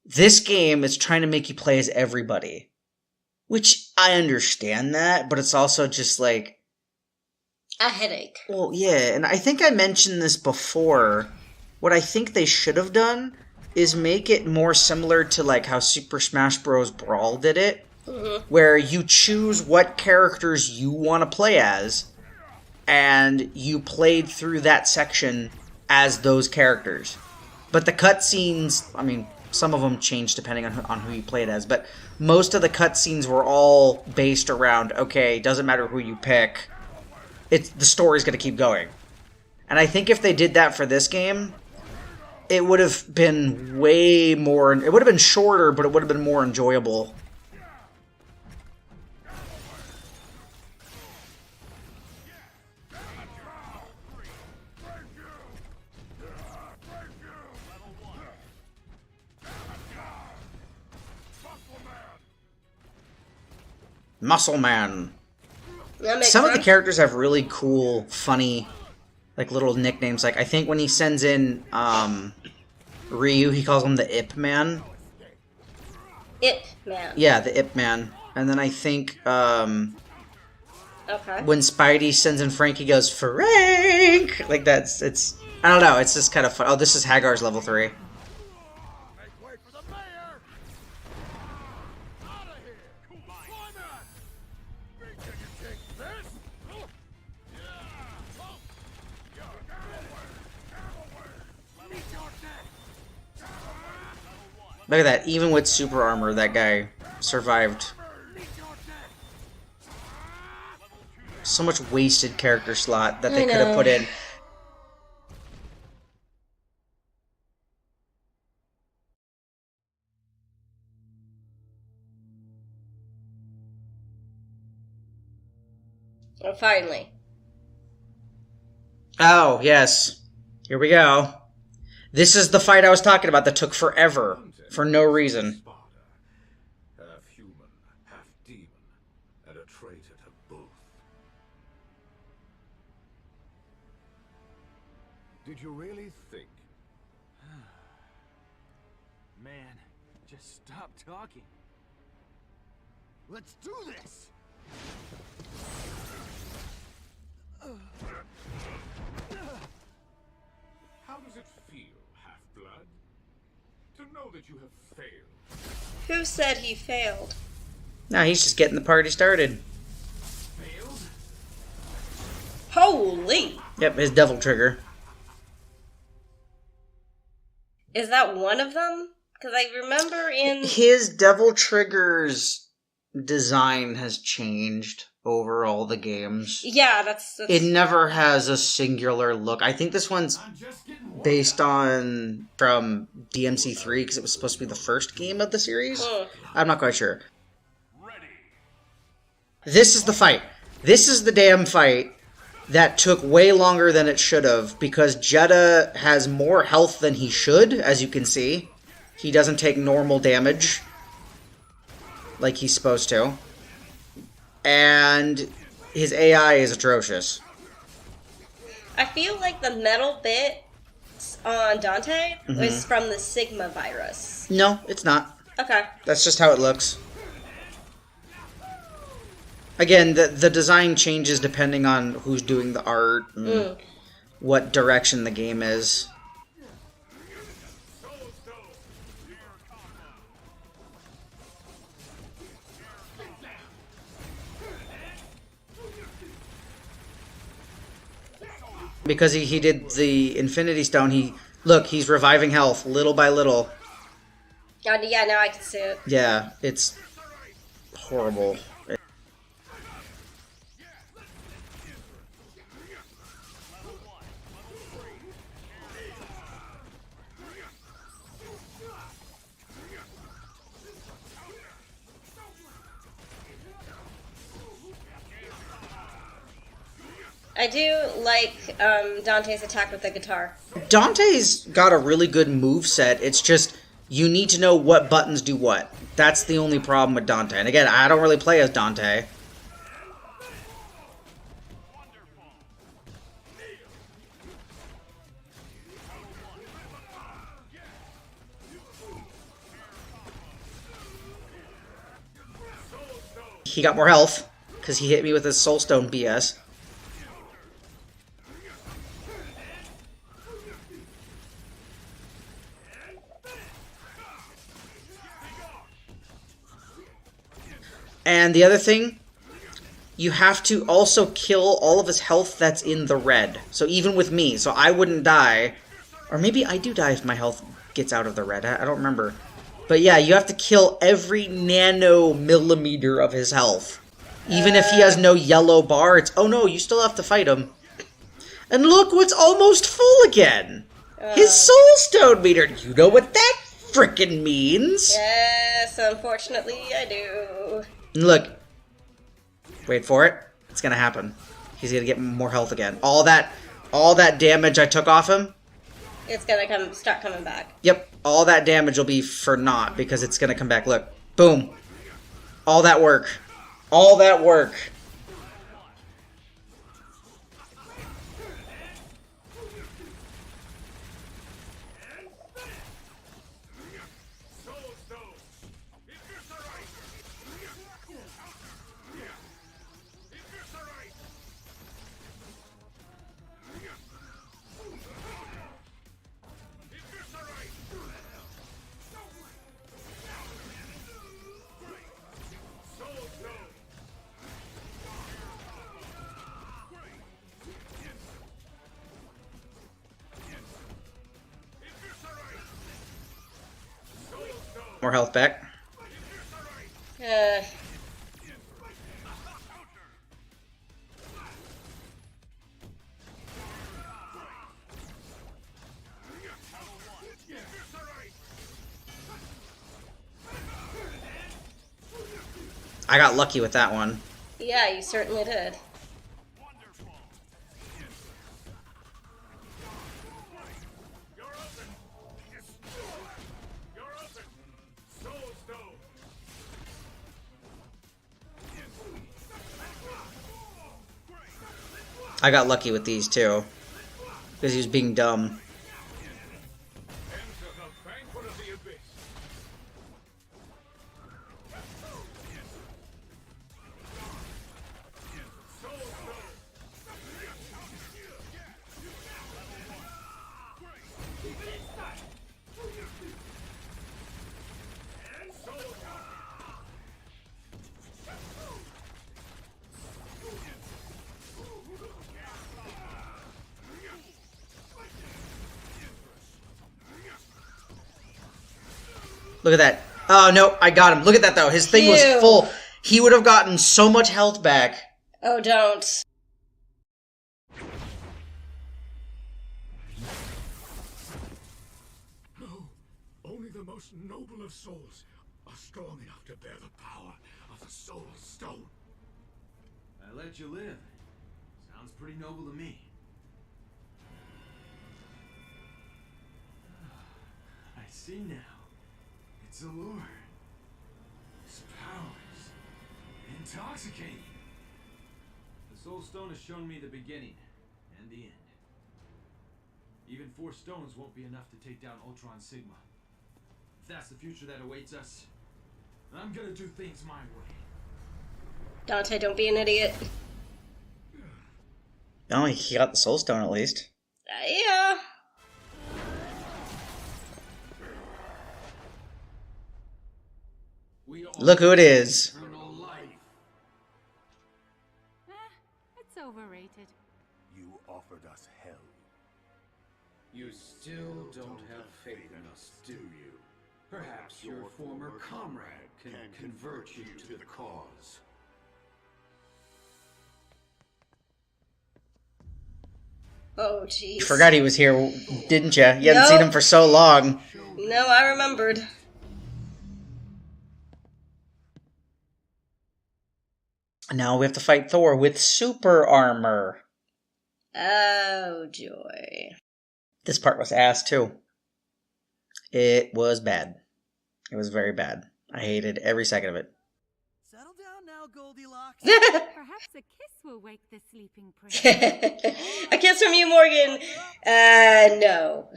This game is trying to make you play as everybody. Which, I understand that, but it's also just, like... a headache. Well, yeah, and I think I mentioned this before. What I think they should have done is make it more similar to, like, how Super Smash Bros. Brawl did it. Where you choose what characters you want to play as, and you played through that section as those characters. But the cutscenes, I mean, some of them changed depending on who you played as, but most of the cutscenes were all based around, okay, doesn't matter who you pick, the story's going to keep going. And I think if they did that for this game, it would have been way more, it would have been shorter, but it would have been more enjoyable. Muscle Man. Some of the characters have really cool, funny, like little nicknames. Like I think when he sends in Ryu, he calls him the Ip Man. Ip Man. Yeah, the Ip Man. And then I think okay. When Spidey sends in Frank, he goes Frank. Like it's I don't know. It's just kind of fun. Oh, this is Hagar's level 3. Look at that. Even with super armor, that guy survived. So much wasted character slot that they could have put in. Oh, finally. Oh, yes. Here we go. This is the fight I was talking about that took forever. For no reason. Half human, half demon, and a traitor to both. Did you really think? Man, just stop talking. Let's do this! How does it feel, Half-Blood? To know that you have failed. Who said he failed? Nah, he's just getting the party started. Failed? Holy! Yep, his devil trigger. Is that one of them? Because I remember in... His devil trigger's design has changed over all the games. Yeah, that's... It never has a singular look. I think this one's based on from DMC3 because it was supposed to be the first game of the series. I'm not quite sure. This is the fight. This is the damn fight that took way longer than it should have because Jeddah has more health than he should, as you can see. He doesn't take normal damage like he's supposed to. And his AI is atrocious. I feel like the metal bit on Dante was from the Sigma virus. No, it's not. Okay. That's just how it looks. Again, the design changes depending on who's doing the art and what direction the game is. Because he did the Infinity Stone, he's reviving health little by little. Yeah, now I can see it. Yeah, it's horrible. I do like Dante's attack with the guitar. Dante's got a really good moveset. It's just you need to know what buttons do what. That's the only problem with Dante. And again, I don't really play as Dante. He got more health because he hit me with his Soul Stone BS. And the other thing, you have to also kill all of his health that's in the red. So even with me, so I wouldn't die. Or maybe I do die if my health gets out of the red. I don't remember. But yeah, you have to kill every nanomillimeter of his health. Even if he has no yellow bar, it's, oh no, you still have to fight him. And look, it's almost full again. His Soul Stone meter. You know what that frickin' means. Yes, unfortunately I do. Look, wait for it. It's gonna happen. He's gonna get more health again. All that damage I took off him. It's gonna start coming back. Yep, all that damage will be for naught because it's gonna come back. Look, boom. All that work. All that work. More health back. I got lucky with that one. Yeah, you certainly did. I got lucky with these too. Because he was being dumb. Look at that. Oh, no, I got him. Look at that, though. His thing was full. He would have gotten so much health back. Oh, don't. No, only the most noble of souls are strong enough to bear the power of the Soul Stone. I let you live. Sounds pretty noble to me. I see now. It's a lure. Its powers. Intoxicating. The Soul Stone has shown me the beginning and the end. Even 4 stones won't be enough to take down Ultron Sigma. If that's the future that awaits us, I'm gonna do things my way. Dante, don't be an idiot. Oh, he got the Soul Stone at least. Yeah. Look who it is. It's overrated. You offered us hell. You still don't have faith in us, do you? Perhaps your former comrade can convert you to the cause. Oh, jeez. You forgot he was here, didn't you? You hadn't seen him for so long. No, I remembered. Now we have to fight Thor with super armor. Oh, joy. This part was ass, too. It was bad. It was very bad. I hated every second of it. Settle down now, Goldilocks. Perhaps a kiss will wake the sleeping prince. A kiss from you, Morgan. No.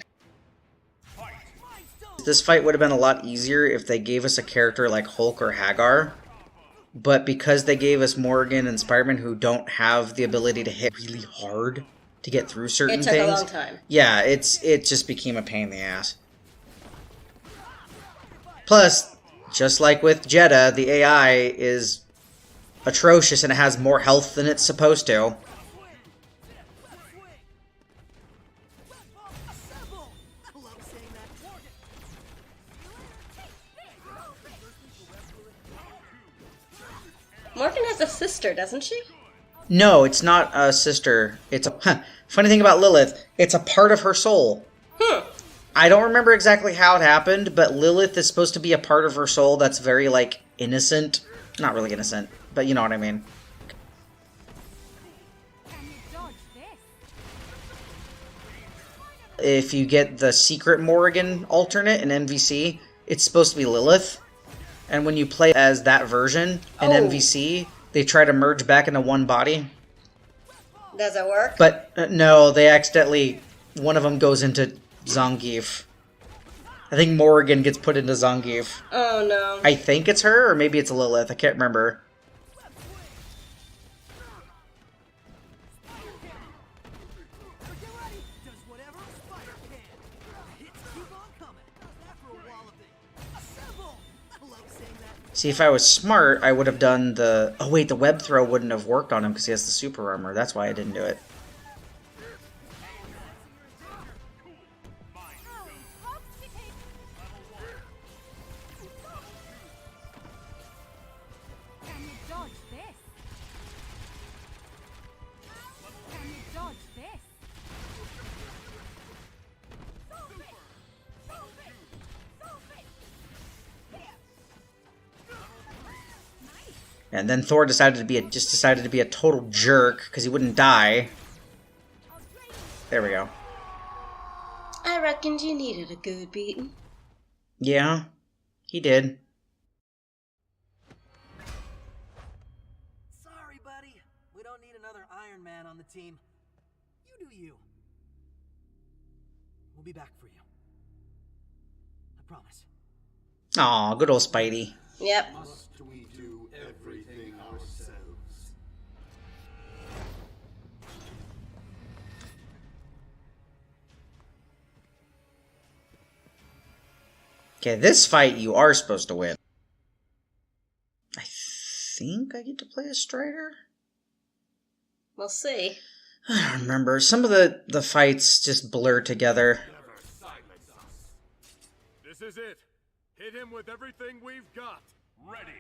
This fight would have been a lot easier if they gave us a character like Hulk or Hagar. But because they gave us Morgan and Spider-Man who don't have the ability to hit really hard to get through certain things. It took a long time. Yeah, it just became a pain in the ass. Plus, just like with Jeddah, the AI is atrocious and it has more health than it's supposed to. Morgan has a sister, doesn't she? No, it's not a sister. It's a... Funny thing about Lilith, it's a part of her soul. I don't remember exactly how it happened, but Lilith is supposed to be a part of her soul that's very, like, innocent. Not really innocent, but you know what I mean. If you get the secret Morrigan alternate in MVC, it's supposed to be Lilith. And when you play as that version in MVC, they try to merge back into one body. Does it work? But no, they accidentally... One of them goes into Zangief. I think Morrigan gets put into Zangief. Oh no. I think it's her, or maybe it's Lilith. I can't remember. See, if I was smart, I would have done the... Oh wait, the web throw wouldn't have worked on him because he has the super armor. That's why I didn't do it. And then Thor decided to be a total jerk because he wouldn't die. There we go. I reckoned you needed a good beating. Yeah, he did. Sorry, buddy. We don't need another Iron Man on the team. You do you. We'll be back for you. I promise. Aw, good old Spidey. Yep. Must we do everything ourselves? Okay, this fight you are supposed to win. I think I get to play a Strider? We'll see. I don't remember. Some of the fights just blur together. This is it. Hit him with everything we've got. Ready.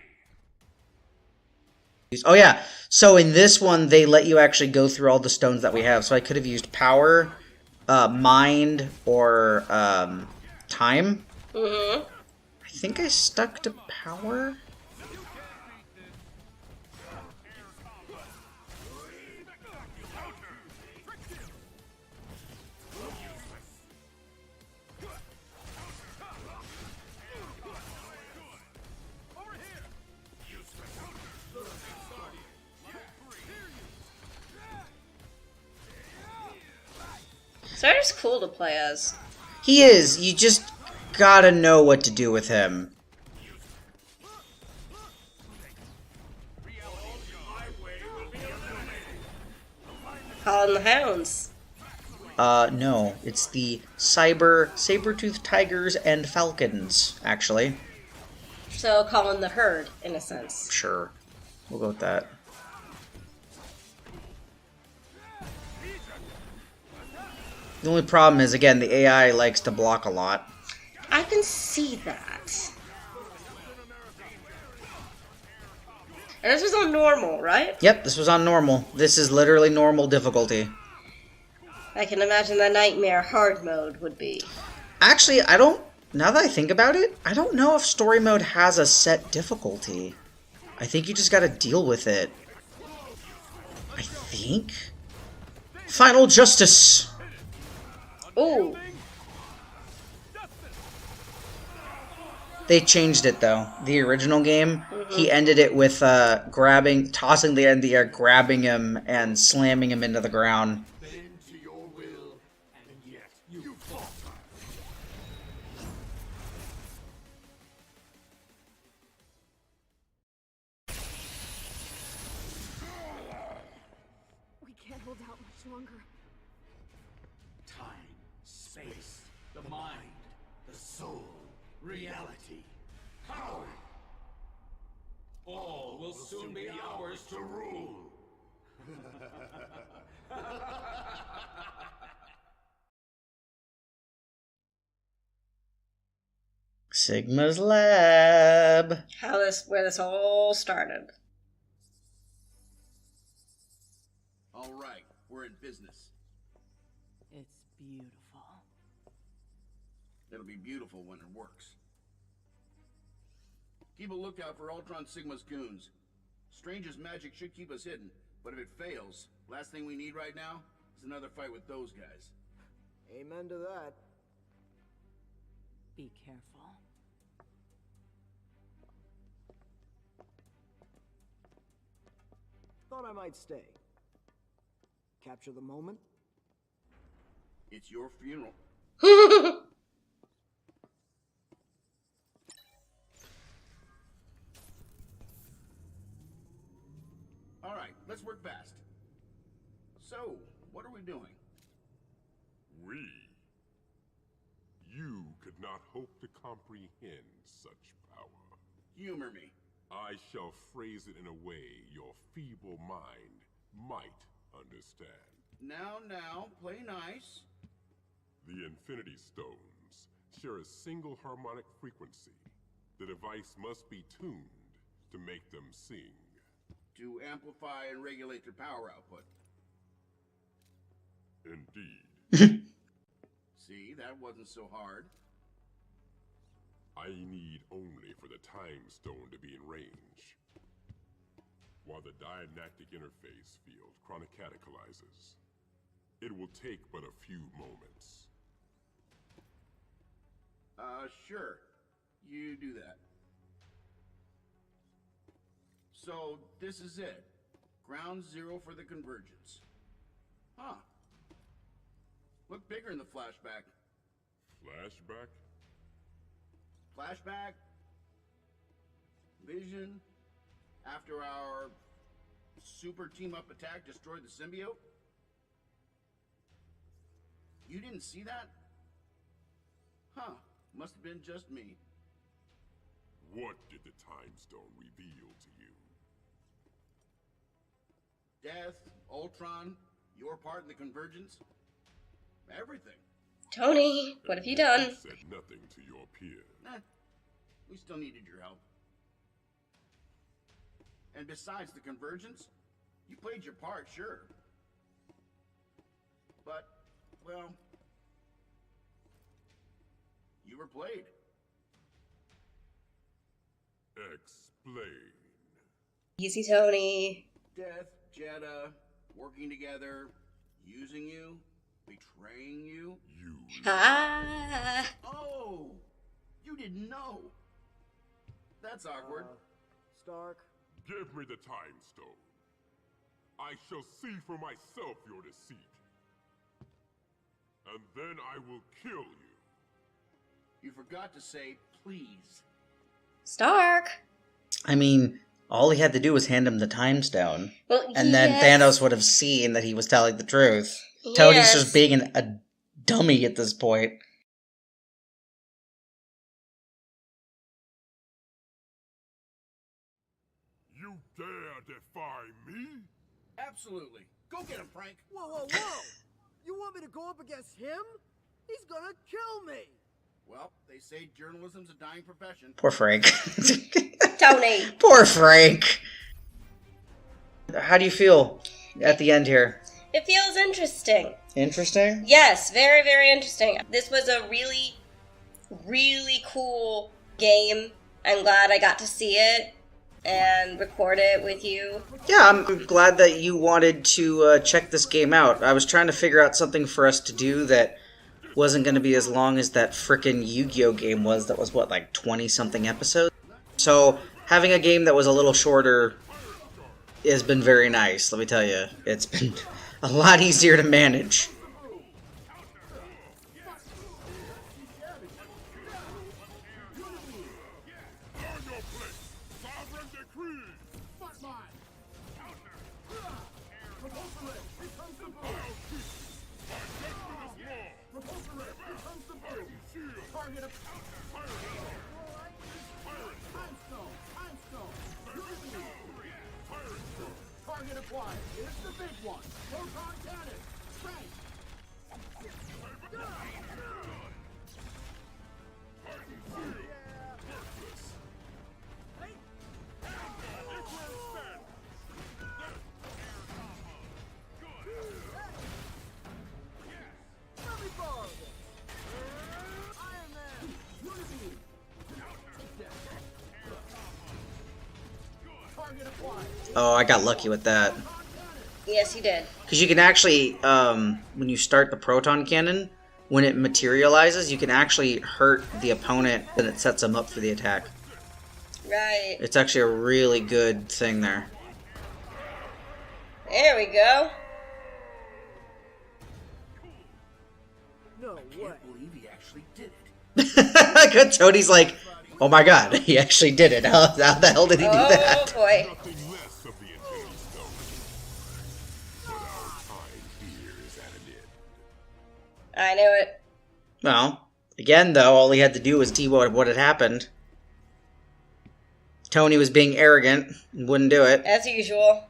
Oh yeah, so in this one, they let you actually go through all the stones that we have. So I could have used Power, Mind, or Time. Mm-hmm. I think I stuck to Power. Strider's cool to play as. He is. You just gotta know what to do with him. Calling the hounds. No. It's the saber-toothed tigers and falcons, actually. So calling the herd, in a sense. Sure. We'll go with that. The only problem is, again, the AI likes to block a lot. I can see that. And this was on normal, right? Yep, this was on normal. This is literally normal difficulty. I can imagine the nightmare hard mode would be. Actually, now that I think about it, I don't know if story mode has a set difficulty. I think you just gotta deal with it. I think? Final Justice! Ooh. They changed it, though. The original game, he ended it with tossing the end of the air, grabbing him, and slamming him into the ground. We can't hold out much longer. Time, space, the mind, the soul, reality, power. All will soon be ours to rule. Sigma's lab. Where this all started. All right, we're in business. It's beautiful. It'll be beautiful when it works. Keep a lookout for Ultron Sigma's goons. Strange's magic should keep us hidden, but if it fails, last thing we need right now is another fight with those guys. Amen to that. Be careful. Thought I might stay. Capture the moment. It's your funeral. All right, let's work fast. So, what are we doing? We? You could not hope to comprehend such power. Humor me. I shall phrase it in a way your feeble mind might understand. Now, play nice. The Infinity Stones share a single harmonic frequency. The device must be tuned to make them sing. To amplify and regulate their power output. Indeed. See, that wasn't so hard. I need only for the Time Stone to be in range. while the dianactic interface field chronocatechorizes. It will take but a few moments. Sure. You do that. So, this is it. Ground zero for the convergence. Huh. Look bigger in the flashback. Flashback? Flashback? Vision? After our super team-up attack destroyed the symbiote? You didn't see that? Huh. Must have been just me. What did the Time Stone reveal to you? Death, Ultron, your part in the convergence. Everything. Tony, what have you done? You said nothing to your peers. We still needed your help. And besides the convergence, you played your part, sure. But, well, you were played. Explain. Easy, Tony. Death, Jeddah, working together, using you, betraying you. Ah. Oh, you didn't know. That's awkward. Stark. Give me the Time Stone. I shall see for myself your deceit. And then I will kill you. You forgot to say please. Stark. I mean, all he had to do was hand him the Time Stone. Well, and then Thanos would have seen that he was telling the truth. Tony's just being a dummy at this point. You dare defy me? Absolutely. Go get him, Frank. Whoa, whoa, whoa! You want me to go up against him? He's gonna kill me! Well, they say journalism's a dying profession. Poor Frank. Tony. Poor Frank. How do you feel at the end here? It feels interesting. Interesting? Yes, very, very interesting. This was a really, really cool game. I'm glad I got to see it and record it with you. Yeah, I'm glad that you wanted to check this game out. I was trying to figure out something for us to do that wasn't going to be as long as that frickin' Yu-Gi-Oh game was that was, what, like 20-something episodes? So, having a game that was a little shorter has been very nice, let me tell you. It's been a lot easier to manage. Oh, I got lucky with that. Yes, you did. Because you can actually, when you start the proton cannon, when it materializes, you can actually hurt the opponent and it sets them up for the attack. Right. It's actually a really good thing there. There we go. No way. I can't believe he actually did it. Good. Tony's like, oh my god, he actually did it. How the hell did he do that? Oh boy. I knew it. Well, again though, all he had to do was see what had happened. Tony was being arrogant and wouldn't do it. As usual.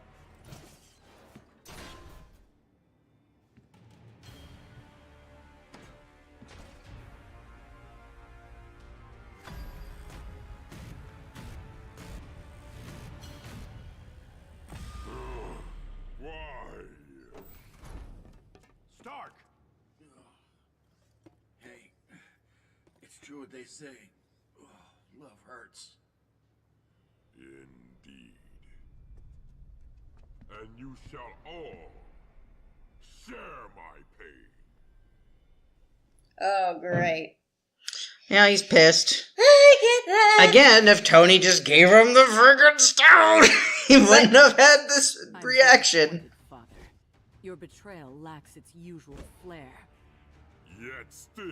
Stark! Hey, it's true what they say. Love hurts. Indeed. and you shall all share my pain. Oh, great. Yeah, he's pissed. I get that. Again, if Tony just gave him the friggin' stone, he wouldn't have had this reaction. Father. Your betrayal lacks its usual flair. Yet still,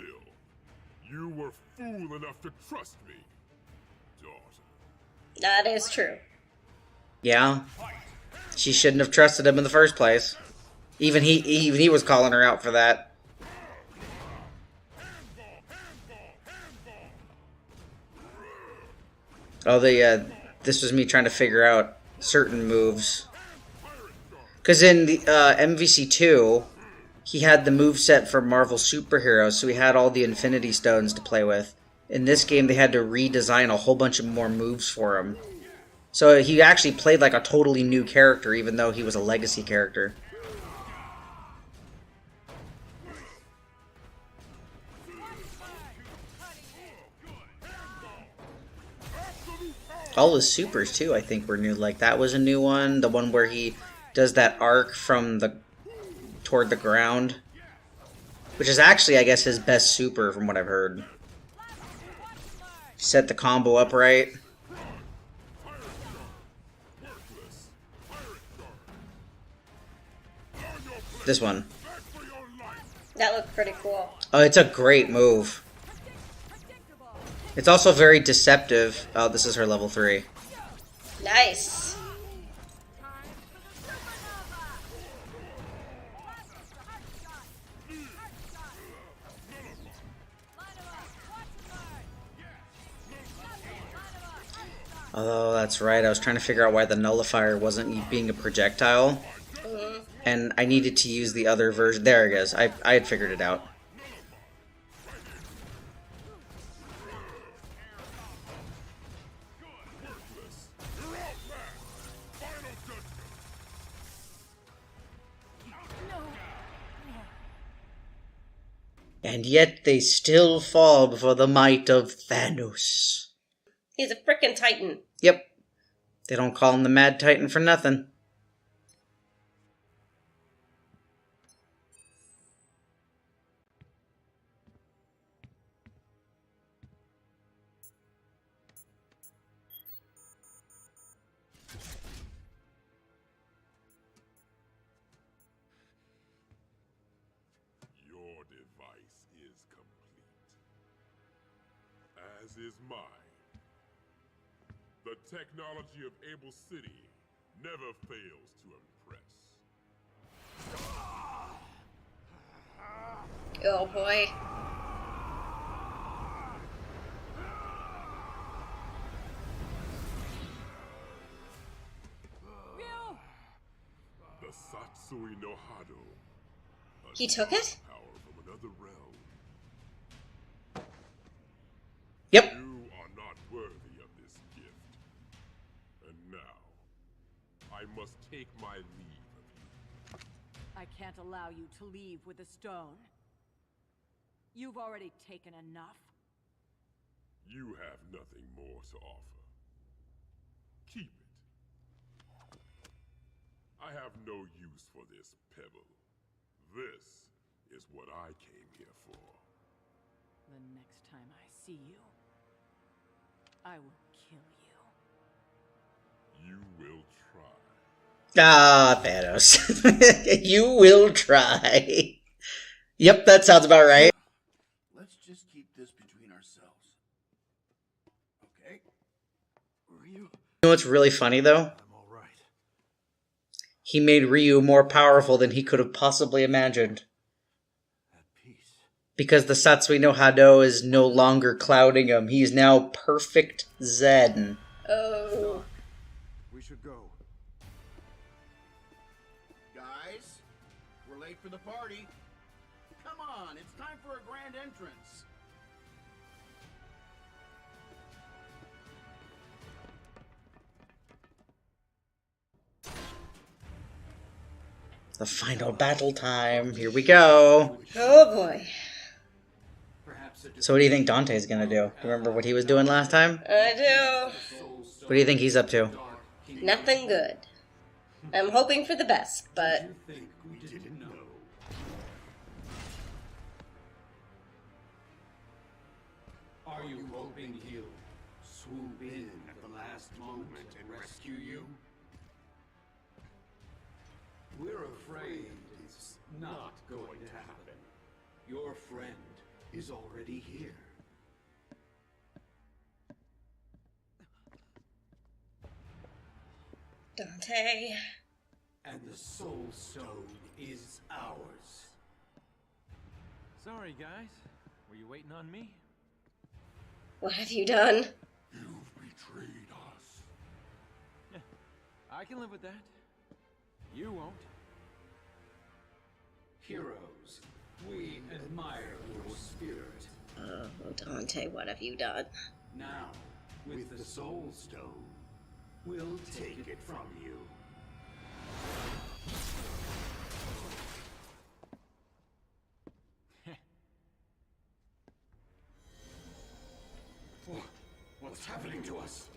you were fool enough to trust me, daughter. That is true. Yeah. She shouldn't have trusted him in the first place. Even he was calling her out for that. Oh, this was me trying to figure out certain moves. Because in the MVC2, he had the moveset for Marvel superheroes, so he had all the Infinity Stones to play with. In this game, they had to redesign a whole bunch of more moves for him. So he actually played like a totally new character, even though he was a legacy character. All his supers, too, I think were new. Like, that was a new one. The one where he does that arc from toward the ground. Which is actually, I guess, his best super, from what I've heard. Set the combo up right. This one. That looked pretty cool. Oh, it's a great move. It's also very deceptive. Oh, this is her level 3. Nice. Oh, that's right. I was trying to figure out why the nullifier wasn't being a projectile. And I needed to use the other version. There it is. I had figured it out. And yet they still fall before the might of Thanos. He's a frickin' Titan. Yep. They don't call him the Mad Titan for nothing. Your device is complete. As is mine. The technology of Able City never fails to impress. Oh boy. The Satsui no Hado. He took it? Power from another realm. Yep. You are not worthy of this gift. And now, I must take my leave of you. I can't allow you to leave with a stone. You've already taken enough. You have nothing more to offer. Keep it. I have no use for this pebble. This is what I came here for. The next time I see you, I will kill you. You will try. Ah, Thanos. You will try. Yep, that sounds about right. Let's just keep this between ourselves. Okay? Ryu? You know what's really funny, though? He made Ryu more powerful than he could have possibly imagined. Because the Satsui no Hado is no longer clouding him. He's now perfect Zen. Oh. We should go. Guys, we're late for the party. Come on, it's time for a grand entrance. The final battle time. Here we go. Oh boy. So what do you think Dante's gonna do? Remember what he was doing last time? I do. What do you think he's up to? Nothing good. I'm hoping for the best, but... You think we didn't know? Are you hoping he'll swoop in at the last moment and rescue you? We're afraid it's not going to happen. Your friend is already here. Dante... And the Soul Stone is ours. Sorry, guys. Were you waiting on me? What have you done? You've betrayed us. Yeah, I can live with that. You won't. Heroes, we admire your spirit. Oh, Dante, what have you done? Now, with the Soul Stone, we'll take it from you. What's happening to us?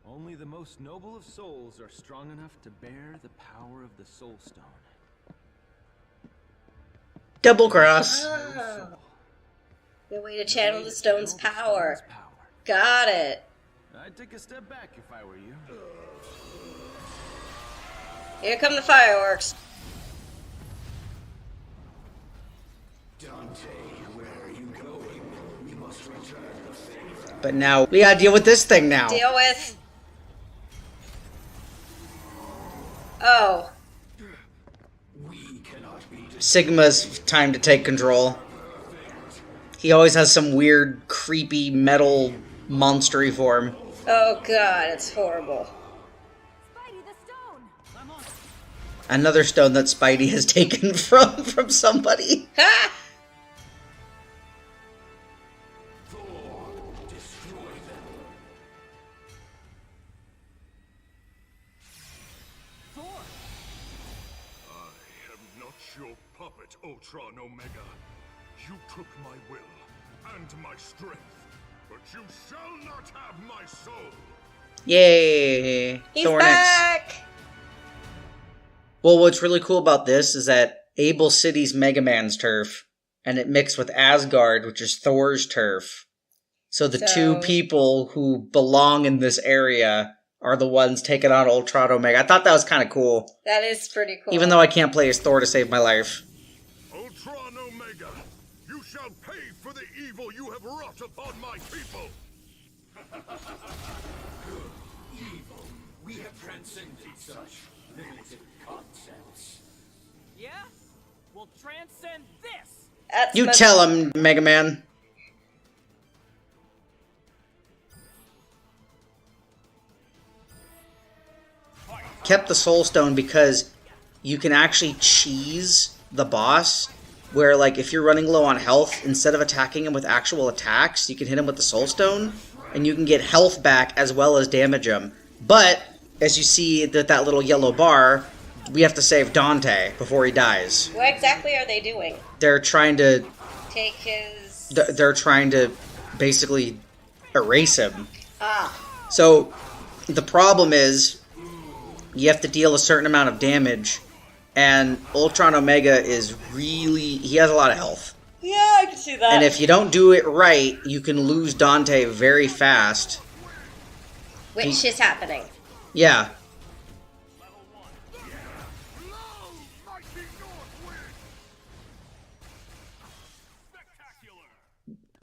Only the most noble of souls are strong enough to bear the power of the Soul Stone. Double cross. Oh. Good way to channel the stone's power. Got it. I'd take a step back if I were you. Here come the fireworks. Dante, where are you going? We must return the favor. But now we gotta deal with this thing now. Deal with... Oh. Sigma's time to take control. He always has some weird, creepy, metal, monstery form. Oh god, it's horrible. Another stone that Spidey has taken from somebody. Ha! Your puppet, Ultron Omega. You took my will and my strength, but you shall not have my soul. Yay! He's Thornix. back! Well, what's really cool about this is that Able City's Mega Man's turf, and it mixed with Asgard, which is Thor's turf. So the two people who belong in this area are the ones taking on Ultron Omega. I thought that was kind of cool. That is pretty cool. Even though I can't play as Thor to save my life. Ultron Omega, you shall pay for the evil you have wrought upon my people. Evil. We have transcended such limited concepts. Yeah? We'll transcend this! You tell him, Mega Man. Kept the Soul Stone because you can actually cheese the boss, where like if you're running low on health, instead of attacking him with actual attacks, you can hit him with the Soul Stone, and you can get health back as well as damage him. But, as you see that little yellow bar, we have to save Dante before he dies. What exactly are they doing? They're trying to... Take his... They're trying to basically erase him. Ah. So, the problem is, you have to deal a certain amount of damage, and Ultron Omega is really... he has a lot of health. Yeah, I can see that. And if you don't do it right, you can lose Dante very fast. Which is happening. Yeah.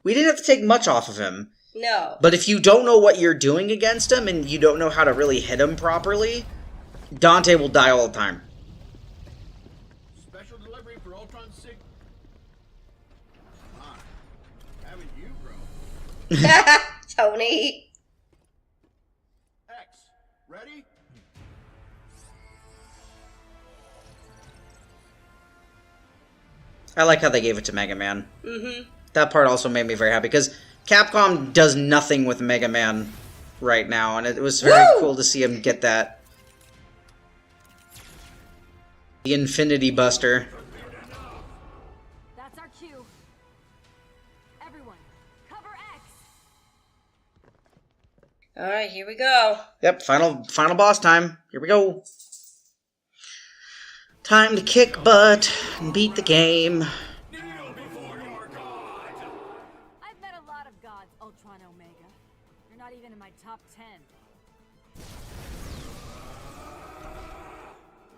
We didn't have to take much off of him. No. But if you don't know what you're doing against him, and you don't know how to really hit him properly, Dante will die all the time. Special delivery for Ultron Sig. Ah, haven't you, bro? Tony. X, ready? I like how they gave it to Mega Man. Mm-hmm. That part also made me very happy, because Capcom does nothing with Mega Man right now, and it was very cool to see him get that. The Infinity Buster. That's our cue. Everyone, cover X. Alright, here we go. Yep, final boss time. Here we go. Time to kick butt and beat the game. I've met a lot of gods, Ultron Omega. You're not even in my top 10.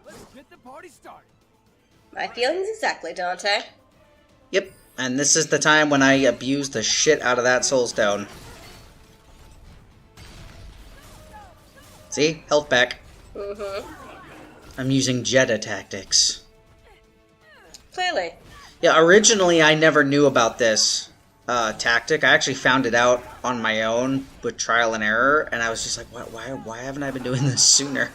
Let's get the party started. My feelings exactly, Dante. Yep, and this is the time when I abuse the shit out of that soul stone. See? Health back. Mm-hmm. I'm using Jetta tactics. Clearly. Yeah, originally I never knew about this tactic. I actually found it out on my own with trial and error, and I was just like, why haven't I been doing this sooner?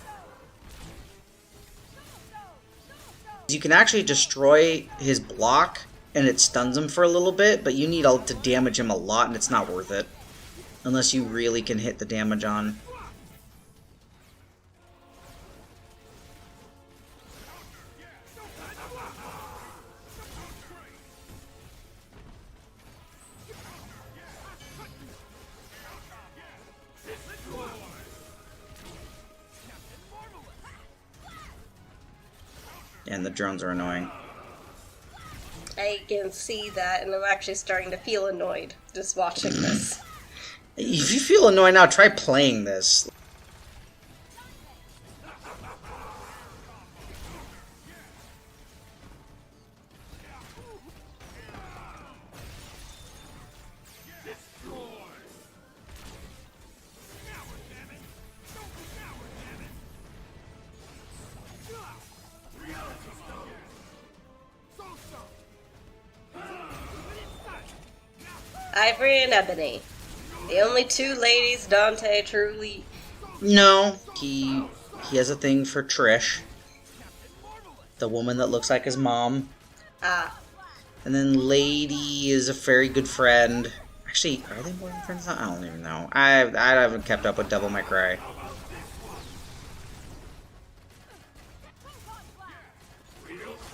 You can actually destroy his block, and it stuns him for a little bit, but you need to damage him a lot, and it's not worth it. Unless you really can hit the damage on. And the drones are annoying. I can see that, and I'm actually starting to feel annoyed just watching this. If you feel annoyed now, try playing this. Ivory and Ebony. The only two ladies Dante truly... No, he has a thing for Trish. The woman that looks like his mom. Ah. And then Lady is a very good friend. Actually, are they more than friends now? I don't even know. I haven't kept up with Devil May Cry.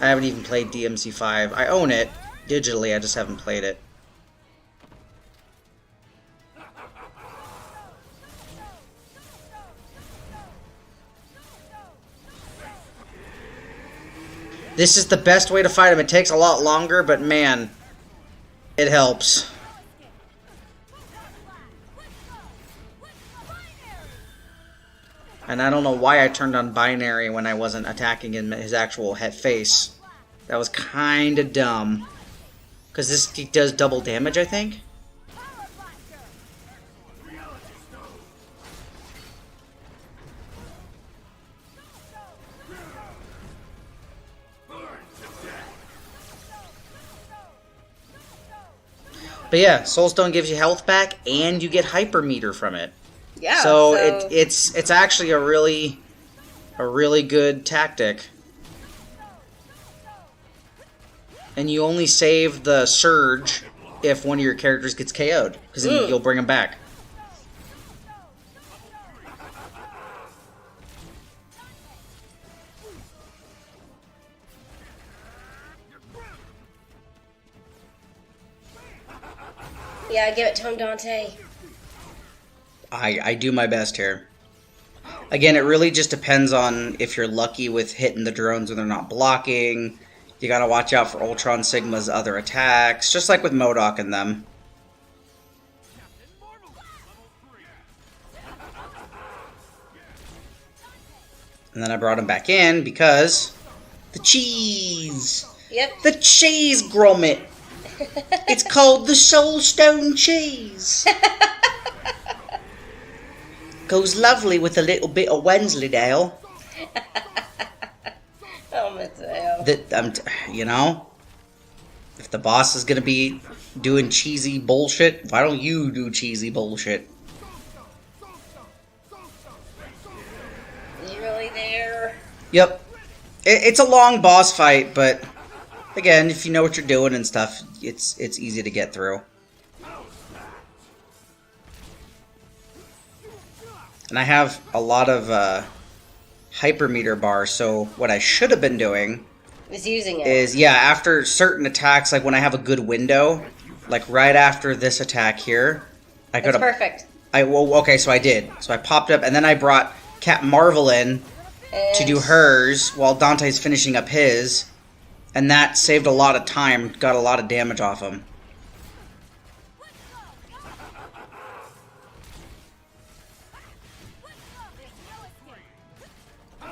I haven't even played DMC5. I own it digitally, I just haven't played it. This is the best way to fight him. It takes a lot longer, but man, it helps. And I don't know why I turned on binary when I wasn't attacking in his actual head face. That was kind of dumb. Because this does double damage, I think? But yeah, Soulstone gives you health back, and you get hyper meter from it. Yeah. So it's actually a really good tactic. And you only save the surge if one of your characters gets KO'd, because then you'll bring them back. Yeah, give it to him, Dante. I do my best here. Again, it really just depends on if you're lucky with hitting the drones when they're not blocking. You gotta watch out for Ultron Sigma's other attacks, just like with MODOK and them. And then I brought him back in because the cheese! Yep. The cheese grommet! It's called the Soulstone cheese! Goes lovely with a little bit of Wensleydale. Oh, Mattao. You know, if the boss is gonna be doing cheesy bullshit, why don't you do cheesy bullshit? You really there? Yep. It's a long boss fight, but again, if you know what you're doing and stuff, it's easy to get through. And I have a lot of hypermeter bars, so what I should have been doing is using it. Is, yeah, after certain attacks, like when I have a good window, like right after this attack here, I could have... Perfect. Okay, so I did. So I popped up, and then I brought Captain Marvel in, to do hers while Dante's finishing up his, and that saved a lot of time, got a lot of damage off him.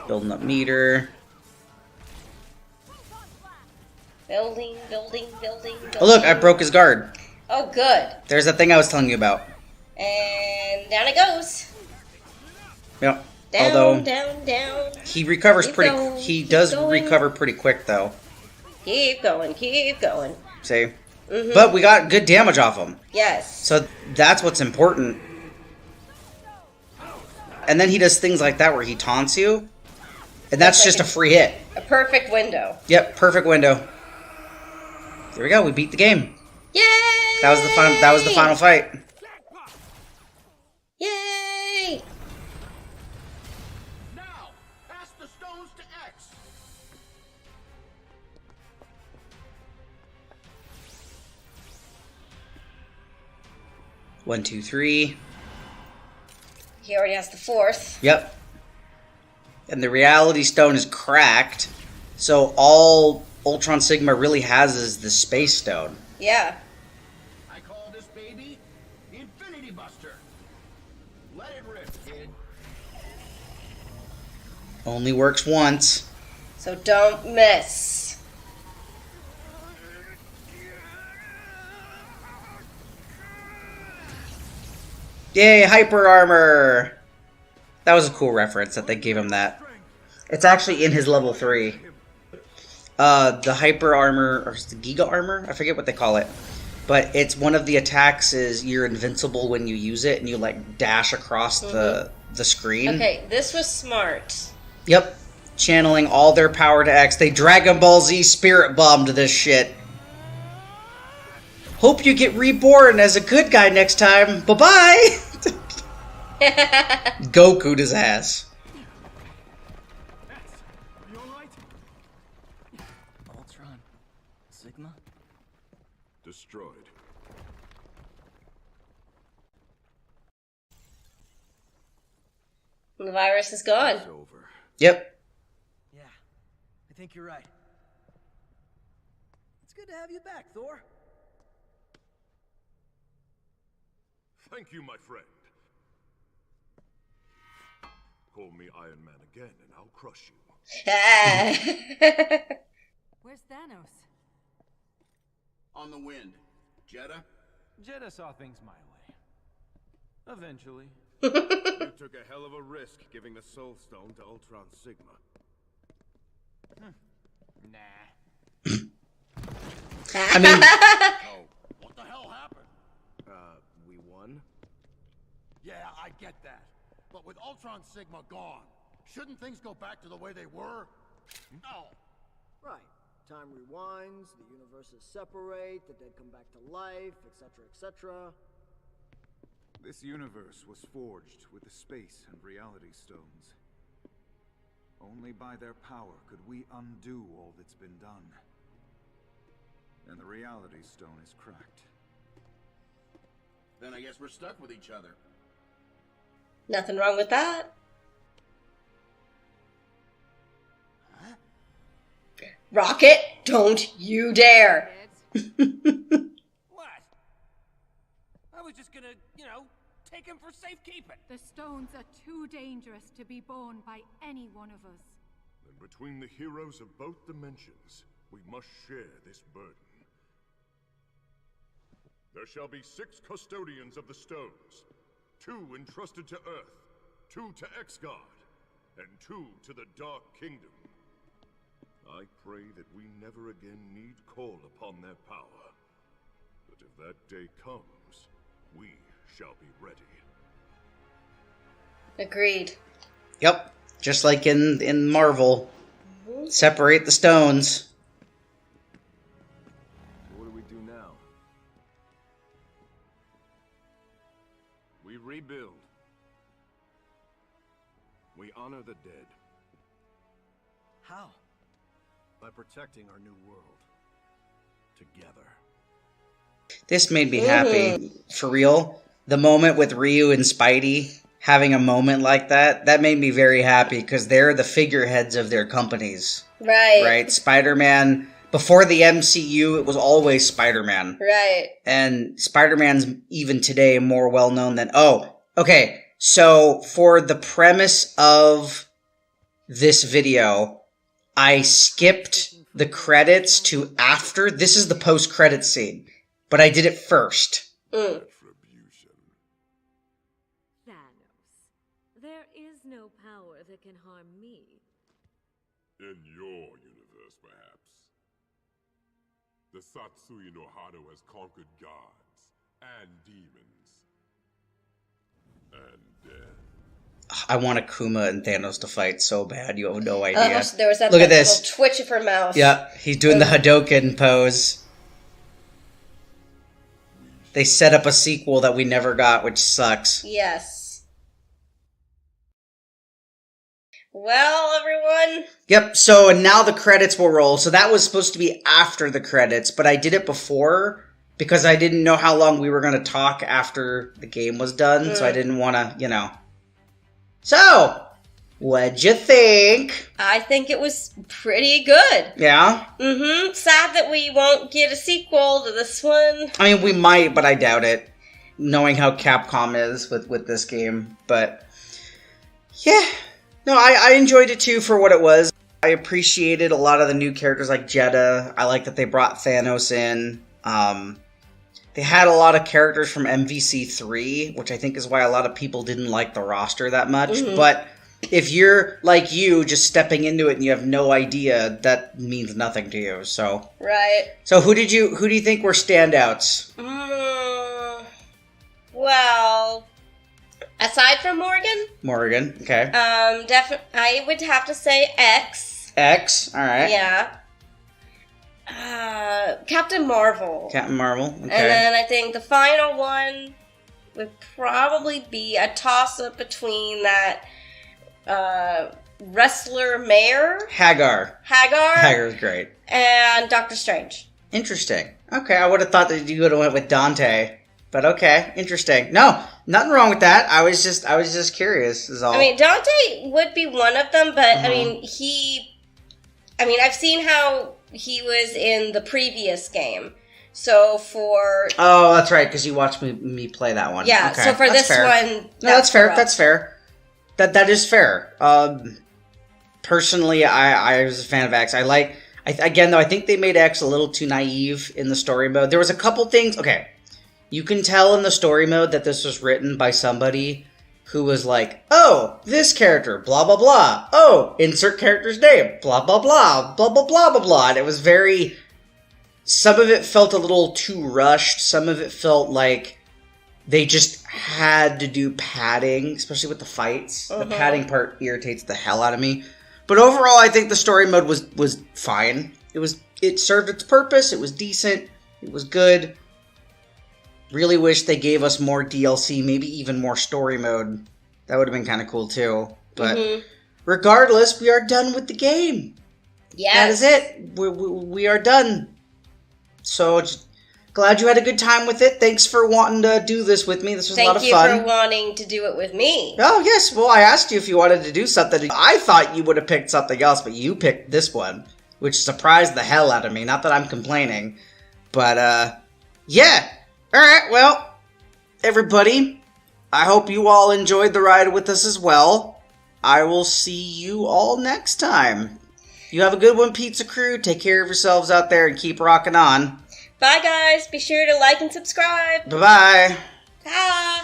Building up meter. Building. Oh look, I broke his guard. Oh, good. There's that thing I was telling you about. And down it goes. Yep. Down, Although down. he recovers Keep pretty. going, He keep does going. recover pretty quick though. Keep going. See, Mhm. but we got good damage off him. Yes. So that's what's important. And then he does things like that where he taunts you, and that's just a free hit. A perfect window. Yep, perfect window. There we go. We beat the game. Yay! That was the final. That was the final fight. Yay! Now, pass the stones to X. One, two, three. He already has the fourth. Yep. And the reality stone is cracked, so all Ultron Sigma really has is the space stone. Yeah. I call this baby the Infinity Buster. Let it rip, kid. Only works once. So don't miss. Yay, hyper armor! That was a cool reference that they gave him that. It's actually in his level 3. The hyper armor, or the giga armor? I forget what they call it. But it's one of the attacks is you're invincible when you use it, and you like dash across the screen. Okay, this was smart. Yep. Channeling all their power to X. They Dragon Ball Z spirit bombed this shit. Hope you get reborn as a good guy next time. Bye-bye! Goku'd his ass. You alright? Ultron. Sigma? Destroyed. The virus is gone. Yep. Yeah, I think you're right. It's good to have you back, Thor. Thank you, my friend. Call me Iron Man again, and I'll crush you. Where's Thanos? On the wind. Jeddah? Jeddah saw things my way. Eventually. You took a hell of a risk giving the Soul Stone to Ultron Sigma. Nah. I mean... Oh, what the hell happened? We won? Yeah, I get that. But with Ultron Sigma gone, shouldn't things go back to the way they were? No. Right. Time rewinds, the universes separate, the dead come back to life, etc., etc. This universe was forged with the space and reality stones. Only by their power could we undo all that's been done. And the reality stone is cracked. Then I guess we're stuck with each other. Nothing wrong with that. Rocket, don't you dare. What? I was just gonna, take him for safekeeping. The stones are too dangerous to be borne by any one of us. And between the heroes of both dimensions, we must share this burden. There shall be 6 custodians of the stones. 2 entrusted to Earth, 2 to Xgard, and 2 to the Dark Kingdom. I pray that we never again need call upon their power. But if that day comes, we shall be ready. Agreed. Yep. Just like in Marvel. Separate the stones. So what do we do now? We rebuild. We honor the dead. How? By protecting our new world. Together. This made me happy. For real. The moment with Ryu and Spidey having a moment like that made me very happy because they're the figureheads of their companies. Right. Right? Spider-Man, before the MCU, it was always Spider-Man. Right. And Spider-Man's even today more well-known than... Oh, okay. So for the premise of this video, I skipped the credits to after. This is the post-credits scene. But I did it first. Mm. There is no power that can harm me. In your universe, perhaps. The Satsui no Hado has conquered gods and demons. And death. I want Akuma and Thanos to fight so bad. You have no idea. There was that Look at little this. twitch of her mouth. Yeah, he's doing the Hadoken pose. They set up a sequel that we never got, which sucks. Yes. Well, everyone. Yep, so now the credits will roll. So that was supposed to be after the credits, but I did it before because I didn't know how long we were going to talk after the game was done, so I didn't want to, So, what'd you think? I think it was pretty good. Yeah? Mm-hmm. Sad that we won't get a sequel to this one. I mean, we might, but I doubt it, knowing how Capcom is with this game. But, yeah. No, I enjoyed it too for what it was. I appreciated a lot of the new characters like Jeddah. I like that they brought Thanos in. They had a lot of characters from MVC3, which I think is why a lot of people didn't like the roster that much. Mhm. But if you're like you, just stepping into it and you have no idea, that means nothing to you. So, Right. so who do you think were standouts? Well, aside from Morgan, Morgan, okay. I would have to say X. X, all right. Yeah. Captain Marvel. Captain Marvel, okay. And then I think the final one would probably be a toss-up between that wrestler mayor. Hagar. Hagar's great. And Doctor Strange. Interesting. Okay, I would have thought that you would have went with Dante. But okay, interesting. No, nothing wrong with that. I was just curious is all. I mean, Dante would be one of them, but I mean, I've seen how he was in the previous game. So for... Oh, that's right, because you watched me play that one. Yeah, okay, so for this fair. one... No, that's fair, correct. that's fair. That is fair. Personally, I was a fan of X. Again, though, I think they made X a little too naive in the story mode. There was a couple things... Okay, you can tell in the story mode that this was written by somebody who was like, oh, this character, blah, blah, blah. Oh, insert character's name, blah, blah, blah, blah, blah, blah, blah, blah. And it was very... Some of it felt a little too rushed. Some of it felt like they just had to do padding, especially with the fights. The padding part irritates the hell out of me. But overall, I think the story mode was fine. It served its purpose. It was decent. It was good. Really wish they gave us more DLC, maybe even more story mode. That would have been kind of cool too. But regardless, we are done with the game. Yes. That is it. We are done. So, just glad you had a good time with it. Thanks for wanting to do this with me. This was a lot of fun. Thank you for wanting to do it with me. Oh, yes. Well, I asked you if you wanted to do something. I thought you would have picked something else, but you picked this one, which surprised the hell out of me. Not that I'm complaining. But, yeah. All right, well, everybody, I hope you all enjoyed the ride with us as well. I will see you all next time. You have a good one, Pizza Crew. Take care of yourselves out there and keep rocking on. Bye, guys. Be sure to like and subscribe. Bye-bye. Bye.